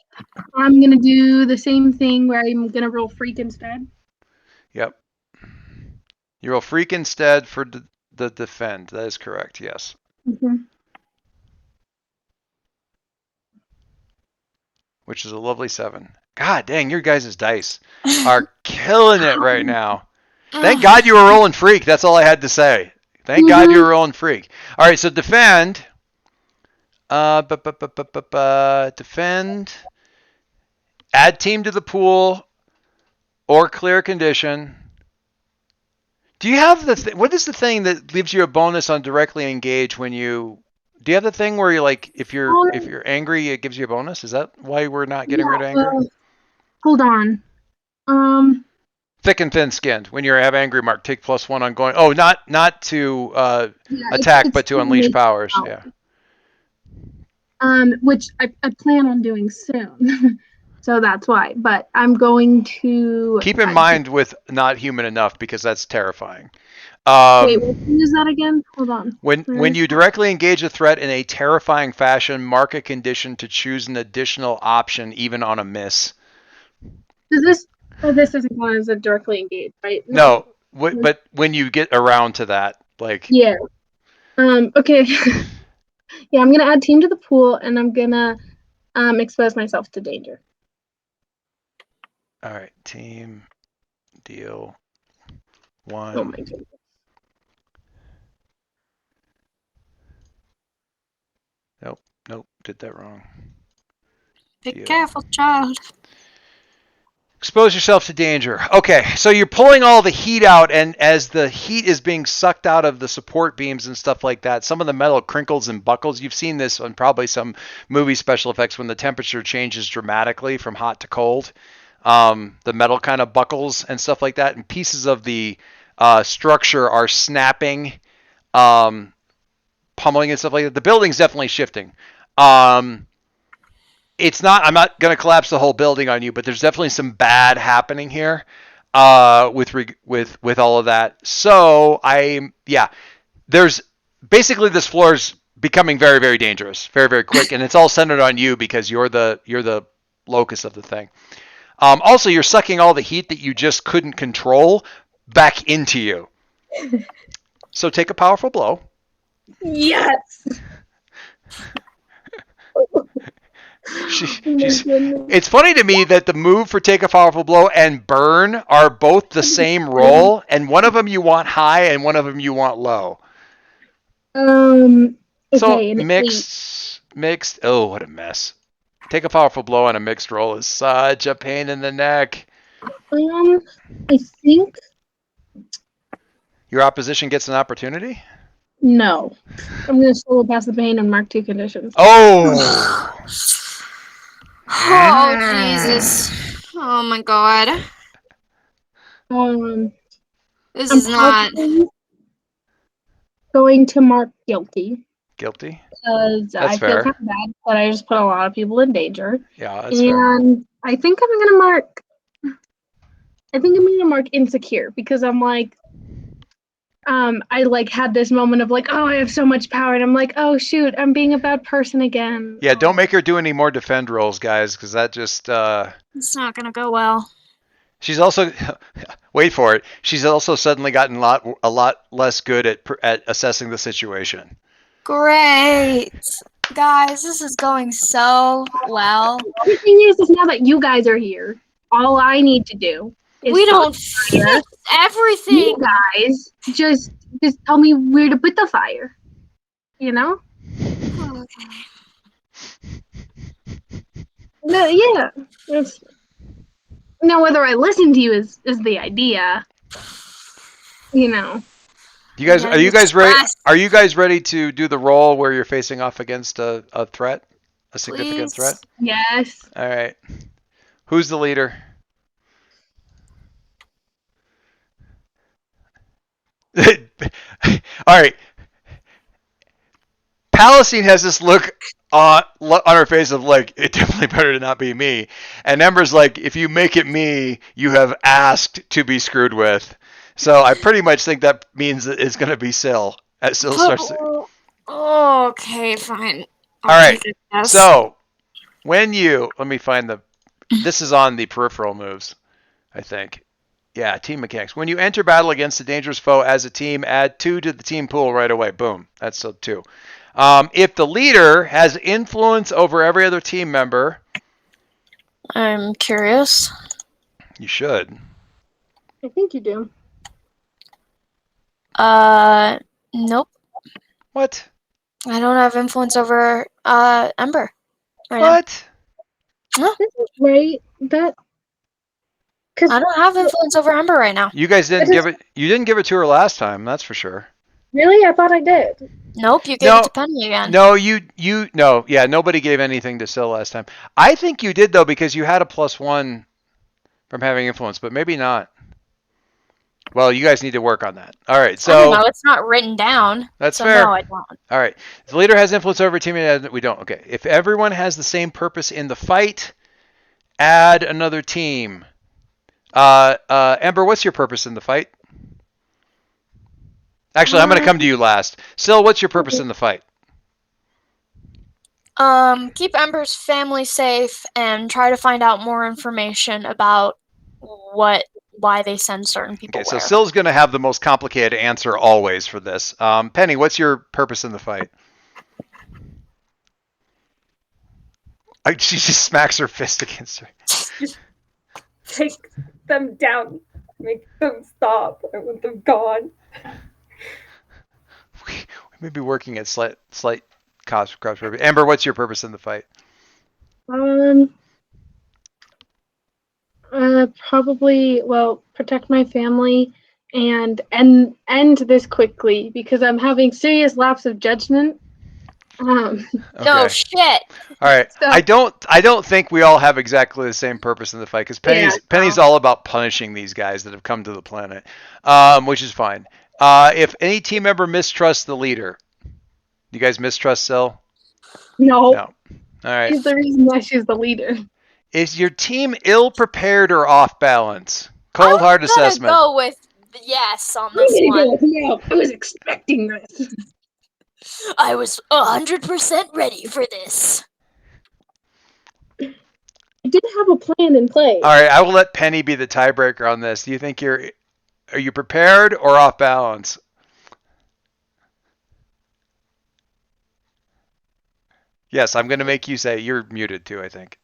I'm gonna do the same thing where I'm gonna roll freak instead.
Yep. You roll freak instead for the defend. That is correct. Yes. Which is a lovely 7. God dang, your guys' dice are killing it right now. Thank God you were rolling freak. That's all I had to say. Thank God you were rolling freak. All right, so defend. Defend. Add team to the pool or clear condition. Do you have what is the thing that gives you a bonus on directly engage when you? Do you have the thing where you like if you're angry it gives you a bonus? Is that why we're not getting rid of anger?
Hold on.
Thick and thin skinned. When you have angry mark, take +1 on going. Oh, not to attack, but to unleash powers. Yeah.
Which I plan on doing soon. So that's why. But I'm going to
keep in mind with not human enough because that's terrifying.
Wait, what is that again? Hold on.
When you directly engage a threat in a terrifying fashion, mark a condition to choose an additional option, even on a miss.
Does this? Oh, this isn't one as a directly engaged, right?
No, but when you get around to that, like.
Yeah. Okay. Yeah, I'm gonna add team to the pool, and I'm gonna expose myself to danger.
All right, team, deal 1.
Oh my goodness.
Nope, did that wrong.
Be careful, child.
Expose yourself to danger. Okay, so you're pulling all the heat out, and as the heat is being sucked out of the support beams and stuff like that, some of the metal crinkles and buckles. You've seen this on probably some movie special effects when the temperature changes dramatically from hot to cold. The metal kind of buckles and stuff like that, and pieces of the structure are snapping, pummeling and stuff like that. The building's definitely shifting. It's not. I'm not going to collapse the whole building on you, but there's definitely some bad happening here with all of that. So there's basically this floor is becoming very, very dangerous, very, very quick, and it's all centered on you because you're the locus of the thing. Also, you're sucking all the heat that you just couldn't control back into you. So take a powerful blow.
Yes.
It's funny to me that the move for take a powerful blow and burn are both the same roll, and one of them you want high and one of them you want low.
Okay,
so mixed. Oh, what a mess. Take a powerful blow on a mixed roll is such a pain in the neck.
I think
Your opposition gets an opportunity?
no. I'm gonna solo pass the pain and mark 2 conditions.
Oh!
Oh, Jesus. Oh, my God. This
I'm
is not.
probably going to mark guilty
Guilty?
because
That's
I feel
fair.
kind of bad that I just put a lot of people in danger.
Yeah, that's fair.
And I think I'm gonna mark. I think I'm gonna mark insecure because I'm like, I like had this moment of like, oh, I have so much power, and I'm like, oh shoot, I'm being a bad person again.
Yeah, don't make her do any more defend rolls, guys, because that just.
It's not going to go well.
She's also. Wait for it. She's also suddenly gotten a lot less good at assessing the situation.
Great. Guys, this is going so well.
The thing is now that you guys are here, all I need to do is
We don't
fire.
fix everything.
You guys just tell me where to put the fire. You know?
Okay.
No, yeah. Now whether I listen to you is the idea. You know.
You guys,
Yeah,
are you guys
just
ready?
press.
Are you guys ready to do the roll where you're facing off against a threat, a significant
Please.
threat?
Yes.
All right. Who's the leader? All right. Palestine has this look on her face of like, it definitely better to not be me. And Ember's like, if you make it me, you have asked to be screwed with. So I pretty much think that means that it's going to be Syl. As Syl starts to...
Okay, fine.
All right.
take it, yes.
So when you, let me find this is on the peripheral moves, I think. Yeah, team mechanics. When you enter battle against a dangerous foe as a team, add 2 to the team pool right away. Boom. That's so 2. If the leader has influence over every other team member,
I'm curious.
you should.
I think you do.
Nope.
What?
I don't have influence over Ember right now.
What?
Right? That.
I don't have influence over Ember right now.
You guys didn't give it. You didn't give it to her last time. That's for sure.
Really? I thought I did.
Nope, you gave it to Penny again.
No, no. Yeah, nobody gave anything to Syl last time. I think you did though because you had a +1 from having influence, but maybe not. Well, you guys need to work on that. All right, so
I don't know. It's not written down.
That's
so
fair.
No, I don't.
All right, the leader has influence over a team. We don't. Okay, if everyone has the same purpose in the fight, add another team. Ember, what's your purpose in the fight? Actually, I'm going to come to you last. Syl, what's your purpose in the fight?
Keep Ember's family safe and try to find out more information about why they send certain people.
Okay, so Syl's going to have the most complicated answer always for this. Penny, what's your purpose in the fight? She just smacks her fist against her.
Just take them down. Make them stop. I want them gone.
We may be working at slight cross purpose. Amber, what's your purpose in the fight?
Probably protect my family and end this quickly because I'm having serious lapse of judgment.
Okay.
No shit.
All right.
So-
I don't think we all have exactly the same purpose in the fight because Penny's all about punishing these guys that have come to the planet, which is fine. If any team member mistrusts the leader, you guys mistrust Syl?
No.
No. All right.
She's the reason why she's the leader.
Is your team ill prepared or off balance? Cold hard assessment.
I'm gonna go with yes on this one.
No, I was expecting this.
I was 100% ready for this.
I did have a plan in place.
All right, I will let Penny be the tiebreaker on this. Do you think are you prepared or off balance? Yes, I'm going to make you say you're muted too, I think.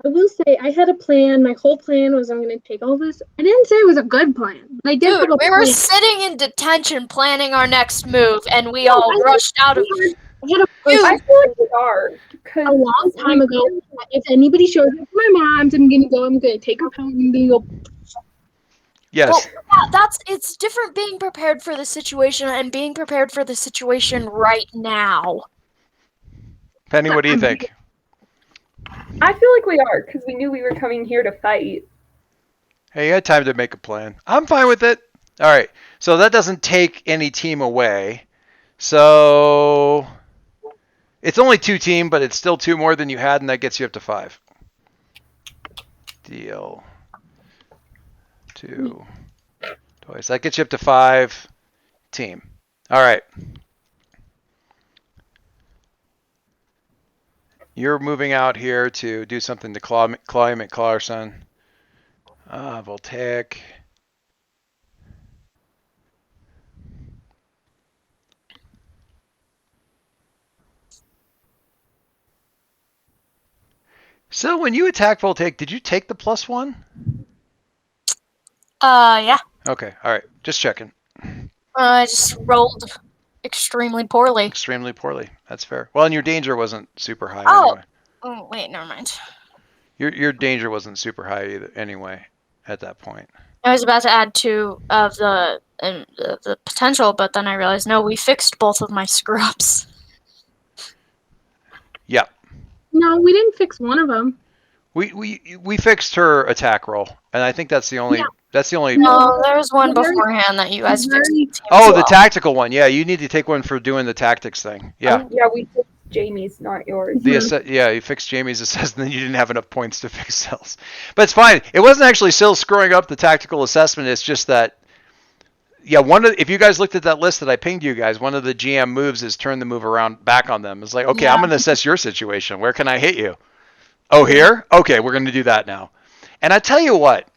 I will say I had a plan. My whole plan was I'm going to take all this. I didn't say it was a good plan, but I did have
Dude,
a
we
plan.
were sitting in detention planning our next move, and we all rushed out of.
I had a
I feel like we are.
a long time ago. If anybody shows up to my mom's, I'm gonna take her phone and I'm gonna go.
Yes.
Well, it's different being prepared for the situation and being prepared for the situation right now.
Penny, what do you think?
I feel like we are, because we knew we were coming here to fight.
Hey, you had time to make a plan. I'm fine with it. All right. So that doesn't take any team away. So it's only 2 team, but it's still 2 more than you had, and that gets you up to 5. Deal. 2. Twice. That gets you up to 5 team. All right. You're moving out here to do something to Climate Clarkson. Voltaic. So when you attack Voltaic, did you take the +1?
Yeah.
Okay, all right. Just checking.
I just rolled extremely poorly.
Extremely poorly. That's fair. Well, and your danger wasn't super high
Oh.
anyway.
Oh, wait, never mind.
Your danger wasn't super high either, anyway at that point.
I was about to add 2 of the potential, but then I realized, no, we fixed both of my screw-ups.
Yep.
No, we didn't fix one of them.
We fixed her attack roll, and I think that's the only.
Yeah.
That's the only.
No, there was one
Very-
beforehand that you guys fixed.
very-
Oh,
as
the
well.
tactical one. Yeah, you need to take one for doing the tactics thing. Yeah.
Yeah, we fixed Jamie's, not yours.
Yeah, you fixed Jamie's assessment, then you didn't have enough points to fix Sill's. But it's fine. It wasn't actually Sill screwing up the tactical assessment. It's just that, yeah, if you guys looked at that list that I pinged you guys, one of the GM moves is turn the move around back on them. It's like, okay, I'm going to assess your situation. Where can I hit you? Oh, here? Okay, we're going to do that now. And I tell you what,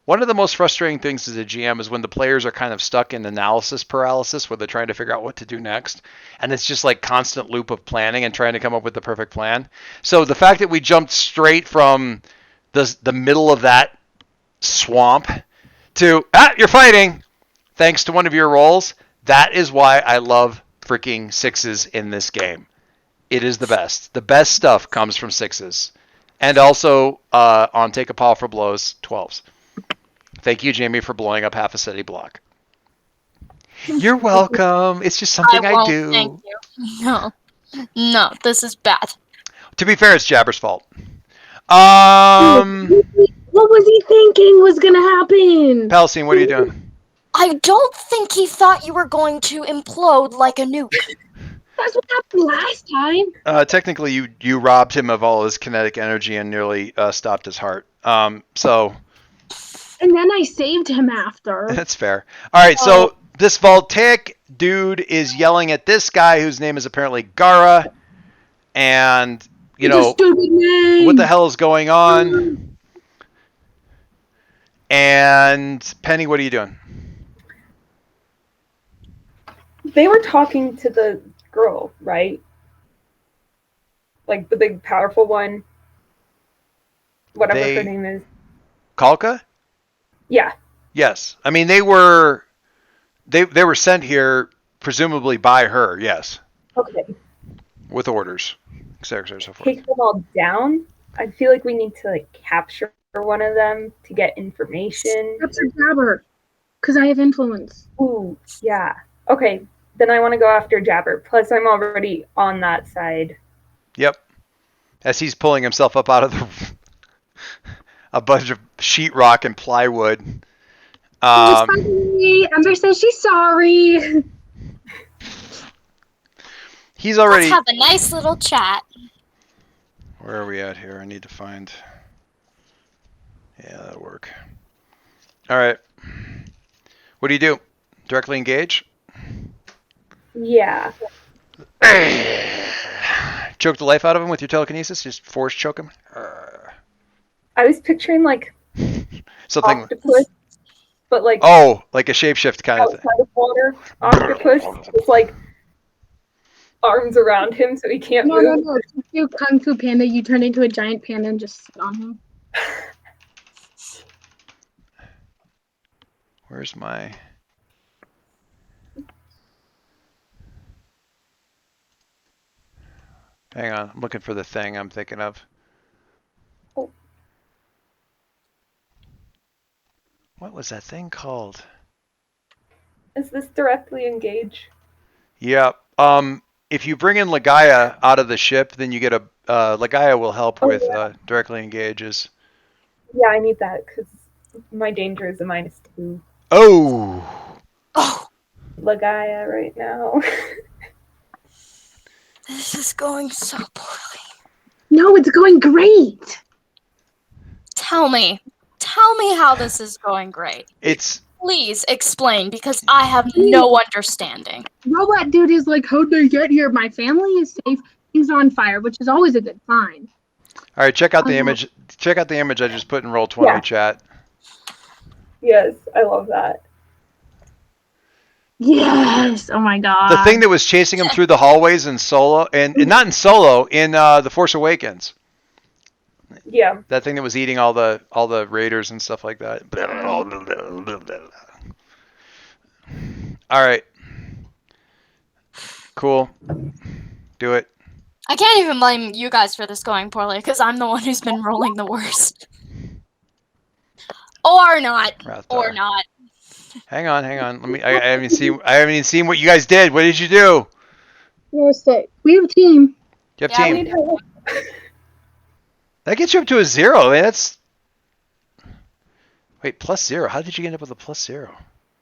one of the most frustrating things as a GM is when the players are kind of stuck in analysis paralysis where they're trying to figure out what to do next. And it's just like constant loop of planning and trying to come up with the perfect plan. So the fact that we jumped straight from the middle of that swamp to, you're fighting, thanks to one of your rolls, that is why I love freaking 6s in this game. It is the best. The best stuff comes from 6s. And also on Take a Pile for Blows, 12s. Thank you, Jamie, for blowing up half a city block. You're welcome. It's just something I do.
Thank you. No, this is bad.
To be fair, it's Jabber's fault.
What was he thinking was gonna happen?
Palestine, what are you doing?
I don't think he thought you were going to implode like a nuke.
That's what happened last time.
Technically, you robbed him of all his kinetic energy and nearly stopped his heart. So
And then I saved him after.
that's fair. All right, so this Voltaic dude is yelling at this guy whose name is apparently Gara, and you
It's a
know
stupid name.
what the hell is going on? And Penny, what are you doing?
They were talking to the girl, right? Like the big, powerful one. Whatever her name is.
Kalka?
Yeah.
Yes. I mean, they were sent here presumably by her. Yes.
Okay.
With orders, etc., so forth.
Take them all down. I feel like we need to like capture one of them to get information.
That's a Jabber, because I have influence.
Ooh, yeah. Okay, then I want to go after Jabber. Plus, I'm already on that side.
Yep. As he's pulling himself up out of a bunch of sheetrock and plywood.
Ember says she's sorry.
He's already.
Let's have a nice little chat.
Where are we at here? I need to find. Yeah, that'll work. All right. What do you do? Directly engage?
Yeah.
Choke the life out of him with your telekinesis? Just force choke him?
I was picturing like
Something.
octopus, but like
like a shapeshift kind of thing.
outside of water. Octopus with like arms around him so he can't
No,
move.
no. You Kung Fu Panda, you turn into a giant panda and just sit on him.
Where's my... Hang on, I'm looking for the thing I'm thinking of.
Oh.
What was that thing called?
Is this directly engage?
Yep. If you bring in Legaia out of the ship, then you get a Legaia will help with directly engages.
Yeah, I need that because my danger is a -2.
Oh.
Oh,
Legaia right now.
this is going so poorly.
No, it's going great.
Tell me how this is going great.
It's
Please explain, because I have no understanding.
Robot dude is like, how'd they get here? My family is safe. Things are on fire, which is always a good sign.
all right. Check out the
Uh-huh.
image. Check out the image I just put in Roll20
Yeah.
chat.
Yes, I love that.
Yes. Oh my god.
The thing that was chasing him through the hallways in Solo, and not in Solo, in The Force Awakens.
Yeah.
That thing that was eating all the raiders and stuff like that. All right. Cool. Do it.
I can't even blame you guys for this going poorly, because I'm the one who's been rolling the worst. Or not.
Rathtar.
Or not.
Hang on. Let me. I haven't even seen what you guys did. What did you do?
You're sick. We have a team.
You have
Yeah,
I
team.
need help.
That gets you up to a 0. Man, that's. Wait, +0. How did you end up with a +0?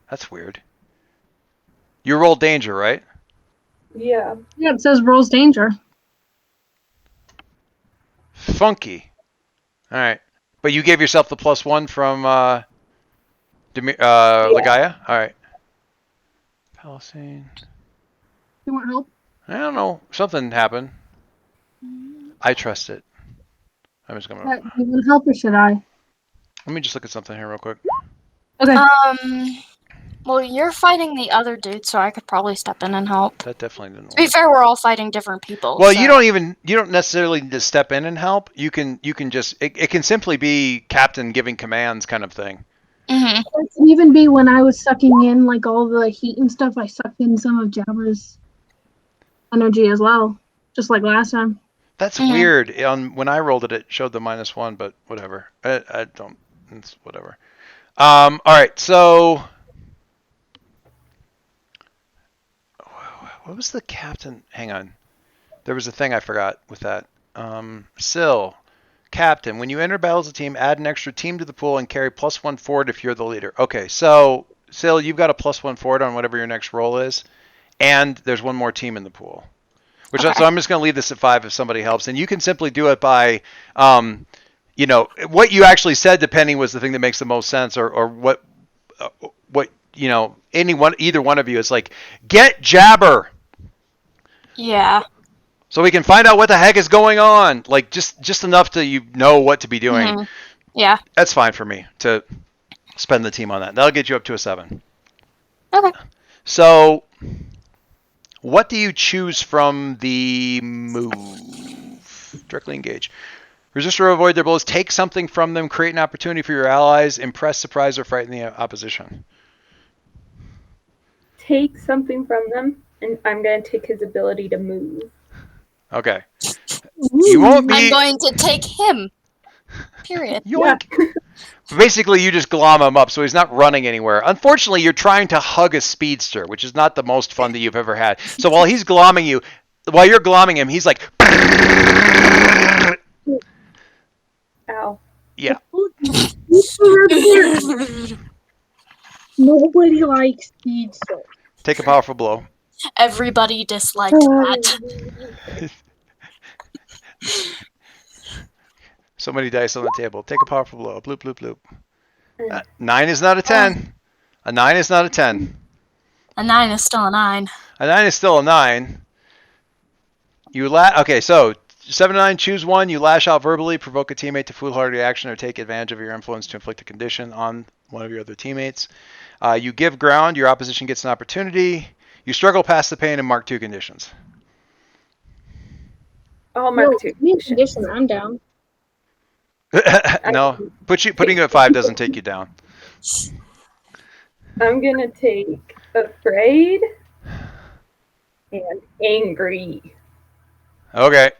That's weird. You rolled danger, right?
Yeah.
Yeah, it says rolls danger.
Funky. All right. But you gave yourself the +1 from Legaia? All right. Palisade.
You want help?
I don't know. Something happened. I trust it. I'm just gonna.
You want help or should I?
Let me just look at something here real quick.
Okay.
Well, you're fighting the other dude, so I could probably step in and help.
That definitely didn't
To be
work.
fair, we're all fighting different people.
Well,
so.
you don't necessarily need to step in and help. You can just it can simply be captain giving commands kind of thing.
Mhm.
It can even be when I was sucking in like all the heat and stuff, I sucked in some of Jabber's energy as well. Just like last time.
That's
Mhm.
weird. When I rolled it, it showed the -1, but whatever. I don't. It's whatever. All right. So, what was the captain? Hang on. There was a thing I forgot with that. Syl, captain. When you enter battle as a team, add an extra team to the pool and carry +1 forward if you're the leader. Okay. So, Syl, you've got a +1 forward on whatever your next roll is, and there's one more team in the pool. Which
Okay.
So I'm just going to leave this at 5 if somebody helps, and you can simply do it by, what you actually said. Depending was the thing that makes the most sense, or what either one of you is like, get Jabber,
Yeah.
so we can find out what the heck is going on. Like just enough to what to be doing.
Mhm. Yeah.
That's fine for me to spend the team on that. That'll get you up to a 7.
Okay.
So, what do you choose from the move? Directly engage. Resist or avoid their blows. Take something from them. Create an opportunity for your allies. Impress, surprise, or frighten the opposition.
Take something from them, and I'm going to take his ability to move.
Okay. You won't be.
I'm going to take him. Period.
Yoink. Basically, you just glom him up, so he's not running anywhere. Unfortunately, you're trying to hug a speedster, which is not the most fun that you've ever had. So while you're glomming him, he's like,
Ow.
yeah.
Nobody likes speedster.
Take a powerful blow.
Everybody disliked that.
So many dice on the table. Take a powerful blow. Bloop, bloop, bloop. 9 is not a 10. A 9 is not a 10.
A 9 is still a 9.
A 9 is still a 9. Okay, so 7 to 9, choose one. You lash out verbally, provoke a teammate to foolhardy action, or take advantage of your influence to inflict a condition on one of your other teammates. You give ground. Your opposition gets an opportunity. You struggle past the pain and mark 2 conditions.
I'll mark 2.
Condition, I'm down.
No, putting you at 5 doesn't take you down.
I'm going to take afraid and angry.
Okay.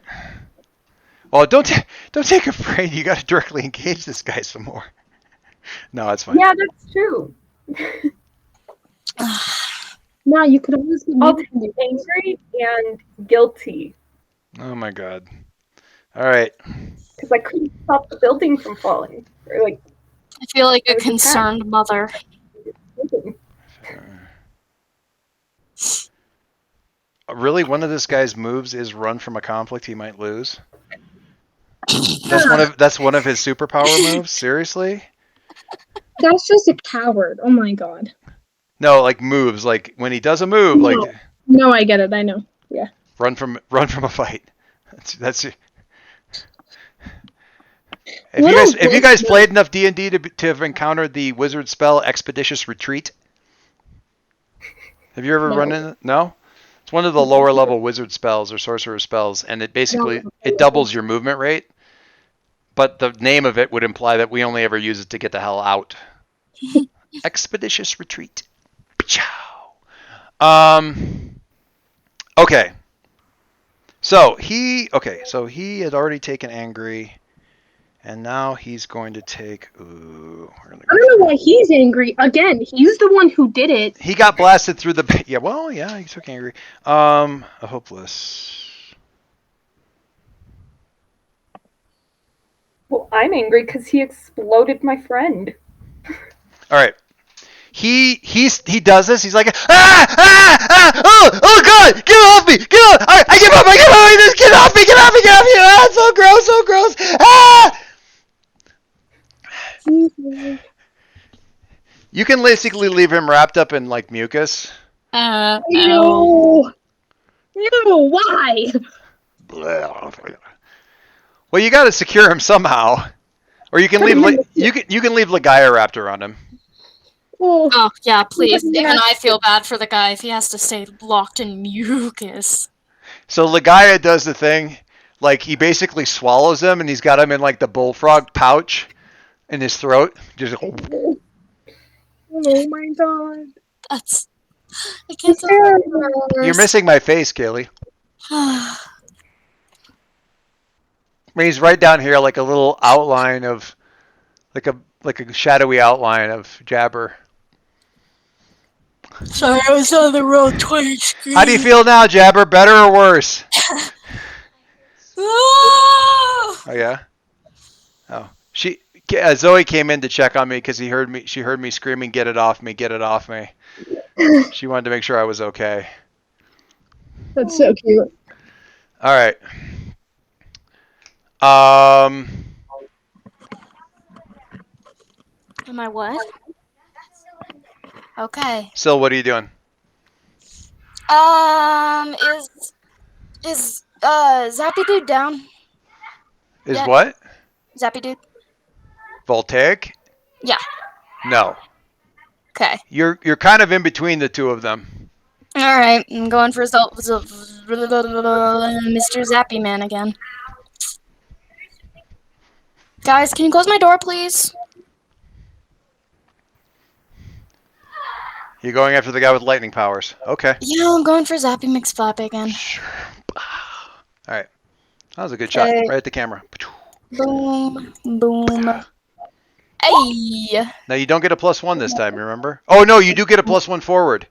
Well, don't take a brain. You got to directly engage this guy some more. No, that's fine.
Yeah, that's true.
No, you could always be
I'll take angry and guilty
Oh my god. All right.
because I couldn't stop the building from falling. Or like
I feel like
I
a
was
concerned mother.
Really, one of this guy's moves is run from a conflict he might lose. That's one of his superpower moves. Seriously?
That's just a coward. Oh my god.
No, like moves. Like when he does a move,
No.
like
No, I get it. I know.
run from a fight. That's if you guys played enough D&D to have encountered the wizard spell Expeditious Retreat. Have you ever run into No? It's one of the lower level wizard spells or sorcerer spells, and it basically it doubles your movement rate. But the name of it would imply that we only ever use it to get the hell out. Expeditious Retreat. Okay. So he had already taken angry, and now he's going to take. Ooh,
I don't know why he's angry. Again, he's the one who did it.
He got blasted through the. Yeah, well, yeah, he took angry. A hopeless.
Well, I'm angry because he exploded my friend.
All right. He does this. He's like, oh god, get off me, get off! I give up, just get off me, get off me, ah, it's so gross, You can basically leave him wrapped up in like mucus.
No. Why?
Well, you got to secure him somehow, or you can leave you can leave Ligaya wrapped around him.
Oh, yeah, please. Even I feel bad for the guy if he has to stay locked in mucus.
So Ligaya does the thing, like he basically swallows him, and he's got him in like the bullfrog pouch in his throat. Just.
Oh my god.
That's. I can't say worse.
You're missing my face, Kaylee. I mean, he's right down here, like a little outline of, like a shadowy outline of Jabber.
Sorry, I was on the road twice.
How do you feel now, Jabber? Better or worse? Oh yeah. Oh, Zoe came in to check on me because she heard me screaming, "Get it off me! Get it off me!" She wanted to make sure I was okay.
That's so cute.
All right.
Am I what? Okay.
Sil, what are you doing?
Is Zappy Dude down?
Is
Yeah.
what?
Zappy Dude?
Voltaic?
Yeah.
No.
Okay.
You're kind of in between the two of them.
Alright, I'm going for Mr. Zappy Man again. Guys, can you close my door, please?
You're going after the guy with lightning powers. Okay.
Yeah, I'm going for Zappy McFlappy again.
Sure. All right. That was a good shot.
Okay.
Right at the camera.
Boom. Boom. Hey!
Now you don't get a +1 this time, remember? Oh no, you do get a +1 forward.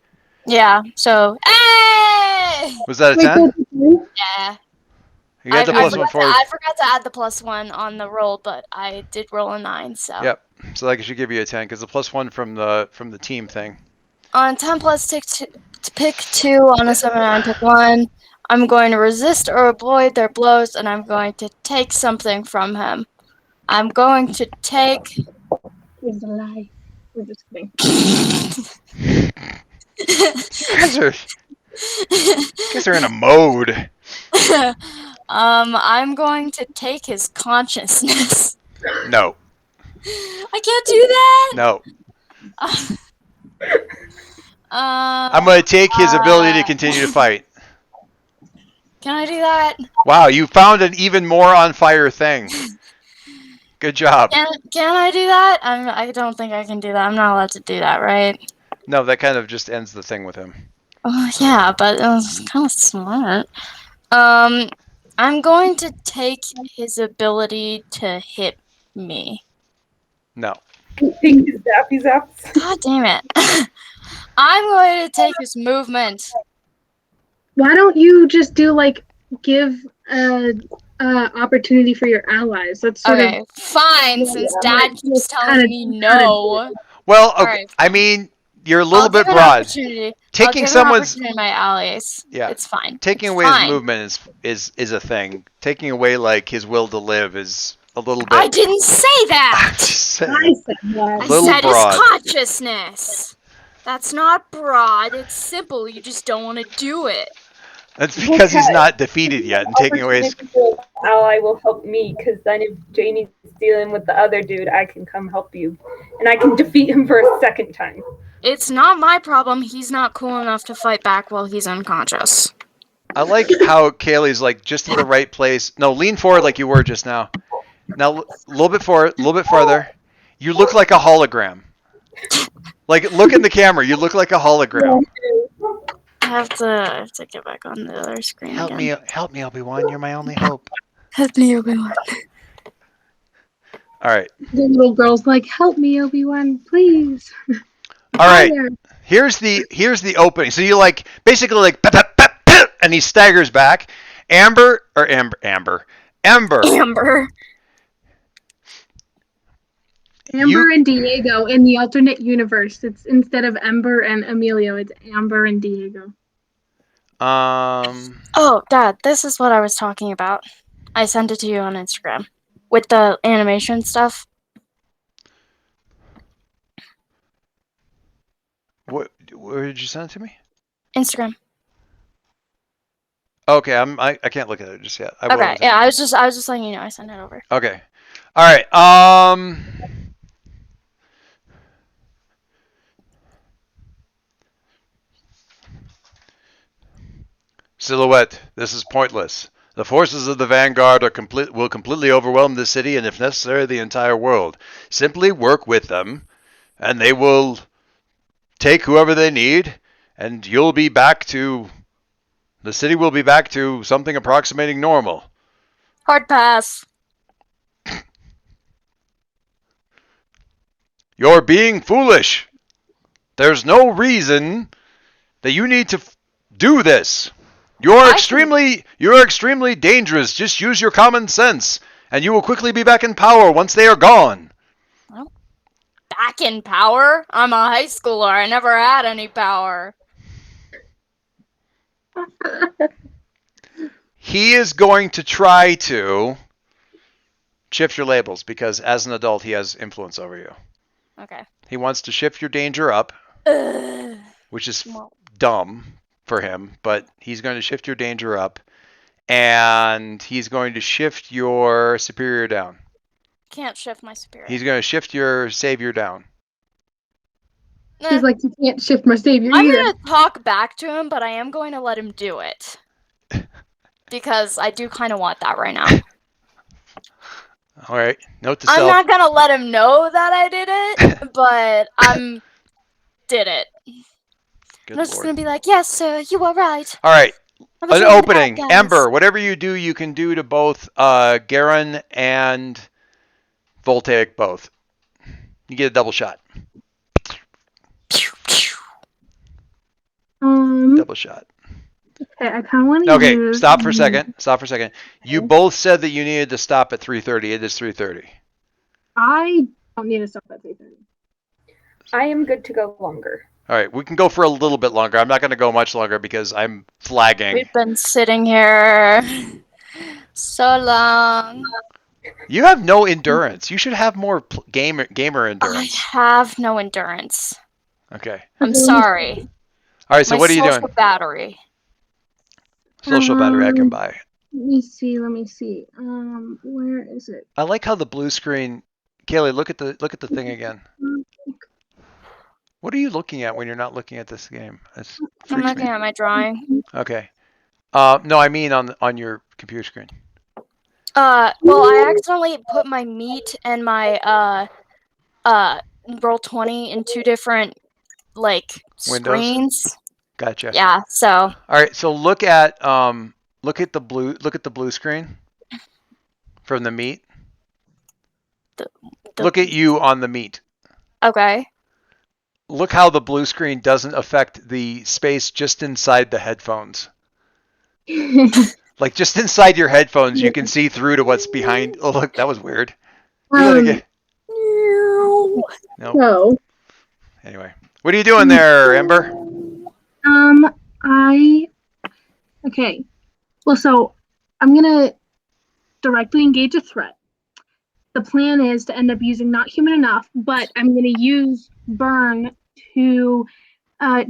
Yeah, so... Hey!
Was that a 10?
Yeah.
You got the +1 forward.
I forgot to add the +1 on the roll, but I did roll a 9, so...
Yep. So that should give you a 10, because the +1 from the team thing.
On 10 plus, pick 2. On a 7, 9, pick 1. I'm going to resist or avoid their blows, and I'm going to take something from him. I'm going to take...
It's a lie. We're just kidding.
You guys are in a mode.
I'm going to take his consciousness.
No.
I can't do that!
No.
I'm
I'm going to take his ability to continue to fight.
Can I do that?
Wow, you found an even more on fire thing. Good job.
Can I do that? I don't think I can do that. I'm not allowed to do that, right?
No, that kind of just ends the thing with him.
Oh, yeah, but it was kind of smart. I'm I'm going to take his ability to hit me.
No.
Take his zappy zaps.
God damn it. I'm going to take his movement.
Why don't you just do like give opportunity for your allies? That's sort
Okay, fine, since Dad keeps telling me
kinda
no.
Well, okay.
Alright,
I
fine.
mean, you're a
I'll
little bit
give an
broad.
opportunity. I'll
Taking
give an
someone's
opportunity to my allies.
yeah,
It's fine.
taking
It's
away
fine.
his movement is a thing. Taking away like his will to live is a little bit.
I didn't say
I'm
that!
just saying.
I said
A
that.
I
little
said
broad.
his consciousness. That's not broad. It's simple. You just don't want to do it.
That's because he's
Okay.
not defeated yet, and taking away his.
Opportunity for an ally will help me, because then if Janie's dealing with the other dude, I can come help you. And I can defeat him for a second time.
It's not my problem. He's not cool enough to fight back while he's unconscious.
I like how Kaylee's like just in the right place. No, lean forward like you were just now. Now a little bit forward, a little bit farther. You look like a hologram. Like look in the camera. You look like a hologram.
I have to get back on the other screen
Help
again.
me, Obi-Wan. You're my only hope.
Help me, Obi-Wan.
All right.
The little girl's like, "Help me, Obi-Wan, please."
All right.
There.
Here's the opening. So you like basically like pep, pep, pep, and he staggers back. Amber.
Amber.
Amber and Diego in the alternate universe. It's instead of Ember and Emilio, it's Amber and Diego.
Oh, Dad, this is what I was talking about. I sent it to you on Instagram with the animation stuff.
Where did you send it to me?
Instagram.
Okay, I can't look at it just yet. I will
Okay, yeah, I was just letting you know I sent it over.
Okay. All right. Silhouette, this is pointless. The forces of the Vanguard will completely overwhelm the city and, if necessary, the entire world. Simply work with them, and they will take whoever they need, and you'll be back to. The city will be back to something approximating normal.
Hard pass.
You're being foolish. There's no reason that you need to do this. You're extremely dangerous. Just use your common sense, and you will quickly be back in power once they are gone.
Well, back in power? I'm a high schooler. I never had any power.
He is going to try to shift your labels because as an adult he has influence over you.
Okay.
He wants to shift your danger up, which is dumb for him, but he's going to shift your danger up, and he's going to shift your superior down.
Can't shift my superior.
He's going to shift your savior down.
He's like, "You can't shift my savior
I'm
either."
going to talk back to him, but I am going to let him do it. Because I do kind of want that right now.
All right. Note to
I'm
self.
not going to let him know that I did it, but did it.
Good
I'm just
Lord.
going to be like, yes, sir, you are right.
All right.
I was
An
one of the
opening.
bad guys.
Ember, whatever you do, you can do to both Garen and Voltaic both. You get a double shot.
Pew, pew.
Double shot.
Okay, I kind of want to
Okay,
use...
stop for a second. Stop for a second. You both said that you needed to stop at 3:30. It is 3:30.
I don't need to stop at 3:30.
I am good to go longer.
All right, we can go for a little bit longer. I'm not going to go much longer because I'm flagging.
We've been sitting here so long.
You have no endurance. You should have more gamer
I
endurance.
have no endurance.
Okay.
I'm sorry.
All right, so
My
what are you
social
doing?
battery.
Social battery I can buy.
Let me see. Where is it?
I like how the blue screen. Kaylee, look at the thing again. What are you looking at when you're not looking at this game?
I'm looking at my drawing.
Okay. No, I mean on your computer screen.
Well, I accidentally put my meat and my roll 20 in two different
Windows?
screens.
Gotcha.
Yeah, so
All right, so look at Look at the blue screen from the meat.
The-
Look at you on the meat.
Okay.
Look how the blue screen doesn't affect the space just inside the headphones. Like just inside your headphones, you can see through to what's behind. Oh, look, that was weird. Do that again. No.
So,
Anyway, what are you doing there, Ember?
okay. Well, so I'm gonna directly engage a threat. The plan is to end up using not human enough, but I'm gonna use burn to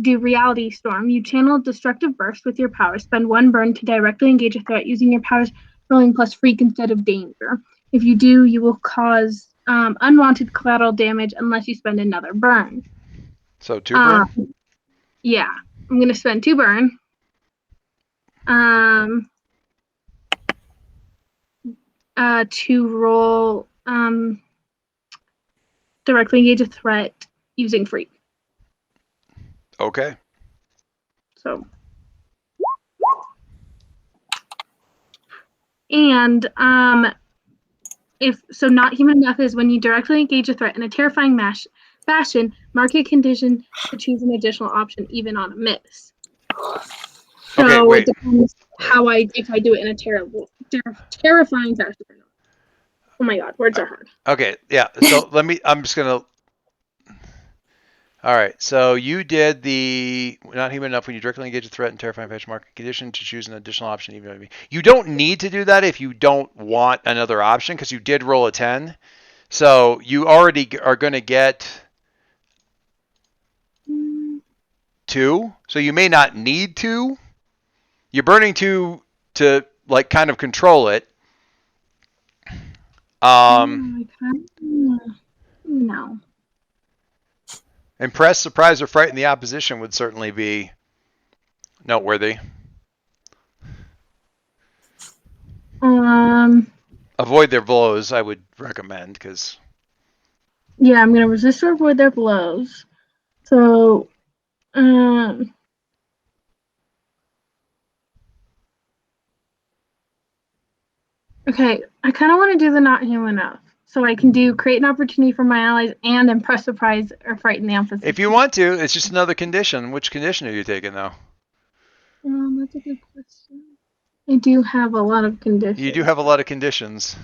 do reality storm. You channel destructive burst with your powers. Spend one burn to directly engage a threat using your powers, rolling plus freak instead of danger. If you do, you will cause unwanted collateral damage unless you spend another burn.
So 2 burn?
Yeah, I'm gonna spend 2 burn. To roll directly engage a threat using freak.
Okay.
So, and if so, not human enough is when you directly engage a threat in a terrifying fashion. Mark a condition to choose an additional option, even on a miss. So
Okay, wait.
it depends if I do it in a terrifying fashion or not. Oh my god, words are hard.
Okay, yeah. So I'm just gonna. All right. So you did the not human enough when you directly engage a threat in terrifying fashion. Mark a condition to choose an additional option. Even you don't need to do that if you don't want another option because you did roll a 10. So you already are going to get 2. So you may not need to. You're burning 2 to like kind of control it.
No.
Impress, surprise, or frighten the opposition would certainly be noteworthy. Avoid their blows, I would recommend, because.
Yeah, I'm gonna resist or avoid their blows. So, okay, I kind of want to do the not human enough. So I can do create an opportunity for my allies and impress, surprise, or frighten the opposition.
If you want to, it's just another condition. Which condition are you taking, though?
That's a good question. I do have a lot of conditions.
You do have a lot of conditions.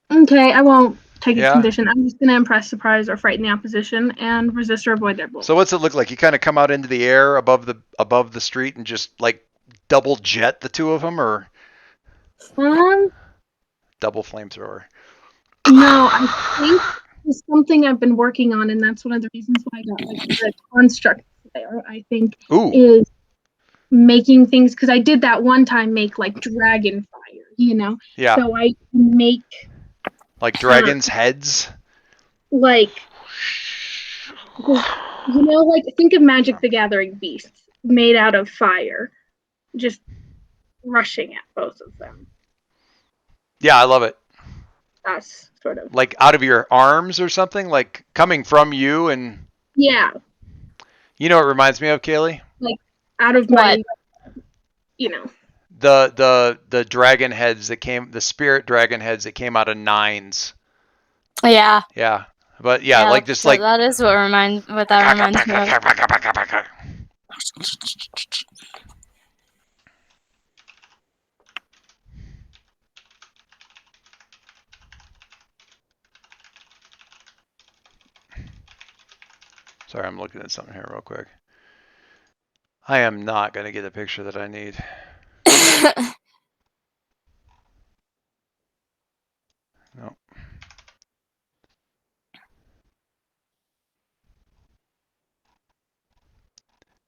Okay, I won't take a condition. I'm just gonna impress, surprise, or frighten the opposition and resist or avoid their blows.
So what's it look like? You kind of come out into the air above the street and just like double jet the two of them, or double flamethrower?
No, I think it's something I've been working on, and that's one of the reasons why I got like the construct there. I think is making things because I did that one time make like dragon fire,
Yeah.
So I make
like dragons' heads.
Like like think of Magic the Gathering beasts made out of fire, just rushing at both of them.
Yeah, I love it.
That's sort of
like out of your arms or something, like coming from you, and
yeah.
You know what it reminds me of, Kaylee?
Like out of my,
the dragon heads that came, the spirit dragon heads that came out of 9s.
Yeah.
Yeah, but yeah, like just like
that is what reminds me of.
Sorry, I'm looking at something here real quick. I am not going to get a picture that I need. No.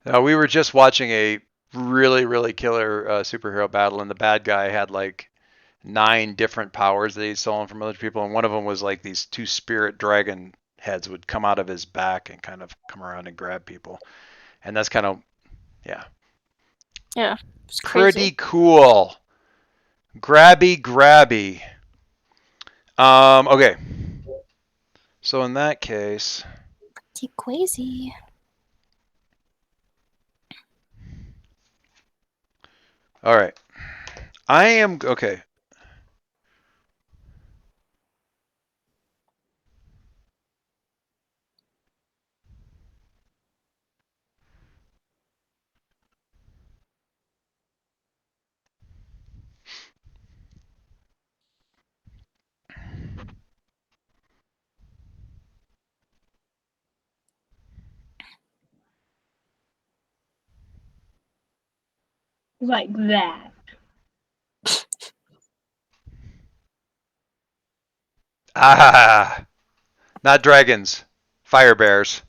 Now, we were just watching a really, really killer superhero battle, and the bad guy had like 9 different powers that he'd stolen from other people, and one of them was like these 2 spirit dragon heads would come out of his back and kind of come around and grab people. And that's kind of, yeah.
Yeah.
It's pretty cool. Grabby. Okay. So in that case.
Pretty crazy.
All right. I am okay.
Like that.
Ah, not dragons, fire bears.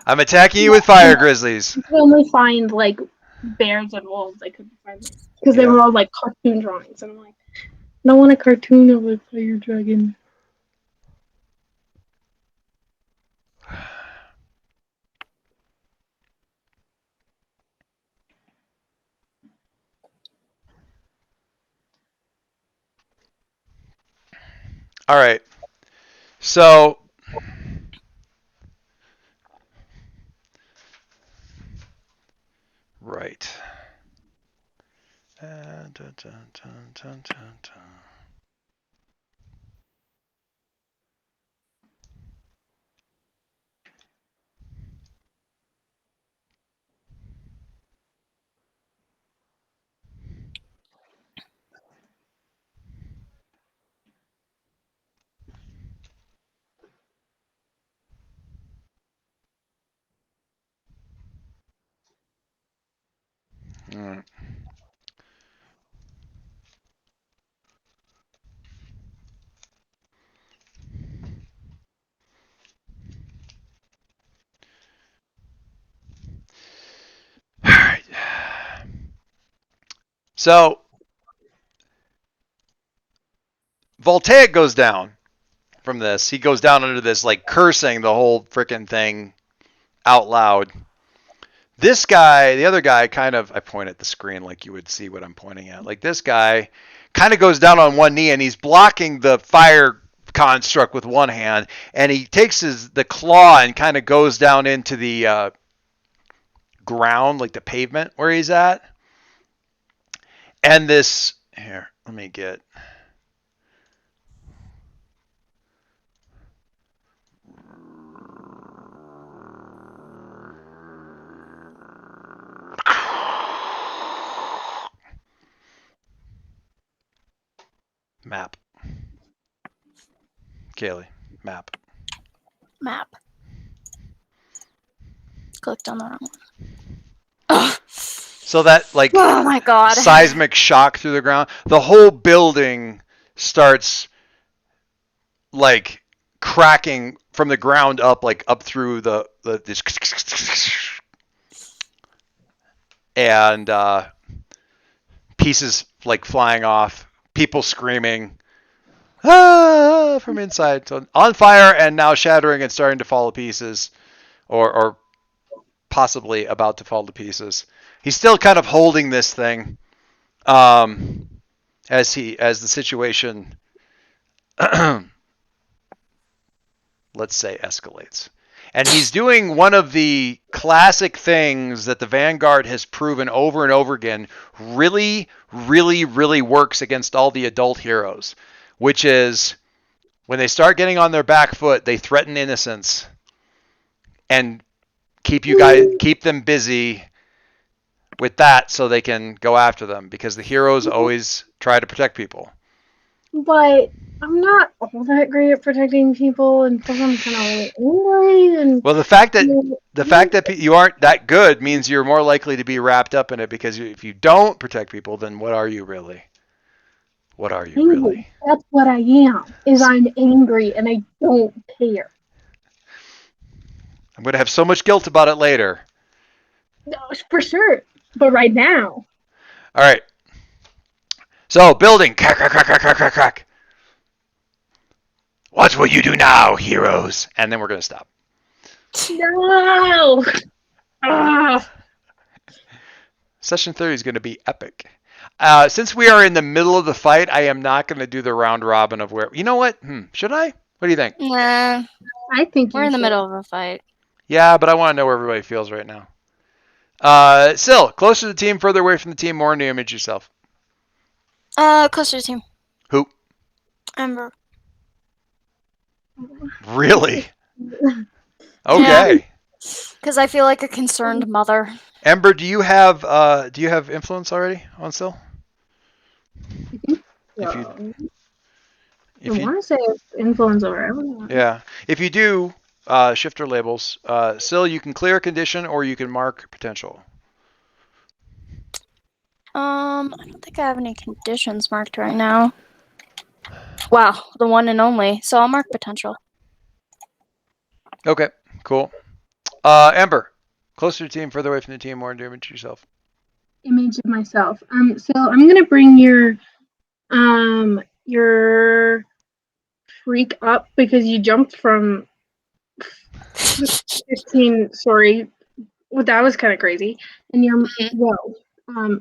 I'm attacking you with fire grizzlies.
You could only find like bears and wolves. I couldn't find them because they were all like cartoon drawings, and I'm like, I don't want a cartoon of a fire dragon.
All right. So right. Dun, dun, dun, dun, dun, dun. All right. All right. So Voltaic goes down from this. He goes down under this, like cursing the whole freaking thing out loud. This guy, the other guy, kind of, I point at the screen like you would see what I'm pointing at. Like this guy kind of goes down on one knee and he's blocking the fire construct with one hand, and he takes the claw and kind of goes down into the ground, like the pavement where he's at. And this, here, let me get. Map. Kaylee, map.
Map. Clicked on the wrong one. Ugh.
So that, like,
Oh my god.
seismic shock through the ground, the whole building starts, like, cracking from the ground up, like, up through this, and pieces, like, flying off, people screaming, ah, from inside. So on fire and now shattering and starting to fall to pieces, or possibly about to fall to pieces. He's still kind of holding this thing as the situation, let's say, escalates. And he's doing one of the classic things that the Vanguard has proven over and over again really, really, really works against all the adult heroes, which is when they start getting on their back foot, they threaten innocence and keep them busy with that so they can go after them, because the heroes always try to protect people.
But I'm not all that great at protecting people, and plus I'm kind of angry. And
Well, the fact that you aren't that good means you're more likely to be wrapped up in it, because if you don't protect people, then what are you really? What are you
angry.
really?
That's what I am. Is I'm angry and I don't care.
I'm going to have so much guilt about it later.
No, for sure. But right now.
All right. So, building. Crack, crack, crack, crack, crack, crack, crack. What will you do now, heroes? And then we're going to stop.
No.
Session 30 is going to be epic. Since we are in the middle of the fight, I am not going to do the round robin of where. You know what? Should I? What do you think?
Nah,
I think
we're in the
should.
middle of a fight.
Yeah, but I want to know where everybody feels right now. Sil, closer to the team, further away from the team, more in the image yourself.
Cluster team.
Who?
Ember.
Really? Okay.
Because I feel like a concerned mother.
Ember, do you have influence already on Sil? If you
I
if you
want to say influence over everyone.
yeah, if you do shifter labels, Sil, you can clear a condition or you can mark potential.
I don't think I have any conditions marked right now. Wow, the one and only. So I'll mark potential.
Okay, cool. Ember, closer to the team, further away from the team, more damage to yourself.
Image of myself. So I'm gonna bring your freak up because you jumped from 15 story. Well, that was kind of crazy. And your well,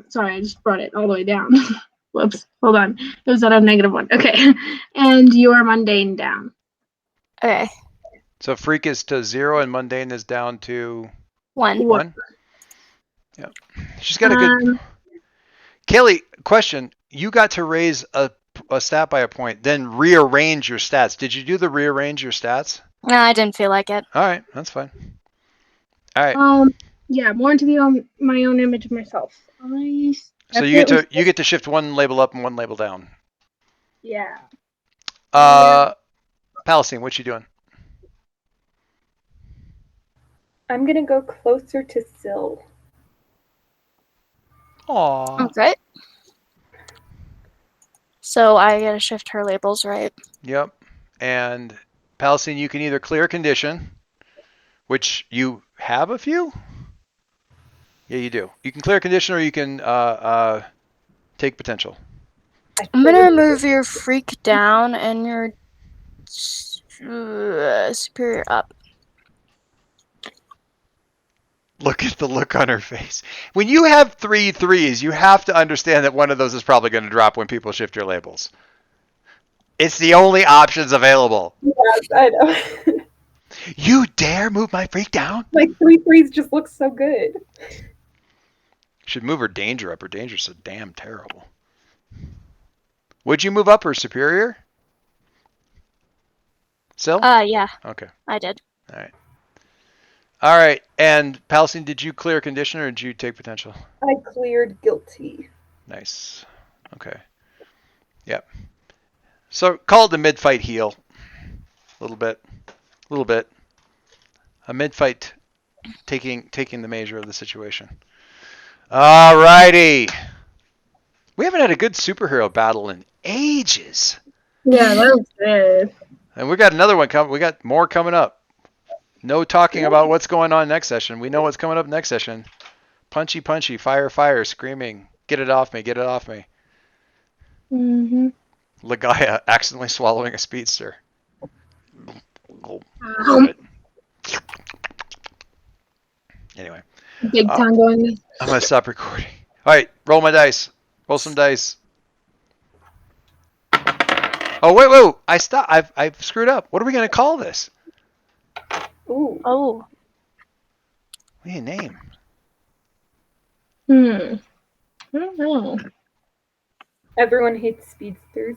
sorry, I just brought it all the way down. Whoops, hold on. It was at a -1. Okay, and your mundane down.
Okay,
So freak is to 0 and mundane is down to
1.
1. Yeah, she's got a good. Kaylee, question: you got to raise a stat by a point, then rearrange your stats. Did you do the rearrange your stats?
No, I didn't feel like it.
All right, that's fine. All right.
Yeah, more into my own image of myself.
So you get to shift one label up and one label down.
Yeah.
Palestine, what you doing?
I'm gonna go closer to Sil.
Aww.
Okay. So I gotta shift her labels, right?
Yep. And Palestine, you can either clear a condition, which you have a few. Yeah, you do. You can clear a condition, or you can take potential.
I'm gonna move your freak down and your superior up.
Look at the look on her face. When you have 3 3s, you have to understand that one of those is probably going to drop when people shift your labels. It's the only options available.
Yes, I know.
You dare move my freak down?
Like 3 3s just look so good.
Should move her danger up. Her danger's so damn terrible. Would you move up her superior? Sil?
Yeah.
Okay.
I did.
All right. All right. And Palestine, did you clear a condition or did you take potential?
I cleared guilty.
Nice. Okay. Yep. So call it the mid-fight heal. A little bit. A mid-fight taking the measure of the situation. All righty. We haven't had a good superhero battle in ages.
Yeah, that was good.
And we got another one coming. We got more coming up. No talking about what's going on next session. We know what's coming up next session. Punchy, punchy, fire, fire, screaming. Get it off me, get it off me.
Mm-hmm.
Ligaya accidentally swallowing a speedster. Anyway.
Big time going.
I'm going to stop recording. All right, roll my dice. Roll some dice. Oh, wait. I've screwed up. What are we going to call this?
Ooh.
Oh.
What do you name?
I don't know.
Everyone hates speedsters.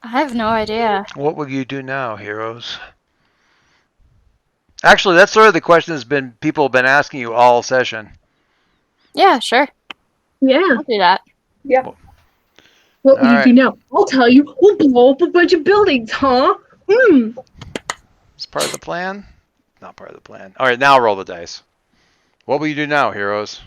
I have no idea.
What will you do now, heroes? Actually, that's sort of the question people have been asking you all session.
Yeah, sure.
Yeah.
I'll do that.
Yeah.
What will
All
you
right.
do now? I'll tell you. We'll blow up a bunch of buildings, huh?
It's part of the plan? Not part of the plan. All right, now roll the dice. What will you do now, heroes?